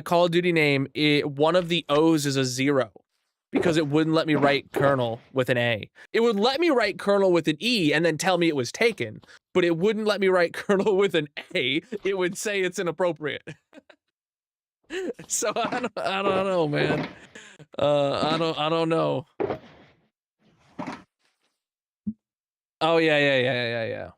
Call of Duty name, one of the O's is a 0 because it wouldn't let me write Colonel with an A. It would let me write Colonel with an E and then tell me it was taken, but it wouldn't let me write Colonel with an A. It would say it's inappropriate. So I don't know, man. I don't know. Oh yeah.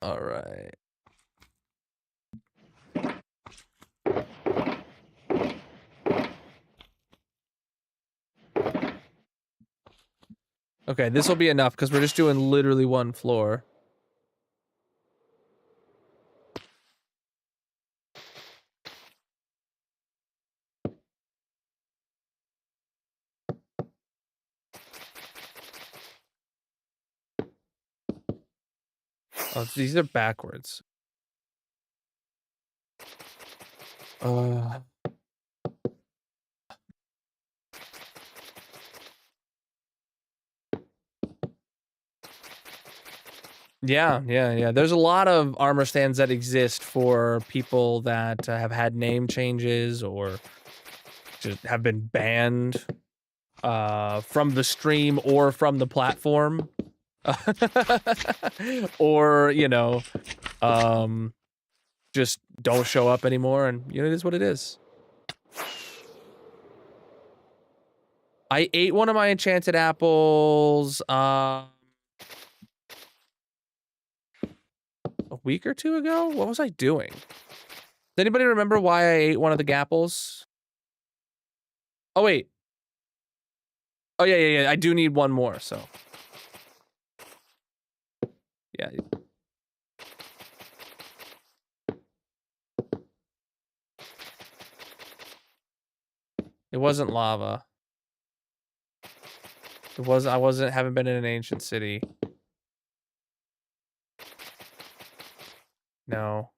All right. Okay, this will be enough because we're just doing literally one floor. Oh, these are backwards. Yeah. There's a lot of armor stands that exist for people that have had name changes or just have been banned from the stream or from the platform. Or, you know, just don't show up anymore, and you know, it is what it is. I ate one of my enchanted apples a week or two ago. What was I doing? Does anybody remember why I ate one of the apples? Oh wait. Oh yeah. I do need one more, so. Yeah. It wasn't lava. Haven't been in an ancient city. No.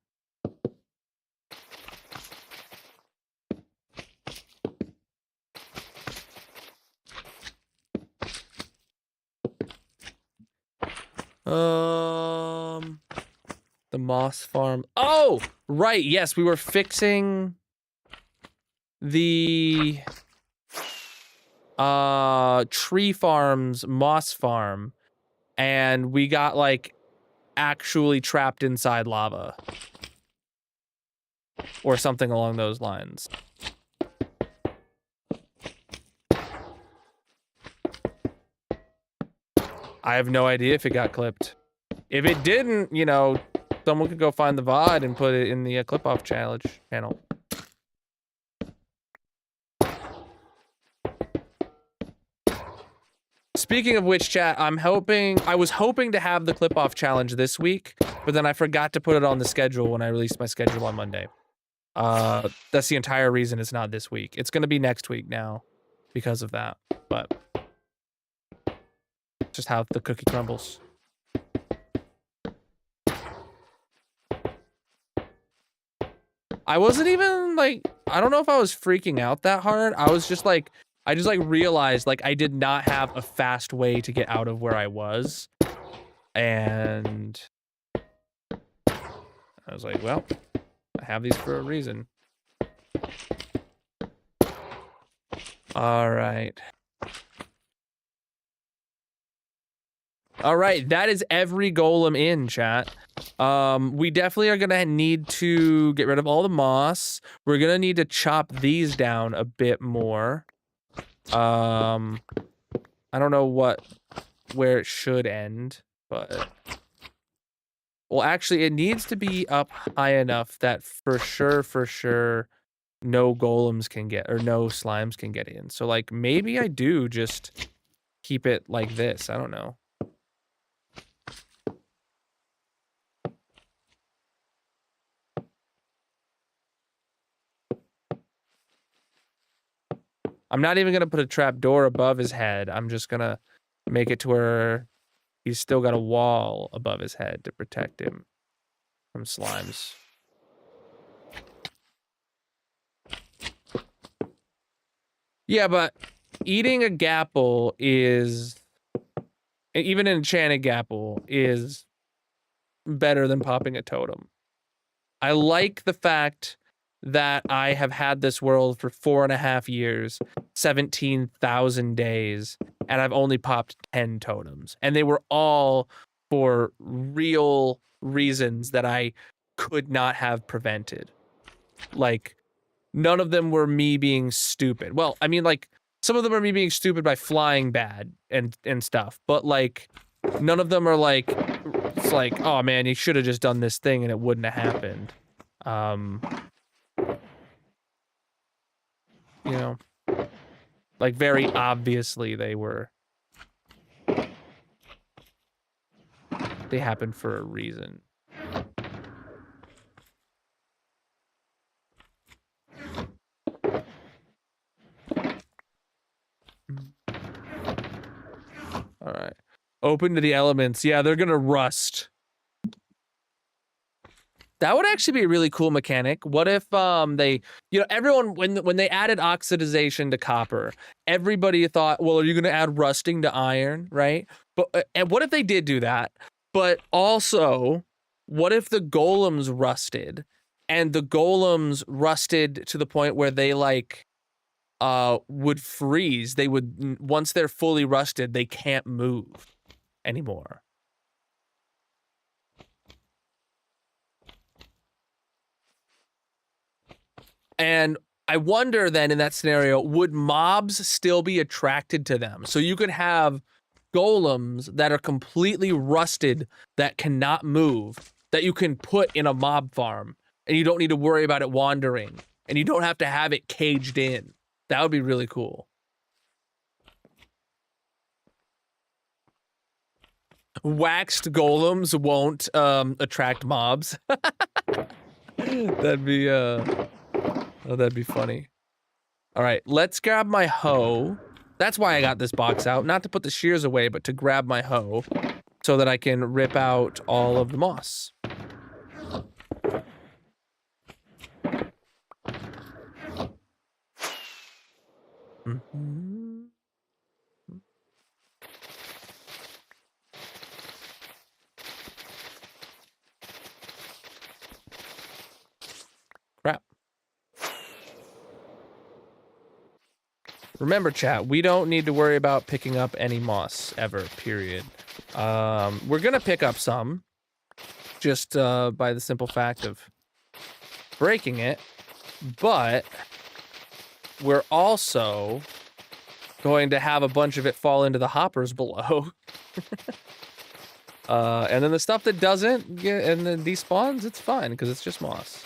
The moss farm. Oh, right. Yes, we were fixing the tree farm's moss farm, and we got like actually trapped inside lava or something along those lines. I have no idea if it got clipped. If it didn't, you know, someone could go find the VOD and put it in the clip-off challenge channel. Speaking of which, chat, I was hoping to have the clip-off challenge this week, but then I forgot to put it on the schedule when I released my schedule on Monday. That's the entire reason it's not this week. It's gonna be next week now because of that, but just how the cookie crumbles. I wasn't even like, I don't know if I was freaking out that hard. I was just like, I just like realized like I did not have a fast way to get out of where I was. And I was like, well, I have these for a reason. All right. All right, that is every golem in, chat. We definitely are gonna need to get rid of all the moss. We're gonna need to chop these down a bit more. I don't know where it should end, but well, actually, it needs to be up high enough that for sure, no golems can get, or no slimes can get in. So like, maybe I do just keep it like this. I don't know. I'm not even gonna put a trap door above his head. I'm just gonna make it to where he's still got a wall above his head to protect him from slimes. Yeah, but eating a gapple is, even an enchanted gapple is better than popping a totem. I like the fact that I have had this world for 4.5 years, 17,000 days, and I've only popped 10 totems. And they were all for real reasons that I could not have prevented. Like, none of them were me being stupid. Well, I mean, like, some of them are me being stupid by flying bad and stuff, but like, none of them are like, it's like, oh man, you should have just done this thing and it wouldn't have happened. You know, like very obviously they happened for a reason. All right. Open to the elements. Yeah, they're gonna rust. That would actually be a really cool mechanic. What if they, everyone when they added oxidization to copper, everybody thought, well, are you going to add rusting to iron, right? But and what if they did do that? But also, what if the golems rusted, and the golems rusted to the point where they like would freeze. They would, once they're fully rusted, they can't move anymore. And I wonder then in that scenario, would mobs still be attracted to them? So you could have golems that are completely rusted, that cannot move, that you can put in a mob farm, and you don't need to worry about it wandering, and you don't have to have it caged in. That would be really cool. Waxed golems won't attract mobs. That'd be oh, that'd be funny. All right, let's grab my hoe. That's why I got this box out, not to put the shears away, but to grab my hoe so that I can rip out all of the moss. Mm-hmm. Crap. Remember, chat, we don't need to worry about picking up any moss ever, period. We're gonna pick up some, just by the simple fact of breaking it, but we're also going to have a bunch of it fall into the hoppers below. And then the stuff that doesn't get and then despawns, it's fine because it's just moss.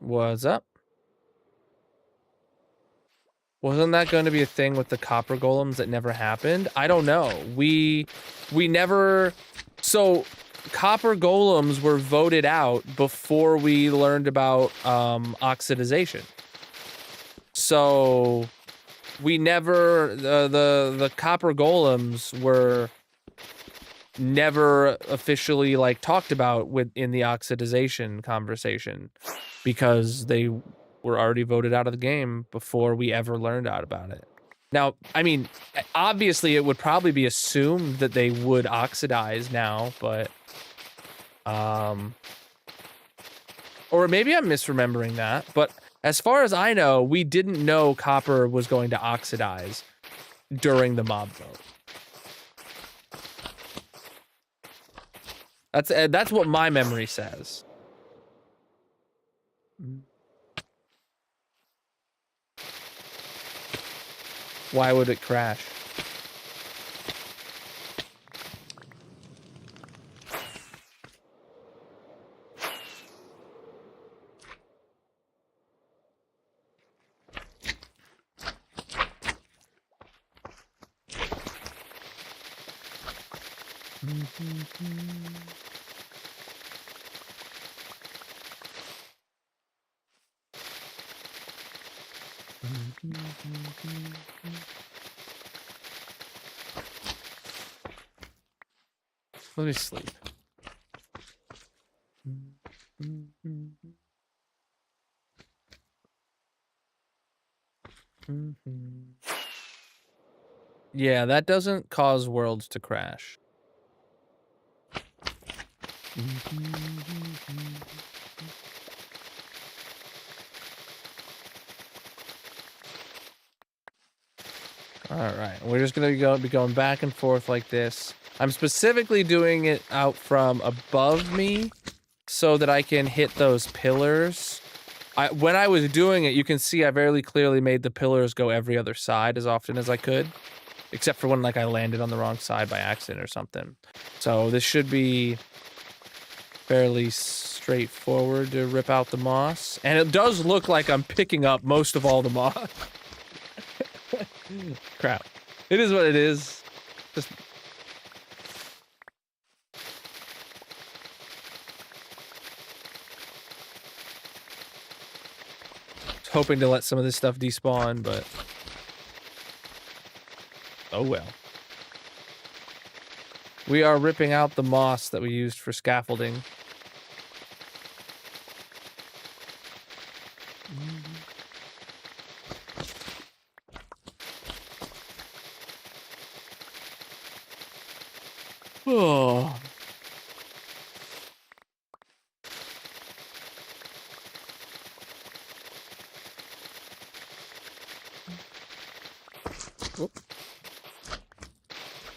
What's up? Wasn't that going to be a thing with the copper golems that never happened? I don't know. We never. So copper golems were voted out before we learned about oxidization. So we never the copper golems were never officially like talked about in the oxidization conversation because they were already voted out of the game before we ever learned out about it. Now, I mean, obviously it would probably be assumed that they would oxidize now, but or maybe I'm misremembering that, but as far as I know, we didn't know copper was going to oxidize during the mob vote. That's what my memory says. Why would it crash? Let me sleep. Yeah, that doesn't cause worlds to crash. All right, we're just gonna be going back and forth like this. I'm specifically doing it out from above me so that I can hit those pillars. When I was doing it, you can see I very clearly made the pillars go every other side as often as I could, except for when like I landed on the wrong side by accident or something. So this should be fairly straightforward to rip out the moss, and it does look like I'm picking up most of all the moss. Crap. It is what it is. Just hoping to let some of this stuff despawn, but oh well. We are ripping out the moss that we used for scaffolding. Oh.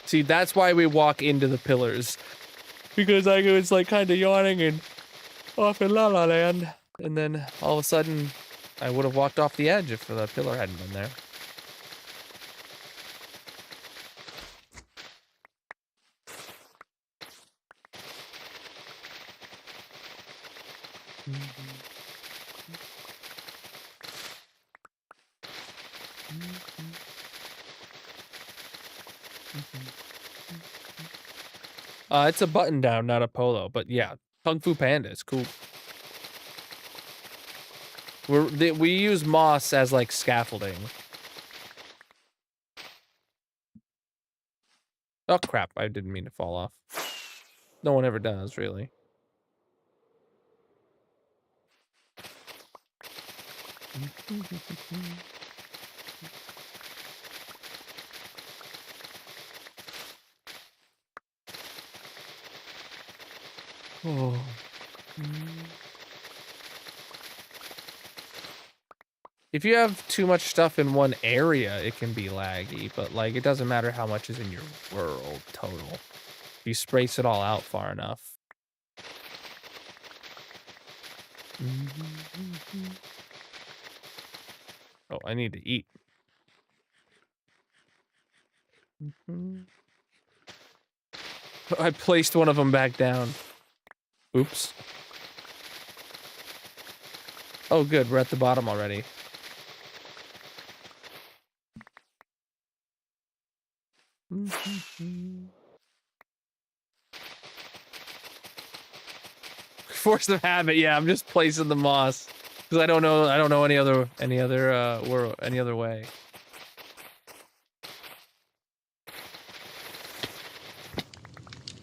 See, that's why we walk into the pillars. Because I was like kind of yawning and off in La La Land. And then all of a sudden, I would have walked off the edge if the pillar hadn't been there. It's a button down, not a polo, but yeah, Kung Fu Panda is cool. We use moss as like scaffolding. Oh crap, I didn't mean to fall off. No one ever does, really. Oh. If you have too much stuff in one area, it can be laggy, but like it doesn't matter how much is in your world total. If you space it all out far enough. Oh, I need to eat. I placed one of them back down. Oops. Oh, good. We're at the bottom already. Force of habit. Yeah, I'm just placing the moss because I don't know any other way.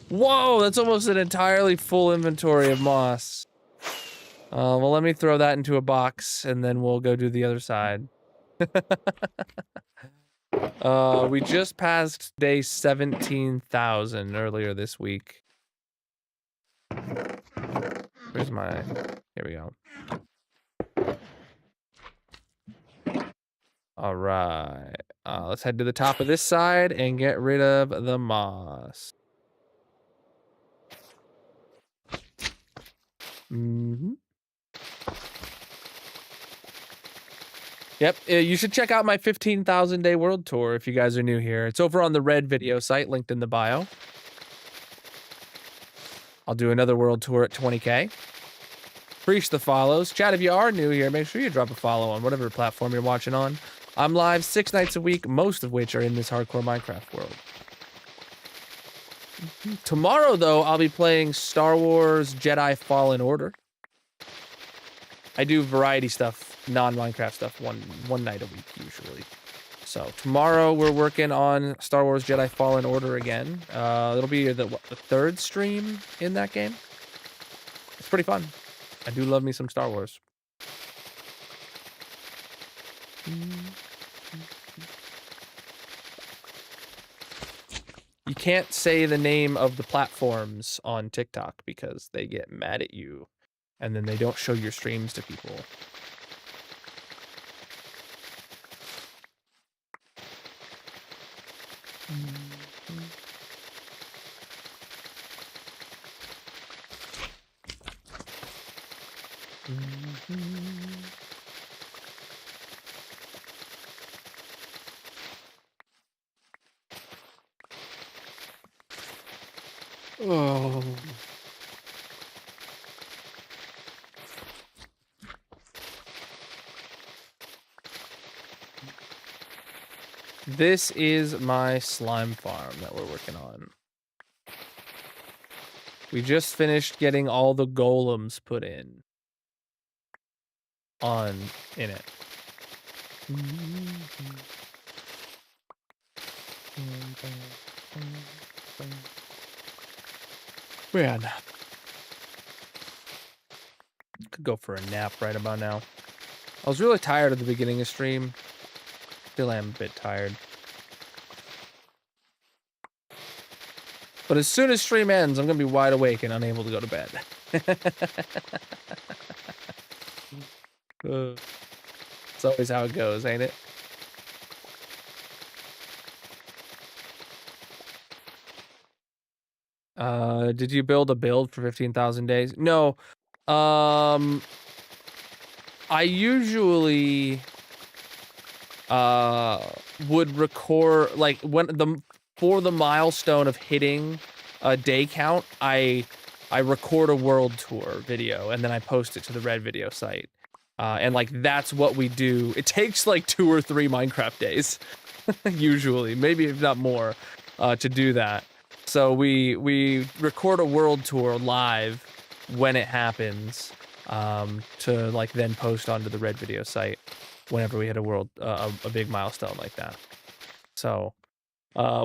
Whoa, that's almost an entirely full inventory of moss. Well, let me throw that into a box, and then we'll go do the other side. We just passed day 17,000 earlier this week. Where's my... Here we go. All right. Let's head to the top of this side and get rid of the moss. Yep, you should check out my 15,000 day world tour if you guys are new here. It's over on the Red video site, linked in the bio. I'll do another world tour at 20K. Preach the follows. Chat, if you are new here, make sure you drop a follow on whatever platform you're watching on. I'm live 6 nights a week, most of which are in this hardcore Minecraft world. Tomorrow, though, I'll be playing Star Wars Jedi Fallen Order. I do variety stuff, non-Minecraft stuff, one night a week, usually. So tomorrow we're working on Star Wars Jedi Fallen Order again. It'll be the third stream in that game. It's pretty fun. I do love me some Star Wars. can't say the name of the platforms on TikTok because they get mad at you, and then they don't show your streams to people. Oh. This is my slime farm that we're working on. We just finished getting all the golems put in it. Man. Could go for a nap right about now. I was really tired at the beginning of stream. Still am a bit tired. But as soon as stream ends, I'm gonna be wide awake and unable to go to bed. It's always how it goes, ain't it? Did you build a build for 15,000 days? No. I usually would record like for the milestone of hitting a day count, I record a world tour video and then I post it to the Red Video site. And like that's what we do. It takes like 2 or 3 Minecraft days usually, maybe if not more, to do that. So we record a world tour live when it happens, to like then post onto the Red Video site whenever we hit a big milestone like that. So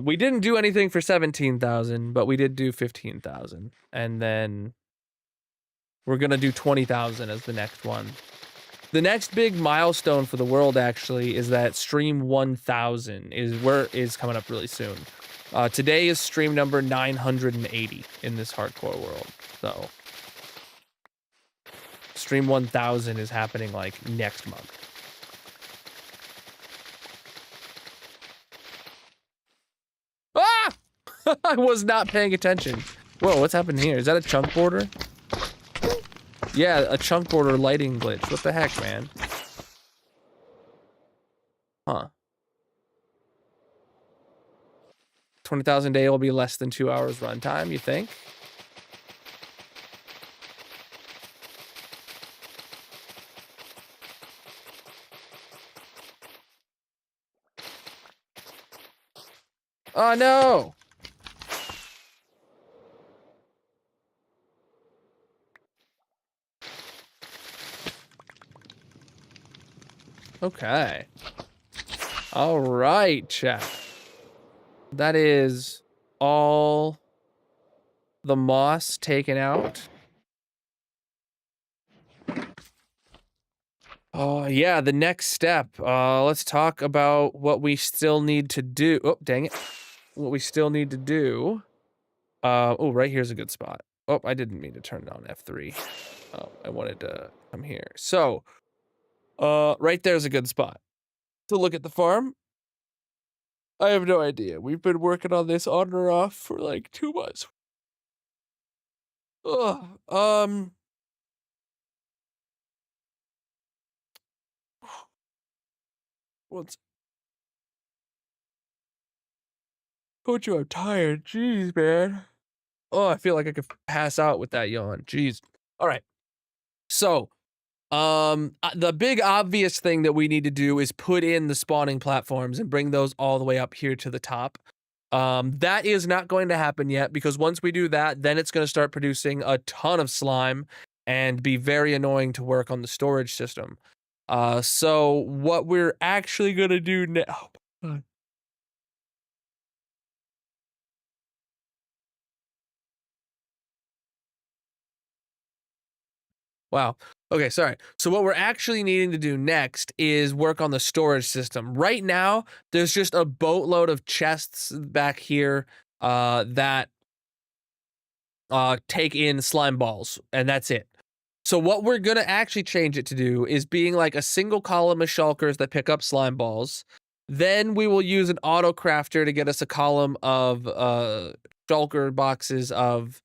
we didn't do anything for 17,000, but we did do 15,000, and then we're gonna do 20,000 as the next one. The next big milestone for the world actually is that stream 1,000 is coming up really soon. Today is stream number 980 in this hardcore world. So stream 1,000 is happening like next month. Ah! I was not paying attention. Whoa, what's happened here? Is that a chunk border? Yeah, a chunk border lighting glitch. What the heck, man? Huh. 20,000 day will be less than 2 hours runtime, you think? Oh no! Okay. All right, chat. That is all the moss taken out. Oh, yeah, the next step. Let's talk about what we still need to do. Oh, dang it. What we still need to do. Oh, right here's a good spot. Oh, I didn't mean to turn it on F3. I wanted to come here. So, right there's a good spot to look at the farm. I have no idea. We've been working on this on or off for like 2 months. Ugh, what's... Told you I'm tired. Jeez, man. Oh, I feel like I could pass out with that yawn. Jeez. All right. So, the big obvious thing that we need to do is put in the spawning platforms and bring those all the way up here to the top. That is not going to happen yet because once we do that, then it's going to start producing a ton of slime and be very annoying to work on the storage system. So what we're actually going to do now... Oh, wow. Okay, sorry. So what we're actually needing to do next is work on the storage system. Right now, there's just a boatload of chests back here that take in slime balls, and that's it. So what we're gonna actually change it to do is being like a single column of shulkers that pick up slime balls. Then we will use an auto crafter to get us a column of shulker boxes of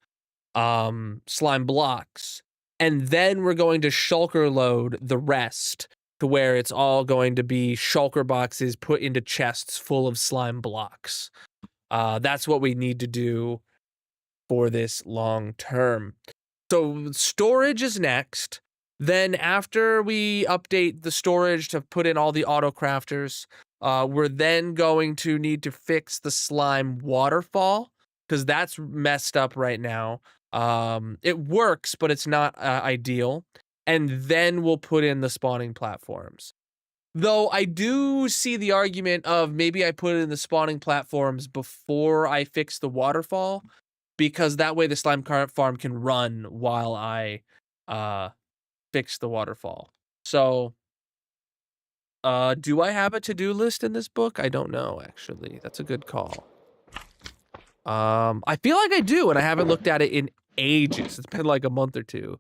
slime blocks. And then we're going to shulker load the rest to where it's all going to be shulker boxes put into chests full of slime blocks. That's what we need to do for this long term. So storage is next. Then after we update the storage to put in all the auto crafters, we're then going to need to fix the slime waterfall because that's messed up right now. It works, but it's not ideal. And then we'll put in the spawning platforms. Though I do see the argument of maybe I put in the spawning platforms before I fix the waterfall, because that way the slime farm can run while I fix the waterfall. So, do I have a to-do list in this book? I don't know, actually. That's a good call. I feel like I do, and I haven't looked at it in ages. It's been like a month or two.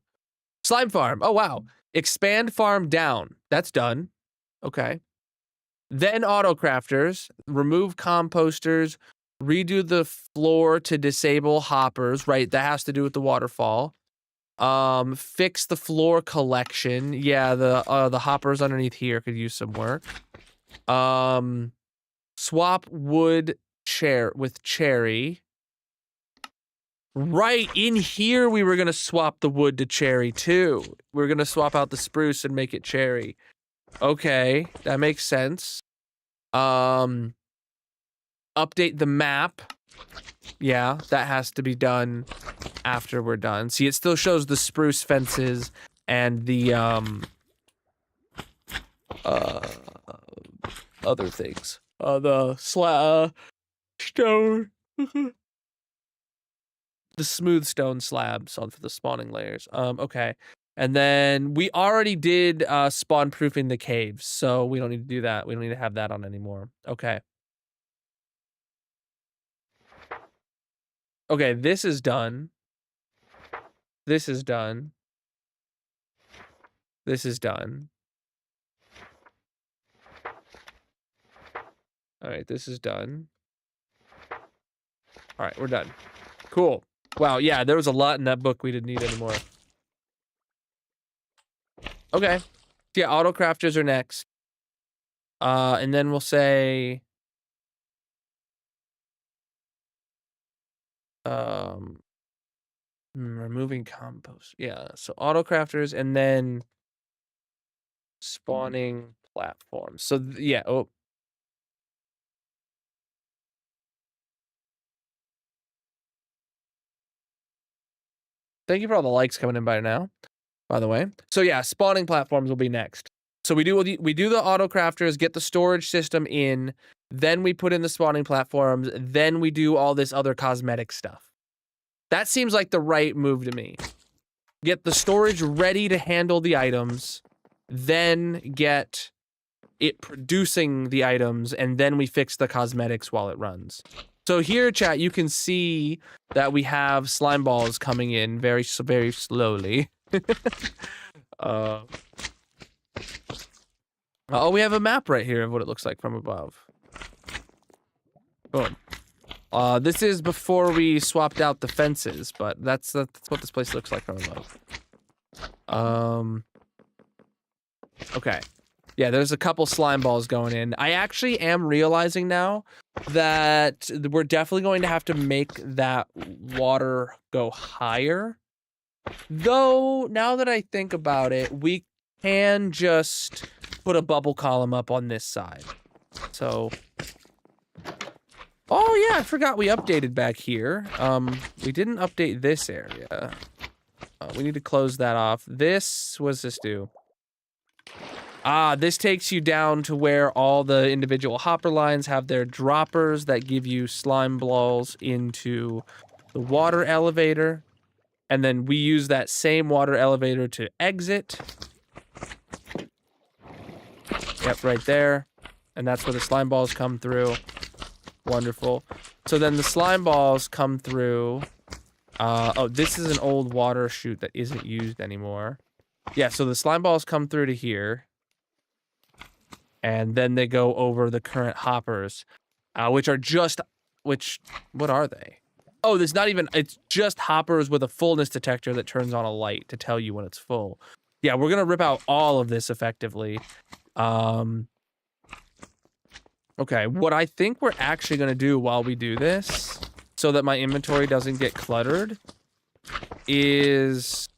Slime farm. Oh, wow. Expand farm down. That's done. Okay. Then auto crafters, remove composters, redo the floor to disable hoppers, right? That has to do with the waterfall. Fix the floor collection. Yeah, the hoppers underneath here could use some work. Swap wood chair with cherry. Right, in here we were gonna swap the wood to cherry too. We're gonna swap out the spruce and make it cherry. Okay, that makes sense. Update the map. Yeah, that has to be done after we're done. See, it still shows the spruce fences and the other things. The stone. The smooth stone slabs for the spawning layers. Okay. And then we already did spawn proofing the caves, so we don't need to do that. We don't need to have that on anymore. Okay. Okay, this is done. This is done. This is done. All right, this is done. All right, we're done. Cool. Wow, yeah, there was a lot in that book we didn't need anymore. Okay. Yeah, auto crafters are next. And then we'll say removing compost. Yeah, so auto crafters and then spawning platforms. So yeah, oh. Thank you for all the likes coming in by now, by the way. So yeah, spawning platforms will be next. So we do the auto crafters, get the storage system in, then we put in the spawning platforms, then we do all this other cosmetic stuff. That seems like the right move to me. Get the storage ready to handle the items, then get it producing the items, and then we fix the cosmetics while it runs. So here, chat, you can see that we have slime balls coming in very, very slowly. Oh, we have a map right here of what it looks like from above. Boom. This is before we swapped out the fences, but that's what this place looks like from above. Okay. Yeah, there's a couple slime balls going in. I actually am realizing now that we're definitely going to have to make that water go higher. Though, now that I think about it, we can just put a bubble column up on this side. So, oh yeah, I forgot we updated back here. We didn't update this area. We need to close that off. What does this do? This takes you down to where all the individual hopper lines have their droppers that give you slime balls into the water elevator. And then we use that same water elevator to exit. Yep, right there. And that's where the slime balls come through. Wonderful. So then the slime balls come through. Oh, this is an old water chute that isn't used anymore. Yeah, so the slime balls come through to here. And then they go over the current hoppers, which are just, what are they? Oh, there's not even, it's just hoppers with a fullness detector that turns on a light to tell you when it's full. Yeah, we're gonna rip out all of this effectively. Okay, what I think we're actually gonna do while we do this, so that my inventory doesn't get cluttered, is...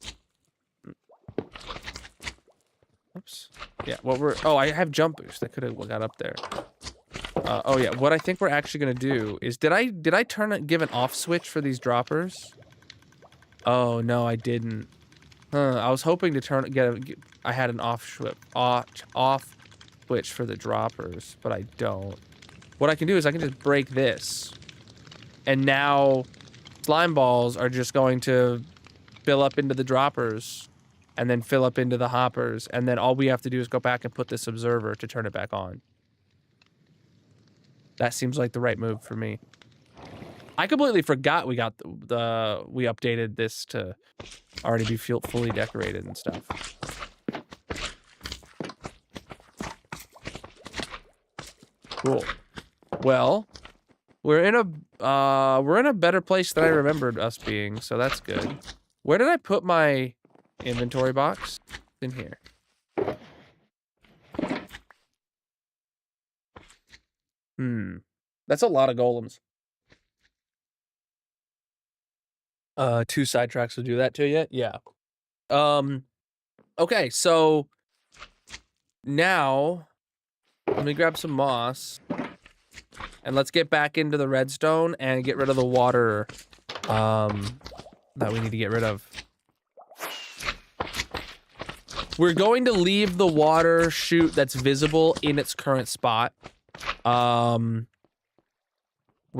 Oops. Yeah, oh, I have jump boost. I could have got up there. Oh yeah, what I think we're actually gonna do is, did I give an off switch for these droppers? Oh no, I didn't. I was hoping to I had an off switch for the droppers, but I don't. What I can do is I can just break this, and now slime balls are just going to fill up into the droppers, and then fill up into the hoppers, and then all we have to do is go back and put this observer to turn it back on. That seems like the right move for me. I completely forgot we got we updated this to already be fully decorated and stuff. Cool. Well, we're in a better place than I remembered us being, so that's good. Where did I put my inventory box? In here. That's a lot of golems. 2 sidetracks will do that to you? Yeah. Okay, so now let me grab some moss and let's get back into the redstone and get rid of the water that we need to get rid of. We're going to leave the water chute that's visible in its current spot. We're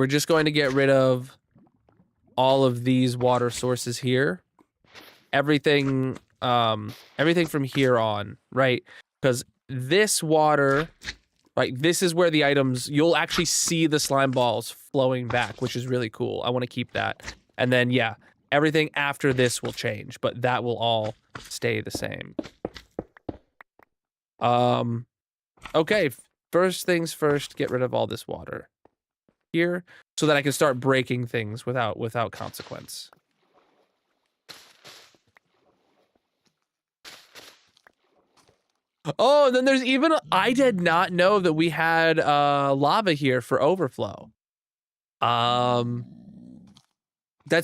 just going to get rid of all of these water sources here. Everything from here on, right? Because this water, right, this is where the items, you'll actually see the slime balls flowing back, which is really cool. I want to keep that. And then, yeah, everything after this will change, but that will all stay the same. Okay, first things first, get rid of all this water here so that I can start breaking things without consequence. Oh, then there's even I did not know that we had lava here for overflow. That's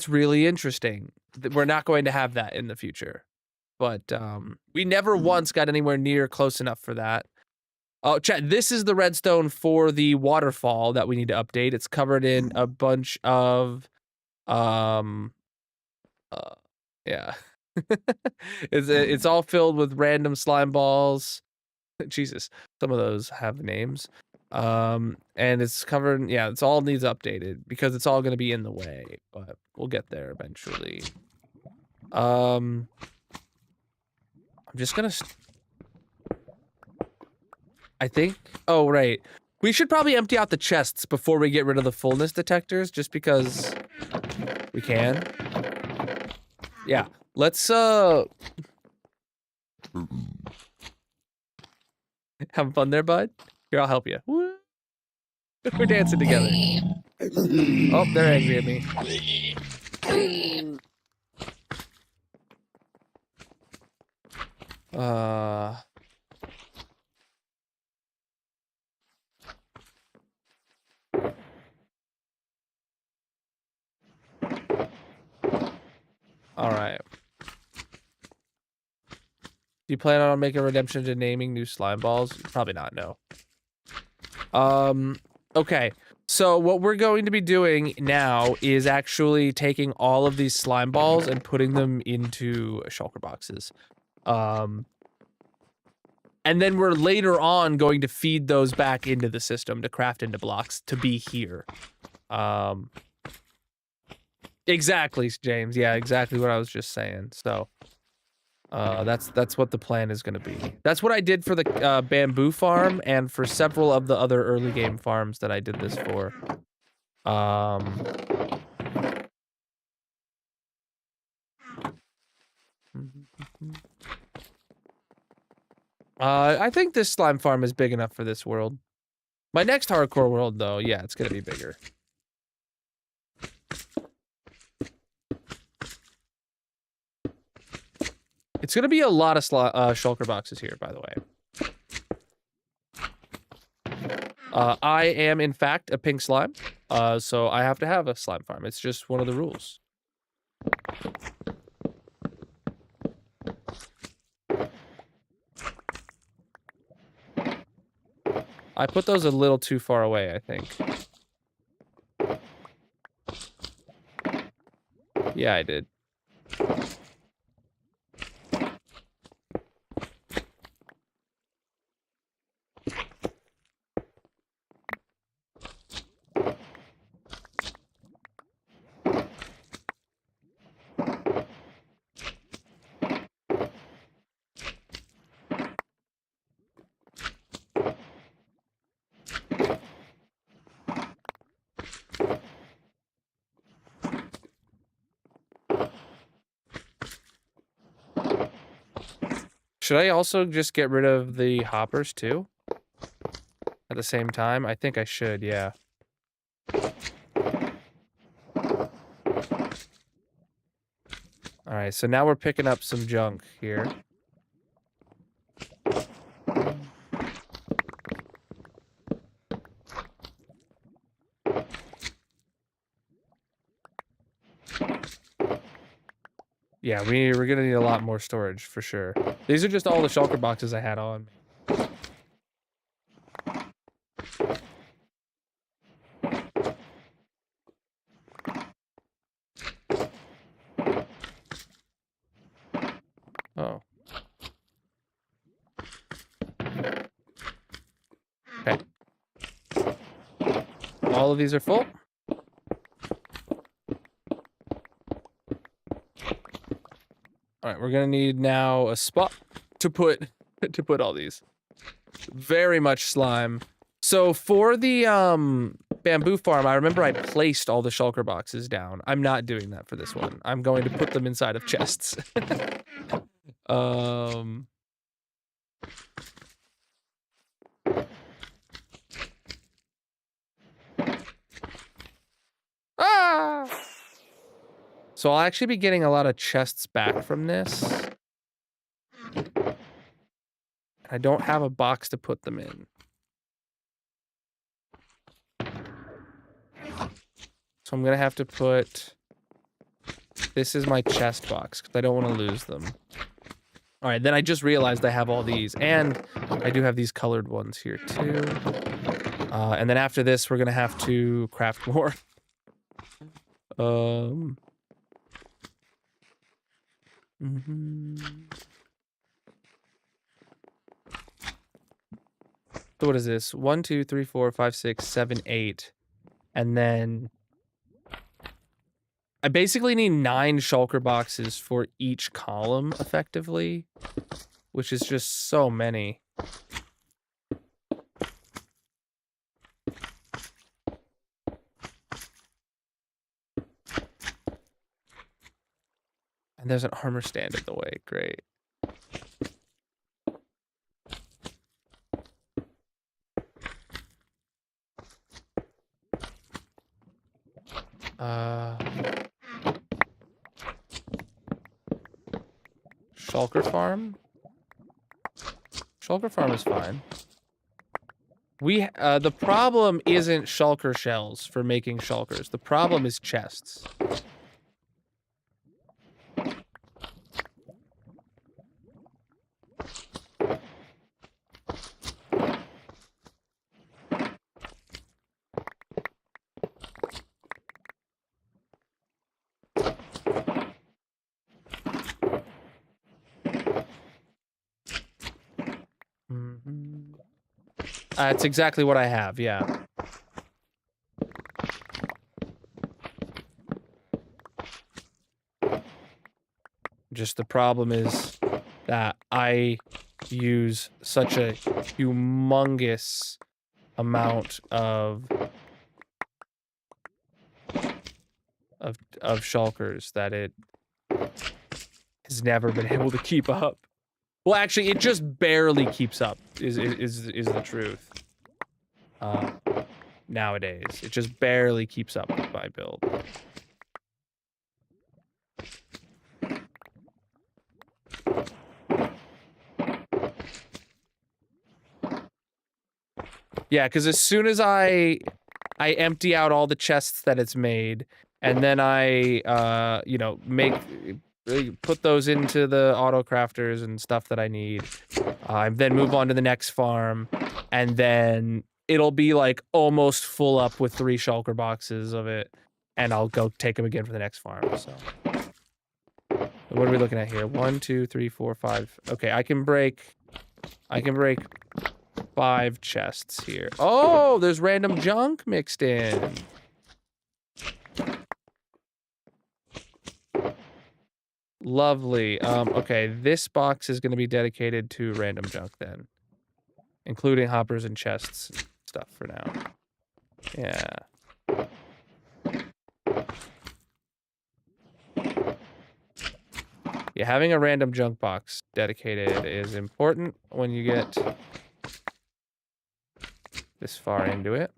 really interesting. We're not going to have that in the future. But we never once got anywhere near close enough for that. Oh, chat, this is the redstone for the waterfall that we need to update. It's covered in a bunch of, yeah. It's all filled with random slime balls. Jesus, some of those have names. And it's covered, yeah, it's all needs updated because it's all going to be in the way, but we'll get there eventually. I'm just gonna... I think... Oh, right. We should probably empty out the chests before we get rid of the fullness detectors, just because we can. Yeah. Let's, Have fun there, bud? Here, I'll help you. Woo. We're dancing together. Oh, they're angry at me. All right. Do you plan on making a redemption to naming new slime balls? Probably not, no. Okay. So what we're going to be doing now is actually taking all of these slime balls and putting them into shulker boxes. And then we're later on going to feed those back into the system to craft into blocks to be here. Exactly, James. Yeah, exactly what I was just saying. So, that's what the plan is going to be. That's what I did for the bamboo farm and for several of the other early game farms that I did this for. I think this slime farm is big enough for this world. My next hardcore world, though, yeah, it's gonna be bigger. It's gonna be a lot of shulker boxes here, by the way. I am, in fact, a pink slime, so I have to have a slime farm. It's just one of the rules. I put those a little too far away, I think. Yeah, I did. Should I also just get rid of the hoppers too? At the same time? I think I should, yeah. Alright, so now we're picking up some junk here. Yeah, we're gonna need a lot more storage, for sure. These are just all the shulker boxes I had on me. Oh. Okay. All of these are full. Alright, we're gonna need now a spot to put all these. Very much slime. So for the bamboo farm, I remember I placed all the shulker boxes down. I'm not doing that for this one. I'm going to put them inside of chests. Ah! So I'll actually be getting a lot of chests back from this. I don't have a box to put them in. So I'm gonna have to put... This is my chest box, because I don't want to lose them. Alright, then I just realized I have all these, and I do have these colored ones here, too. And then after this, we're gonna have to craft more. So what is this? 1, 2, 3, 4, 5, 6, 7, 8. And then... I basically need 9 shulker boxes for each column, effectively. Which is just so many. And there's an armor stand in the way. Great. Shulker farm? Shulker farm is fine. The problem isn't shulker shells for making shulkers. The problem is chests. It's exactly what I have, yeah. Just the problem is that I use such a humongous amount of of shulkers that it has never been able to keep up. Well, actually, it just barely keeps up. Is the truth. Nowadays, it just barely keeps up with my build. Yeah, because as soon as I empty out all the chests that it's made, and then I, you know, put those into the auto crafters and stuff that I need, then move on to the next farm, and then it'll be like almost full up with 3 shulker boxes of it, and I'll go take them again for the next farm. So, what are we looking at here? 1, 2, 3, 4, 5. Okay, I can break 5 chests here. Oh, there's random junk mixed in. Lovely. Okay, this box is going to be dedicated to random junk then, including hoppers and chests and stuff for now. Yeah. Yeah, having a random junk box dedicated is important when you get this far into it.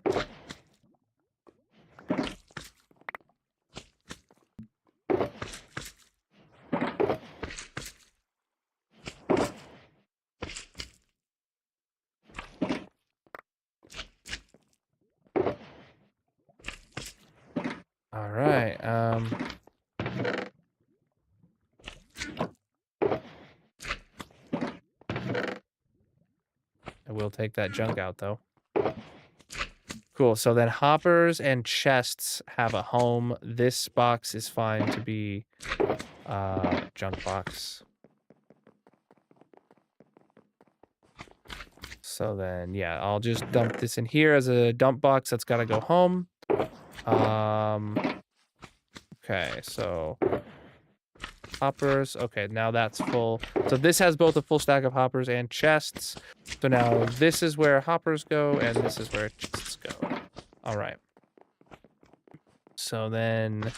All right. I will take that junk out though. Cool. So then hoppers and chests have a home. This box is fine to be junk box. So then, yeah, I'll just dump this in here as a dump box that's got to go home. Okay, so hoppers. Okay, now that's full. So this has both a full stack of hoppers and chests. So now this is where hoppers go, and this is where chests go. All right. So then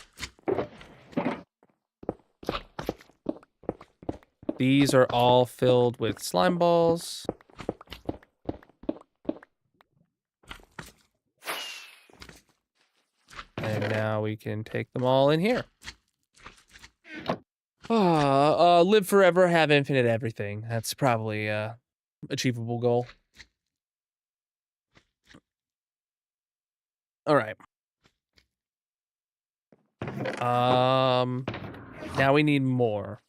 these are all filled with slime balls. And now we can take them all in here. Live forever, have infinite everything. That's probably a achievable goal. All right. Now we need more.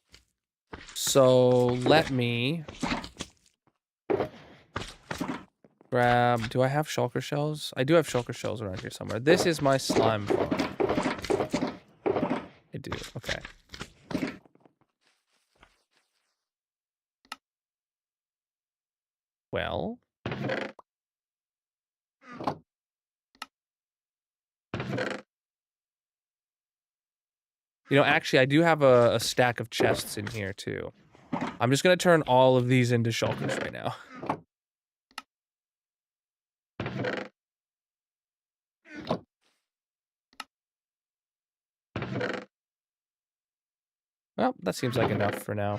So let me grab... Do I have shulker shells? I do have shulker shells around here somewhere. This is my slime farm. I do. Okay. Well... You know, actually, I do have a stack of chests in here, too. I'm just going to turn all of these into shulkers right now. Well, that seems like enough for now.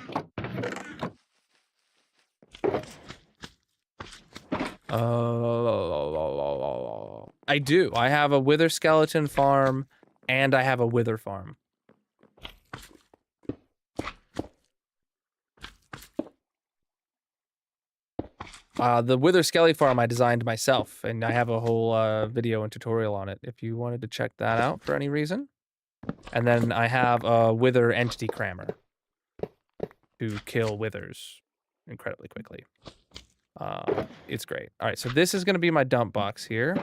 I do. I have a wither skeleton farm, and I have a wither farm. The wither skelly farm I designed myself, and I have a whole video and tutorial on it if you wanted to check that out for any reason. And then I have a wither entity crammer to kill withers incredibly quickly. It's great. All right, so this is going to be my dump box here.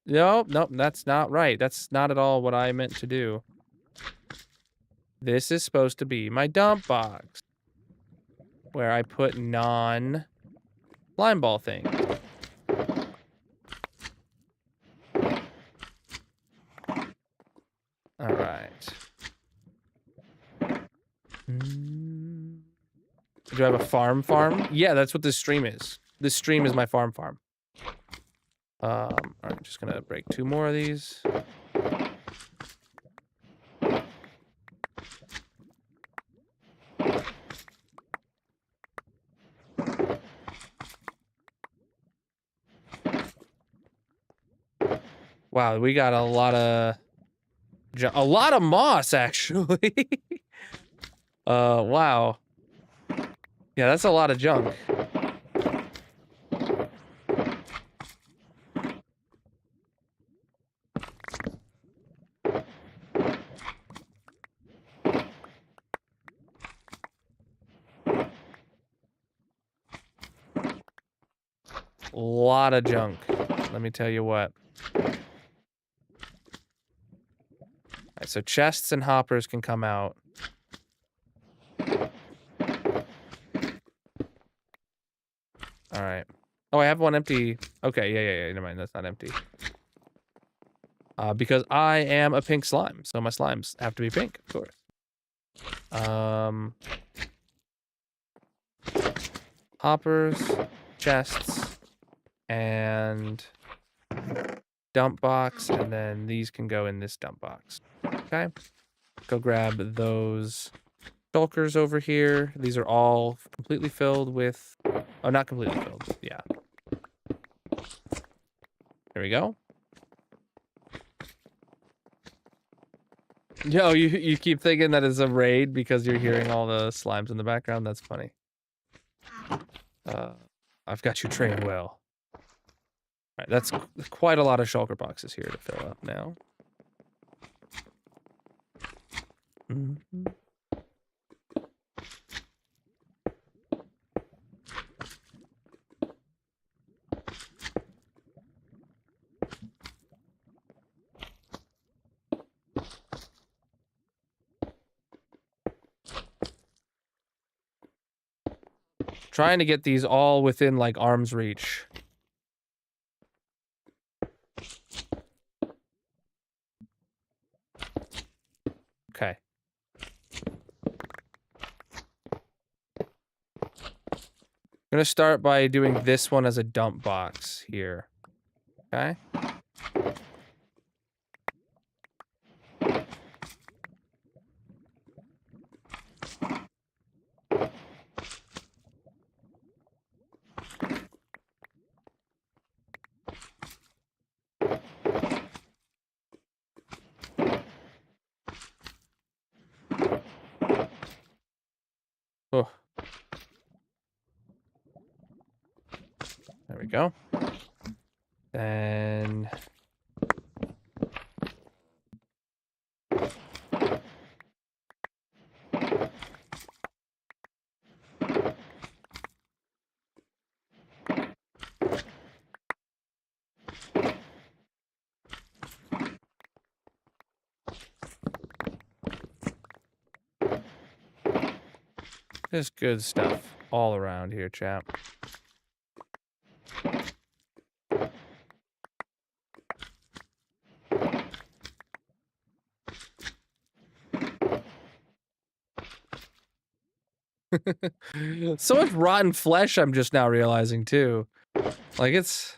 Nope, that's not right. That's not at all what I meant to do. This is supposed to be my dump box, where I put non-slime ball things. All right. Do I have a farm? Yeah, that's what this stream is. This stream is my farm. All right, just gonna break 2 more of these. Wow, we got a lot of moss actually. Wow. Yeah, that's a lot of junk. A lot of junk. Let me tell you what. Alright, so chests and hoppers can come out. Alright. Oh, I have one empty. Okay, yeah. Never mind, that's not empty. Because I am a pink slime, so my slimes have to be pink, of course. Hoppers, chests, and dump box, and then these can go in this dump box. Okay. Go grab those shulkers over here. These are all completely filled with... Oh, not completely filled. Yeah. There we go. Yo, you keep thinking that it's a raid because you're hearing all the slimes in the background? That's funny. I've got you trained well. Alright, that's quite a lot of shulker boxes here to fill up now. Mm-hmm. Trying to get these all within, like, arm's reach. Okay. I'm gonna start by doing this one as a dump box here. Okay? Oh. There we go. And... There's good stuff all around here, chap. So much rotten flesh, I'm just now realizing, too. Like, it's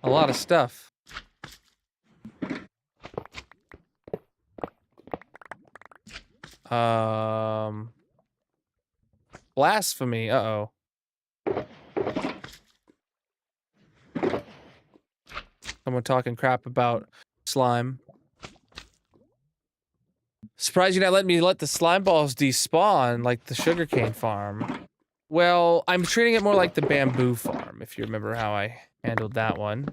a lot of stuff. Blasphemy, uh-oh. Someone talking crap about slime. Surprised you not let me let the slime balls despawn like the sugarcane farm. Well, I'm treating it more like the bamboo farm, if you remember how I handled that one.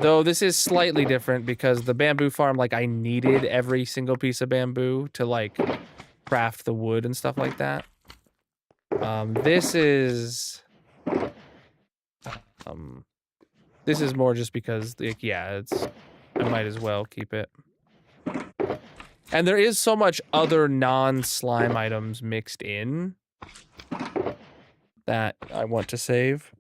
Though this is slightly different because the bamboo farm, like, I needed every single piece of bamboo to, like, craft the wood and stuff like that. This is more just because, like, yeah, I might as well keep it. And there is so much other non-slime items mixed in that I want to save.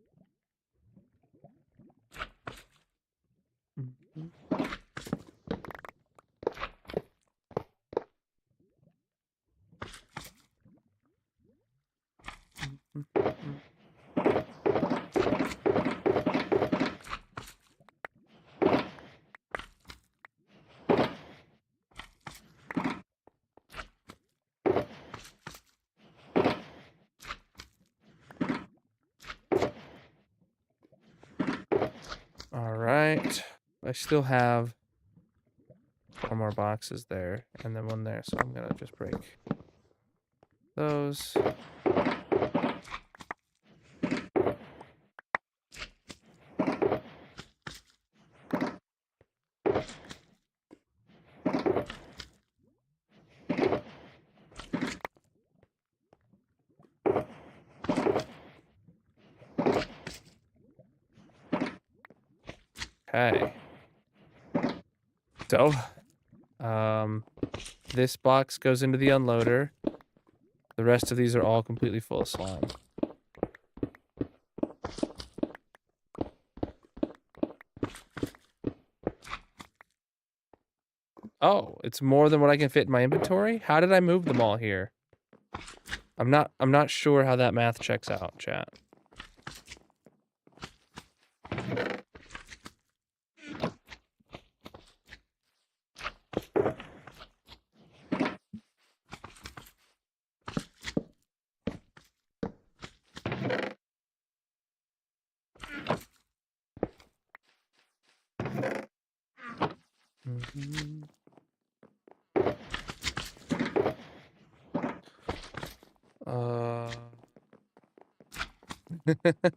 right. I still have 4 more boxes there, and then 1 there, so I'm gonna just break those. Okay. So, this box goes into the unloader. The rest of these are all completely full of slime. Oh, it's more than what I can fit in my inventory? How did I move them all here? I'm not sure how that math checks out, chat.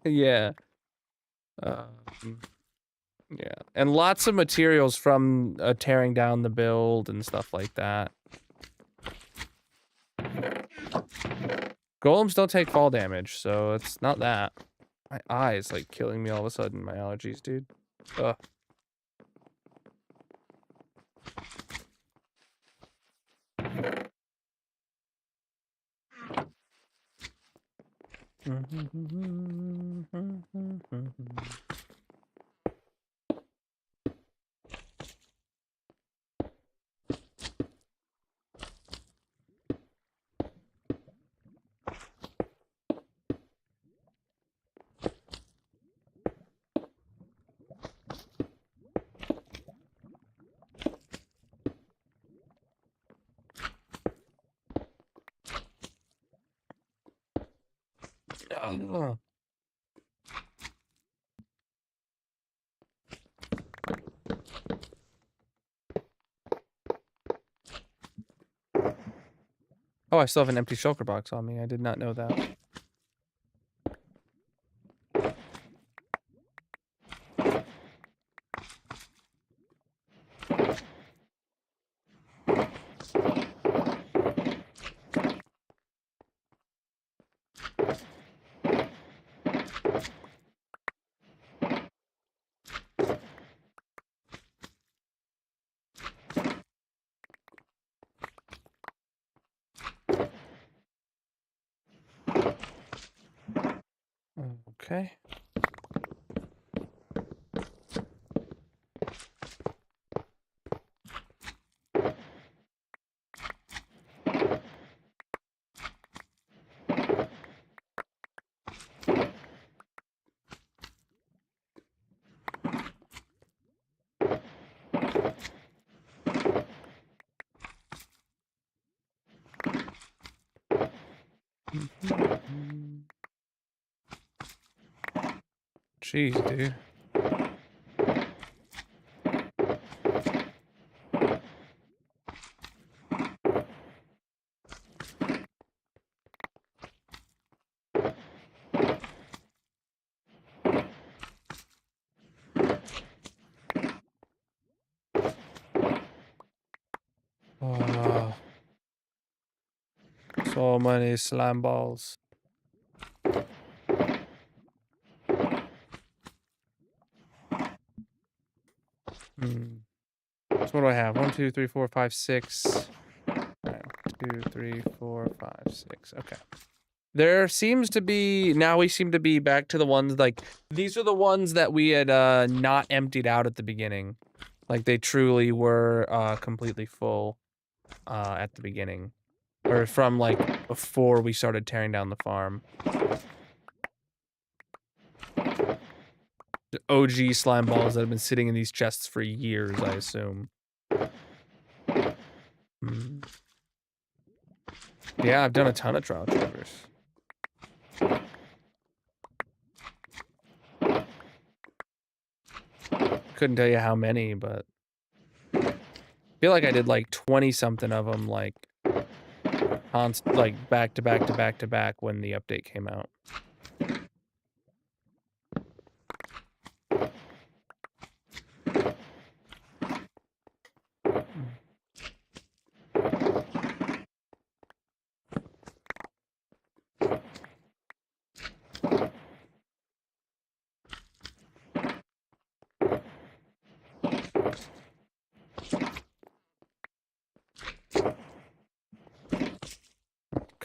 Yeah. Yeah. And lots of materials from tearing down the build and stuff like that. Golems don't take fall damage, so it's not that. My eye's like killing me all of a sudden, my allergies, dude. Ugh. Oh, I still have an empty shulker box on me. I did not know that. Okay. Jeez, dude. Oh, so many slime balls. So what do I have? 1, 2, 3, 4, 5, 6. 2, 3, 4, 5, 6. Okay. There seems to be, now we seem to be back to the ones, like, these are the ones that we had not emptied out at the beginning. Like, they truly were completely full at the beginning. Or from, like, before we started tearing down the farm. The OG slime balls that have been sitting in these chests for years, I assume. Yeah, I've done a ton of trial traverse. couldn't tell you how many, but I feel like I did like 20 something of them, like back to back to back to back when the update came out.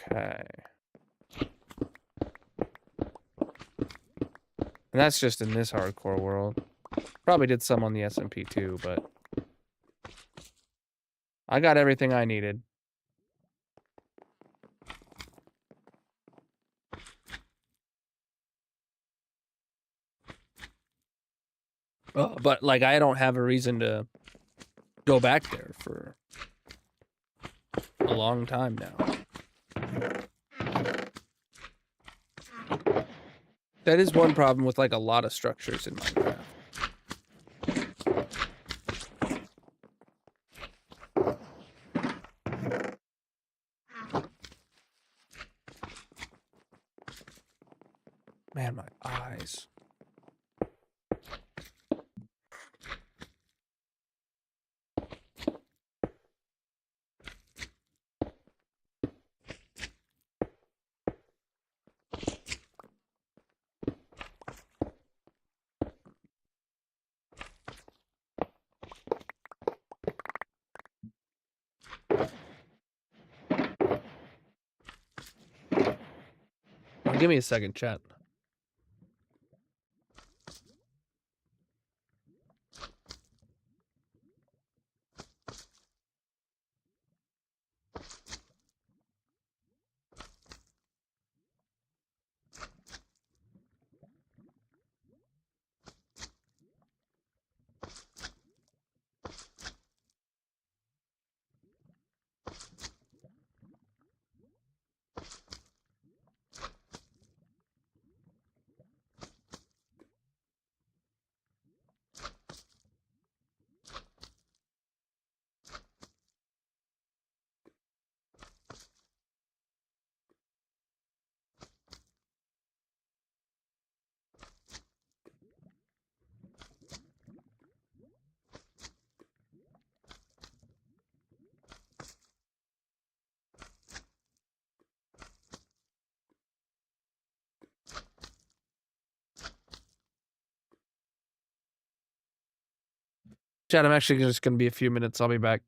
Okay. And that's just in this hardcore world. Probably did some on the SMP too, but I got everything I needed. But like, I don't have a reason to go back there for a long time now. That is one problem with like a lot of structures in Minecraft. Man, my eyes. Give me a second, chat. Chat, I'm actually just gonna be a few minutes. I'll be back.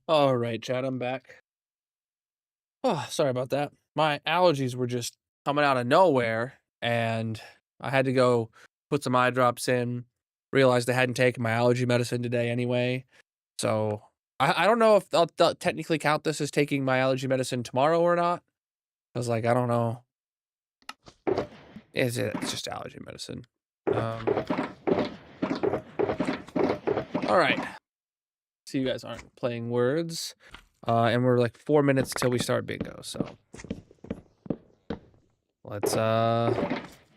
All right, Chad, I'm back. Oh, sorry about that. My allergies were just coming out of nowhere, and I had to go put some eye drops in. Realized I hadn't taken my allergy medicine today anyway. So I don't know if they'll technically count this as taking my allergy medicine tomorrow or not. I was like, I don't know. It's just allergy medicine. All right. So you guys aren't playing words. And we're like 4 minutes till we start bingo, so let's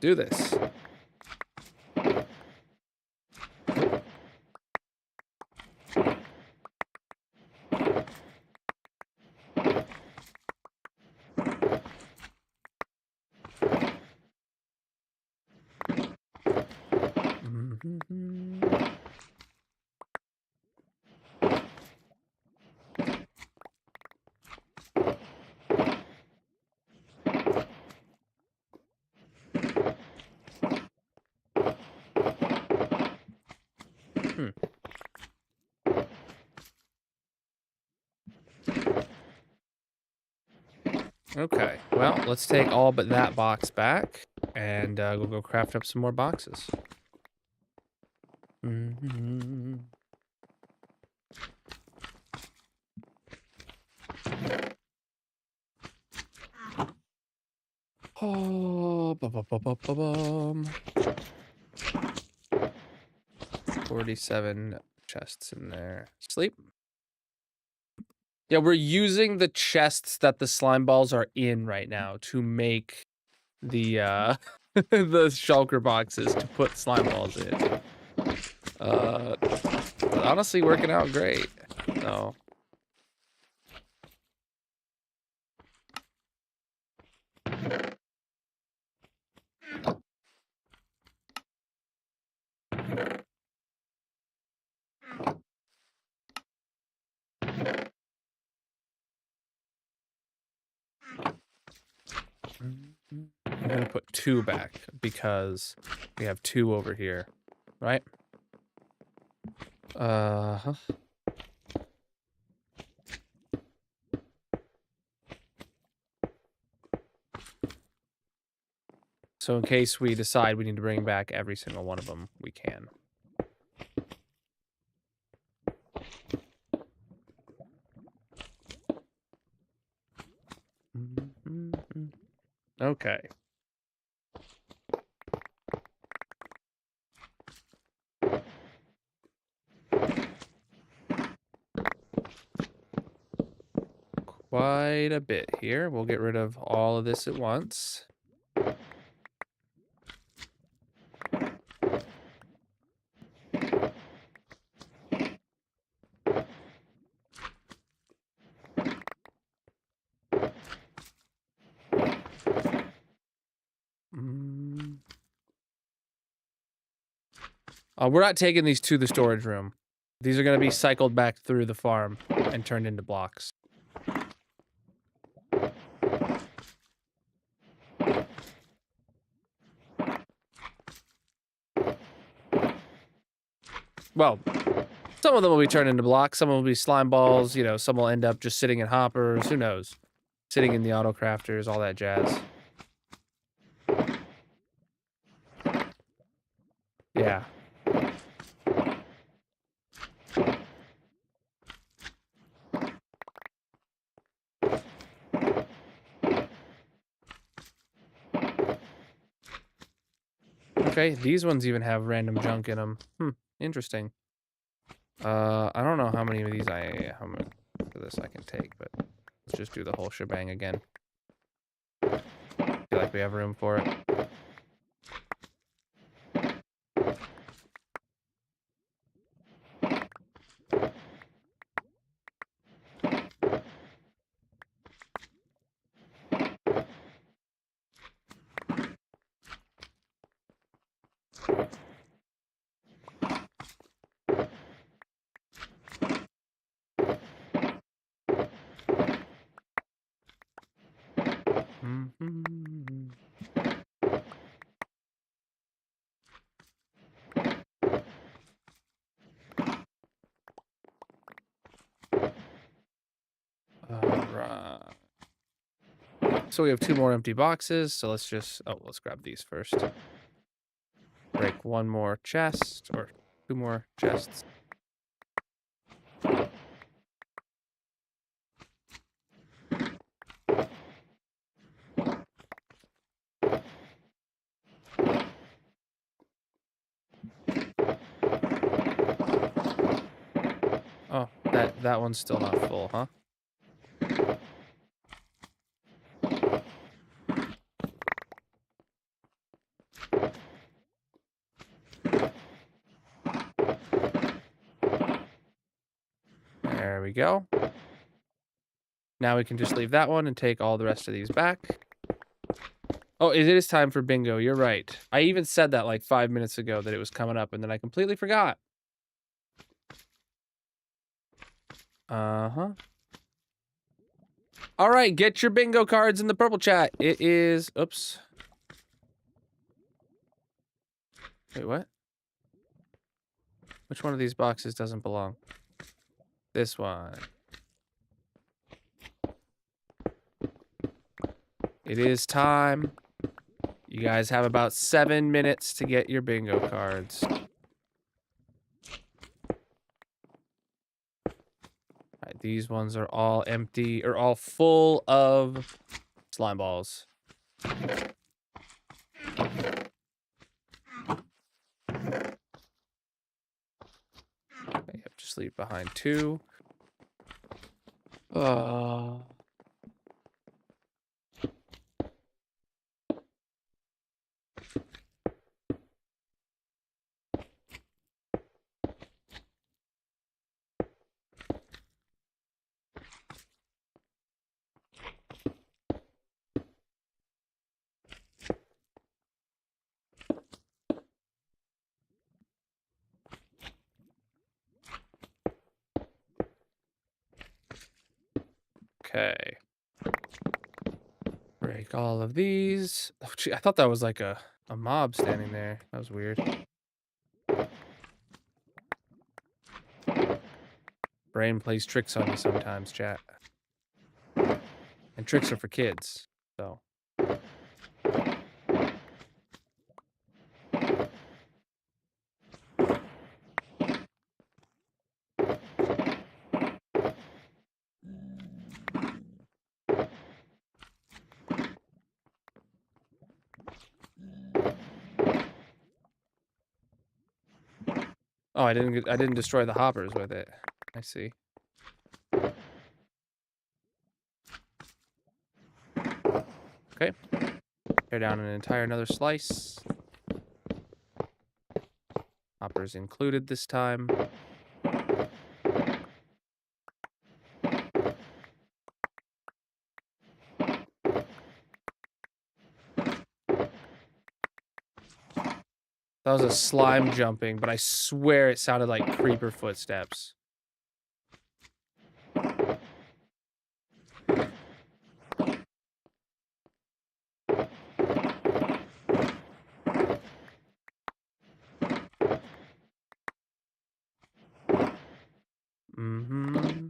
do this. Okay, well, let's take all but that box back, and we'll go craft up some more boxes. Oh, 47 chests in there. Sleep. Yeah, we're using the chests that the slime balls are in right now to make the the shulker boxes to put slime balls in. Honestly working out great. So I'm gonna put 2 back because we have 2 over here, right? Uh-huh. So in case we decide we need to bring back every single one of them, we can. Okay. Quite a bit here. We'll get rid of all of this at once. We're not taking these to the storage room. These are going to be cycled back through the farm and turned into blocks. Well, some of them will be turned into blocks. Some will be slime balls. You know, some will end up just sitting in hoppers. Who knows? Sitting in the auto crafters, all that jazz. Yeah. Okay, these ones even have random junk in them. Interesting. I don't know how many of these how many of this I can take, but let's just do the whole shebang again. Feel like we have room for it. So we have 2 more empty boxes. So let's just, oh, let's grab these first. Break 1 more chest, or 2 more chests. Oh, that one's still not full, huh? There we go. Now we can just leave that one and take all the rest of these back. Oh, it is time for bingo. You're right. I even said that like 5 minutes ago that it was coming up, and then I completely forgot. Uh-huh. All right, get your bingo cards in the purple chat. It is, oops. Wait, what? Which one of these boxes doesn't belong? This one. It is time. You guys have about 7 minutes to get your bingo cards. All right, these ones are all empty, or all full of slime balls. Yep, just leave behind 2. Okay. Break all of these. Oh, gee, I thought that was like a mob standing there. That was weird. Brain plays tricks on you sometimes, chat. And tricks are for kids, so. Oh, I didn't destroy the hoppers with it. I see. Okay. Tear down an entire another slice. Hoppers included this time. That was a slime jumping, but I swear it sounded like creeper footsteps. Mm-hmm.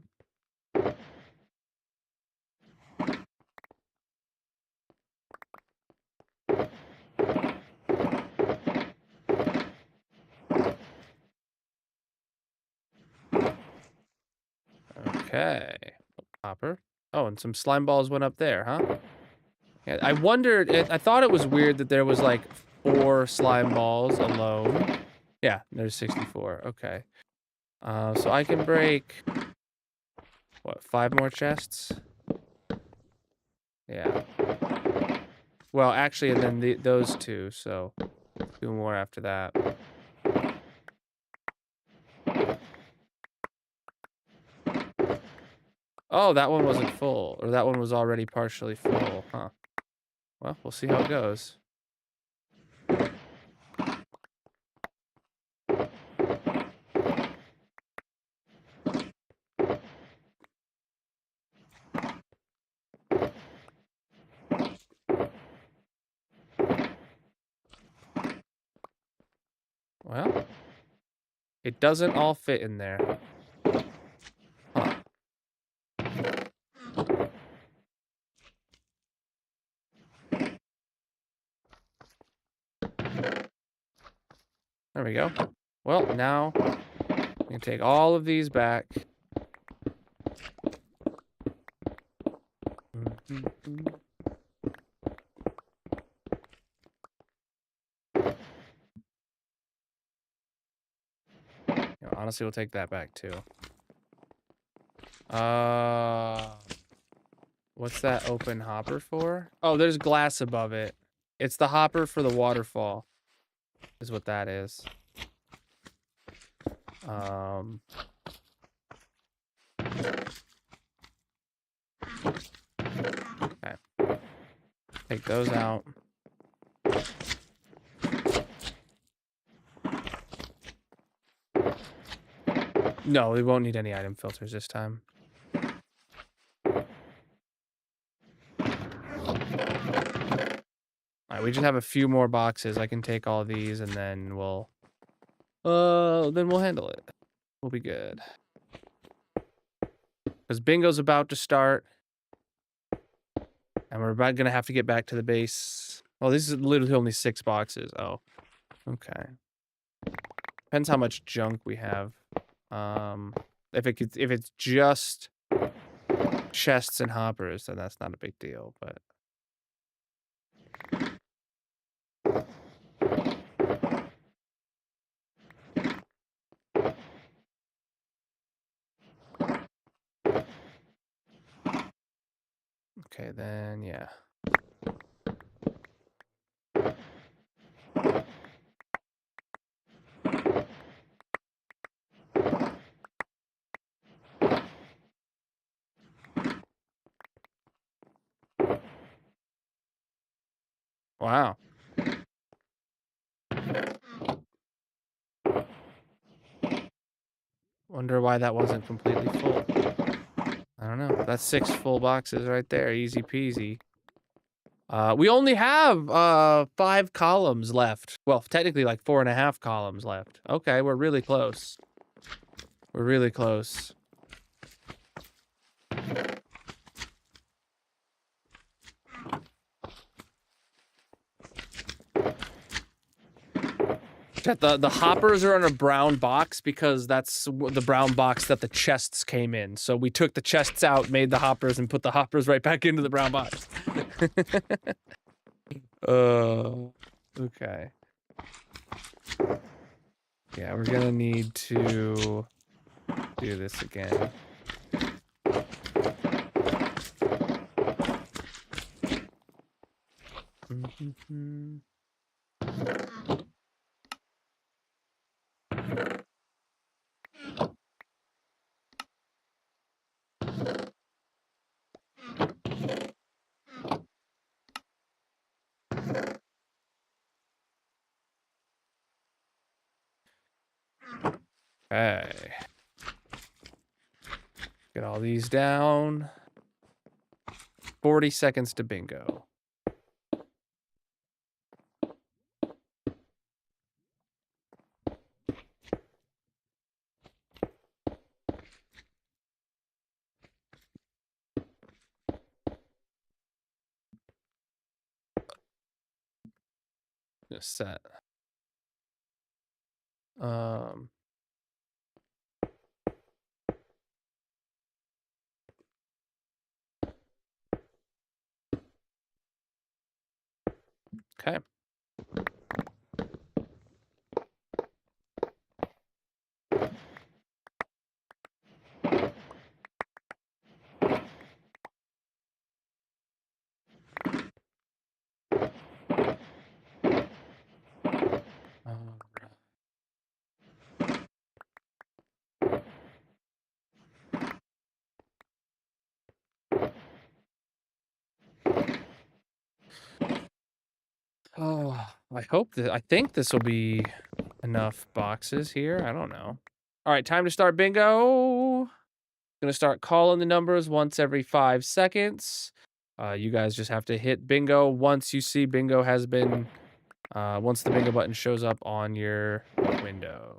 Okay. Hopper. Oh, and some slime balls went up there, huh? Yeah, I wondered, I thought it was weird that there was like 4 slime balls alone. Yeah, there's 64. Okay. So I can break, what, 5 more chests? Yeah. Well, actually, and then those 2, so 2 more after that. Oh, that one wasn't full, or that one was already partially full, huh? Well, we'll see how it goes. Well, it doesn't all fit in there. Huh. There we go. Well, now we can take all of these back. Honestly, we'll take that back too. What's that open hopper for? Oh, there's glass above it. It's the hopper for the waterfall, is what that is. Okay. Take those out. No, we won't need any item filters this time. Alright, we just have a few more boxes. I can take all these and then we'll handle it. We'll be good. Because bingo's about to start. And we're about gonna have to get back to the base. Oh, this is literally only 6 boxes. Oh. Okay. Depends how much junk we have. If it's just chests and hoppers, then that's not a big deal, but okay, then yeah. Wow. Wonder why that wasn't completely full. I don't know. That's 6 full boxes right there. Easy peasy. We only have 5 columns left. Well, technically like 4.5 columns left. Okay, we're really close. We're really close. The hoppers are in a brown box because that's the brown box that the chests came in. So we took the chests out, made the hoppers, and put the hoppers right back into the brown box. Okay. Yeah, we're gonna need to do this again. Okay. Get all these down. 40 seconds to bingo. Just set. Okay. Oh, I think this will be enough boxes here. I don't know. All right, time to start bingo. Gonna start calling the numbers once every 5 seconds. You guys just have to hit bingo once you see bingo has been, once the bingo button shows up on your window.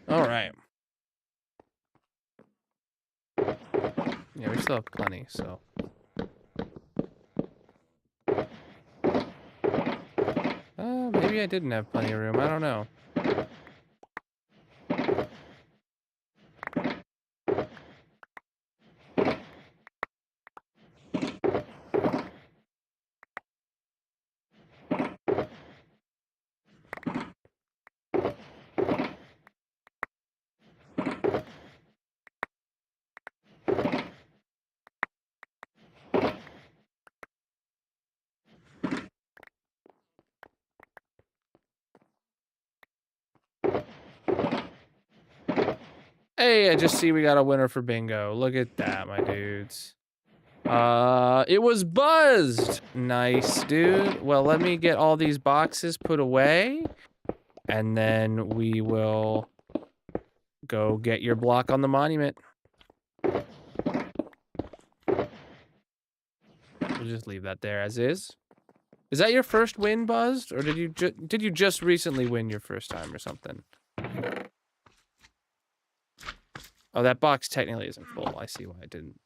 All right. Yeah, we still have plenty, so. Maybe I didn't have plenty of room. I don't know. Hey, I just see we got a winner for bingo. Look at that, my dudes. It was buzzed. Nice, dude. Well, let me get all these boxes put away, and then we will go get your block on the monument. We'll just leave that there as is. Is that your first win, Buzzed, or did you just recently win your first time or something? Oh, that box technically isn't full. I see why I didn't.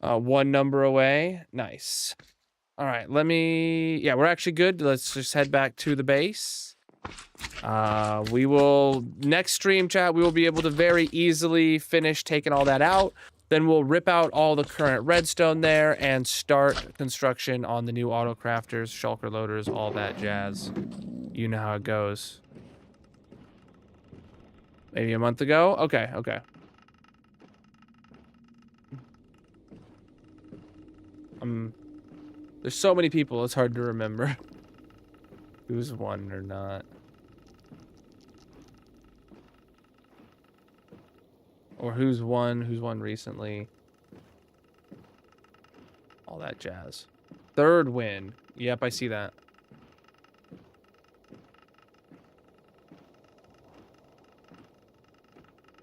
One number away. Nice. All right, yeah, we're actually good. Let's just head back to the base. We will, next stream chat, we will be able to very easily finish taking all that out. Then we'll rip out all the current redstone there and start construction on the new auto crafters, shulker loaders, all that jazz. You know how it goes. Maybe a month ago? Okay, okay. There's so many people, it's hard to remember who's won or not. Or who's won recently. All that jazz. Third win. Yep, I see that.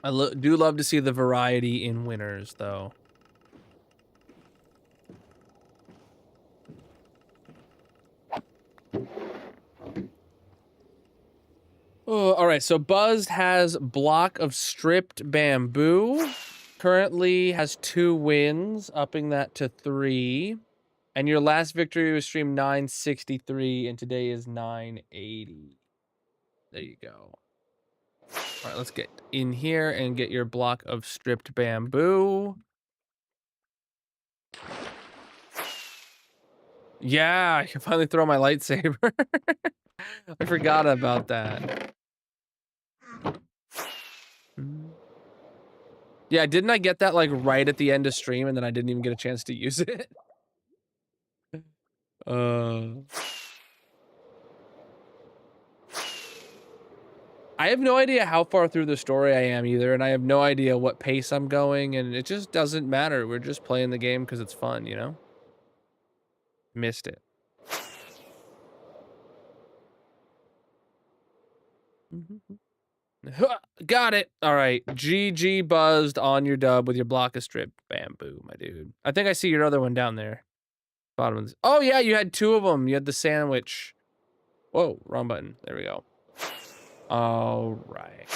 I do love to see the variety in winners, though. Oh, all right, so Buzzed has block of stripped bamboo. Currently has 2 wins, upping that to 3. And your last victory was stream 963, and today is 980. There you go. All right, let's get in here and get your block of stripped bamboo. Yeah, I can finally throw my lightsaber. I forgot about that. Yeah, didn't I get that like right at the end of stream and then I didn't even get a chance to use it? I have no idea how far through the story I am either, and I have no idea what pace I'm going, and it just doesn't matter. We're just playing the game because it's fun, you know? Missed it. Got it. All right. GG Buzzed on your dub with your block of strip bamboo, my dude. I think I see your other one down there. Bottom of this. Oh, yeah, you had 2 of them. You had the sandwich. Whoa, wrong button. There we go. All right.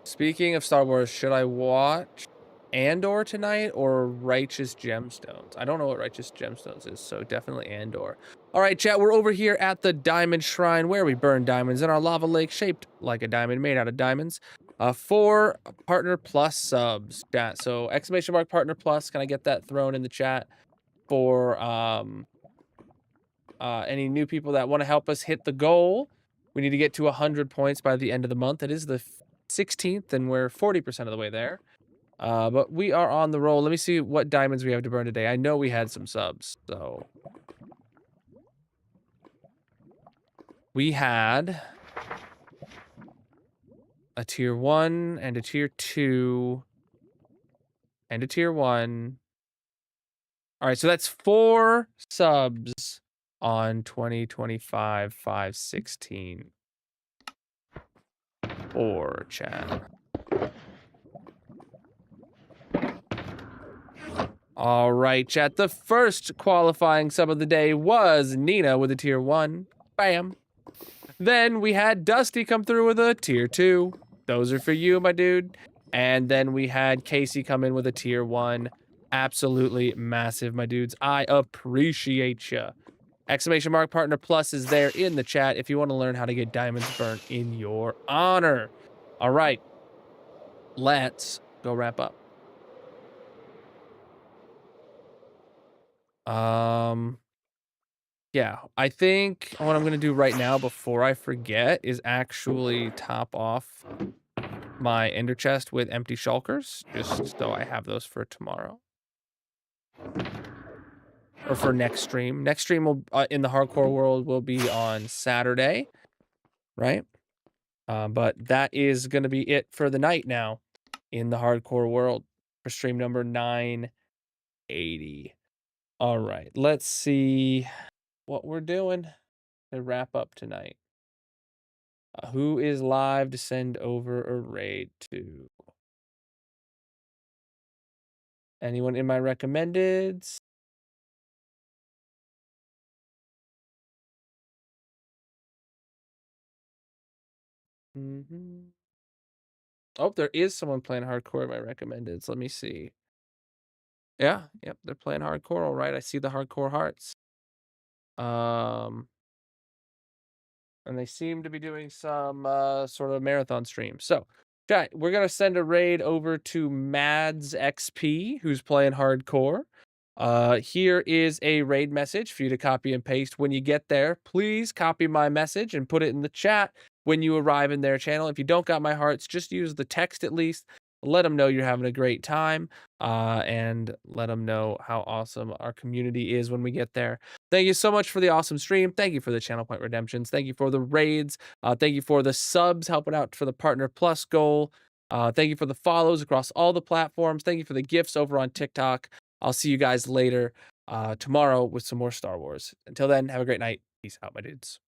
Speaking of Star Wars, should I watch Andor tonight or Righteous Gemstones? I don't know what Righteous Gemstones is, so definitely Andor. All right, chat, we're over here at the Diamond Shrine where we burn diamonds in our lava lake shaped like a diamond made out of diamonds. 4 Partner Plus subs, chat. So ! Partner Plus, can I get that thrown in the chat for any new people that want to help us hit the goal? We need to get to 100 points by the end of the month. It is the 16th, and we're 40% of the way there. But we are on the roll. Let me see what diamonds we have to burn today. I know we had some subs, so... We had... a tier 1, and a tier 2, and a tier 1. Alright, so that's 4 subs on 2025 516. 4, chat. All right, chat. The first qualifying sub of the day was Nina with a tier 1. Bam. Then we had Dusty come through with a tier 2. Those are for you, my dude. And then we had Casey come in with a tier 1. Absolutely massive, my dudes. I appreciate ya. Exclamation mark partner plus is there in the chat if you want to learn how to get diamonds burnt in your honor. All right. Let's go wrap up. Yeah, I think what I'm going to do right now before I forget is actually top off my ender chest with empty shulkers, just so I have those for tomorrow. Or for next stream. Next stream will in the hardcore world will be on Saturday, right? But that is going to be it for the night now in the hardcore world for stream number 980. All right, let's see what we're doing to wrap up tonight. Who is live to send over a raid to? Anyone in my recommendeds? Oh, there is someone playing hardcore in my recommendeds. Let me see. Yeah, yep, they're playing hardcore. All right, I see the hardcore hearts. And they seem to be doing some sort of marathon stream. So, chat, we're gonna send a raid over to Mads XP, who's playing hardcore. Here is a raid message for you to copy and paste. When you get there, please copy my message and put it in the chat when you arrive in their channel. If you don't got my hearts, just use the text at least. Let them know you're having a great time, and let them know how awesome our community is when we get there. Thank you so much for the awesome stream. Thank you for the channel point redemptions. Thank you for the raids. Thank you for the subs helping out for the Partner Plus goal. Thank you for the follows across all the platforms. Thank you for the gifts over on TikTok. I'll see you guys later tomorrow with some more Star Wars. Until then, have a great night. Peace out, my dudes.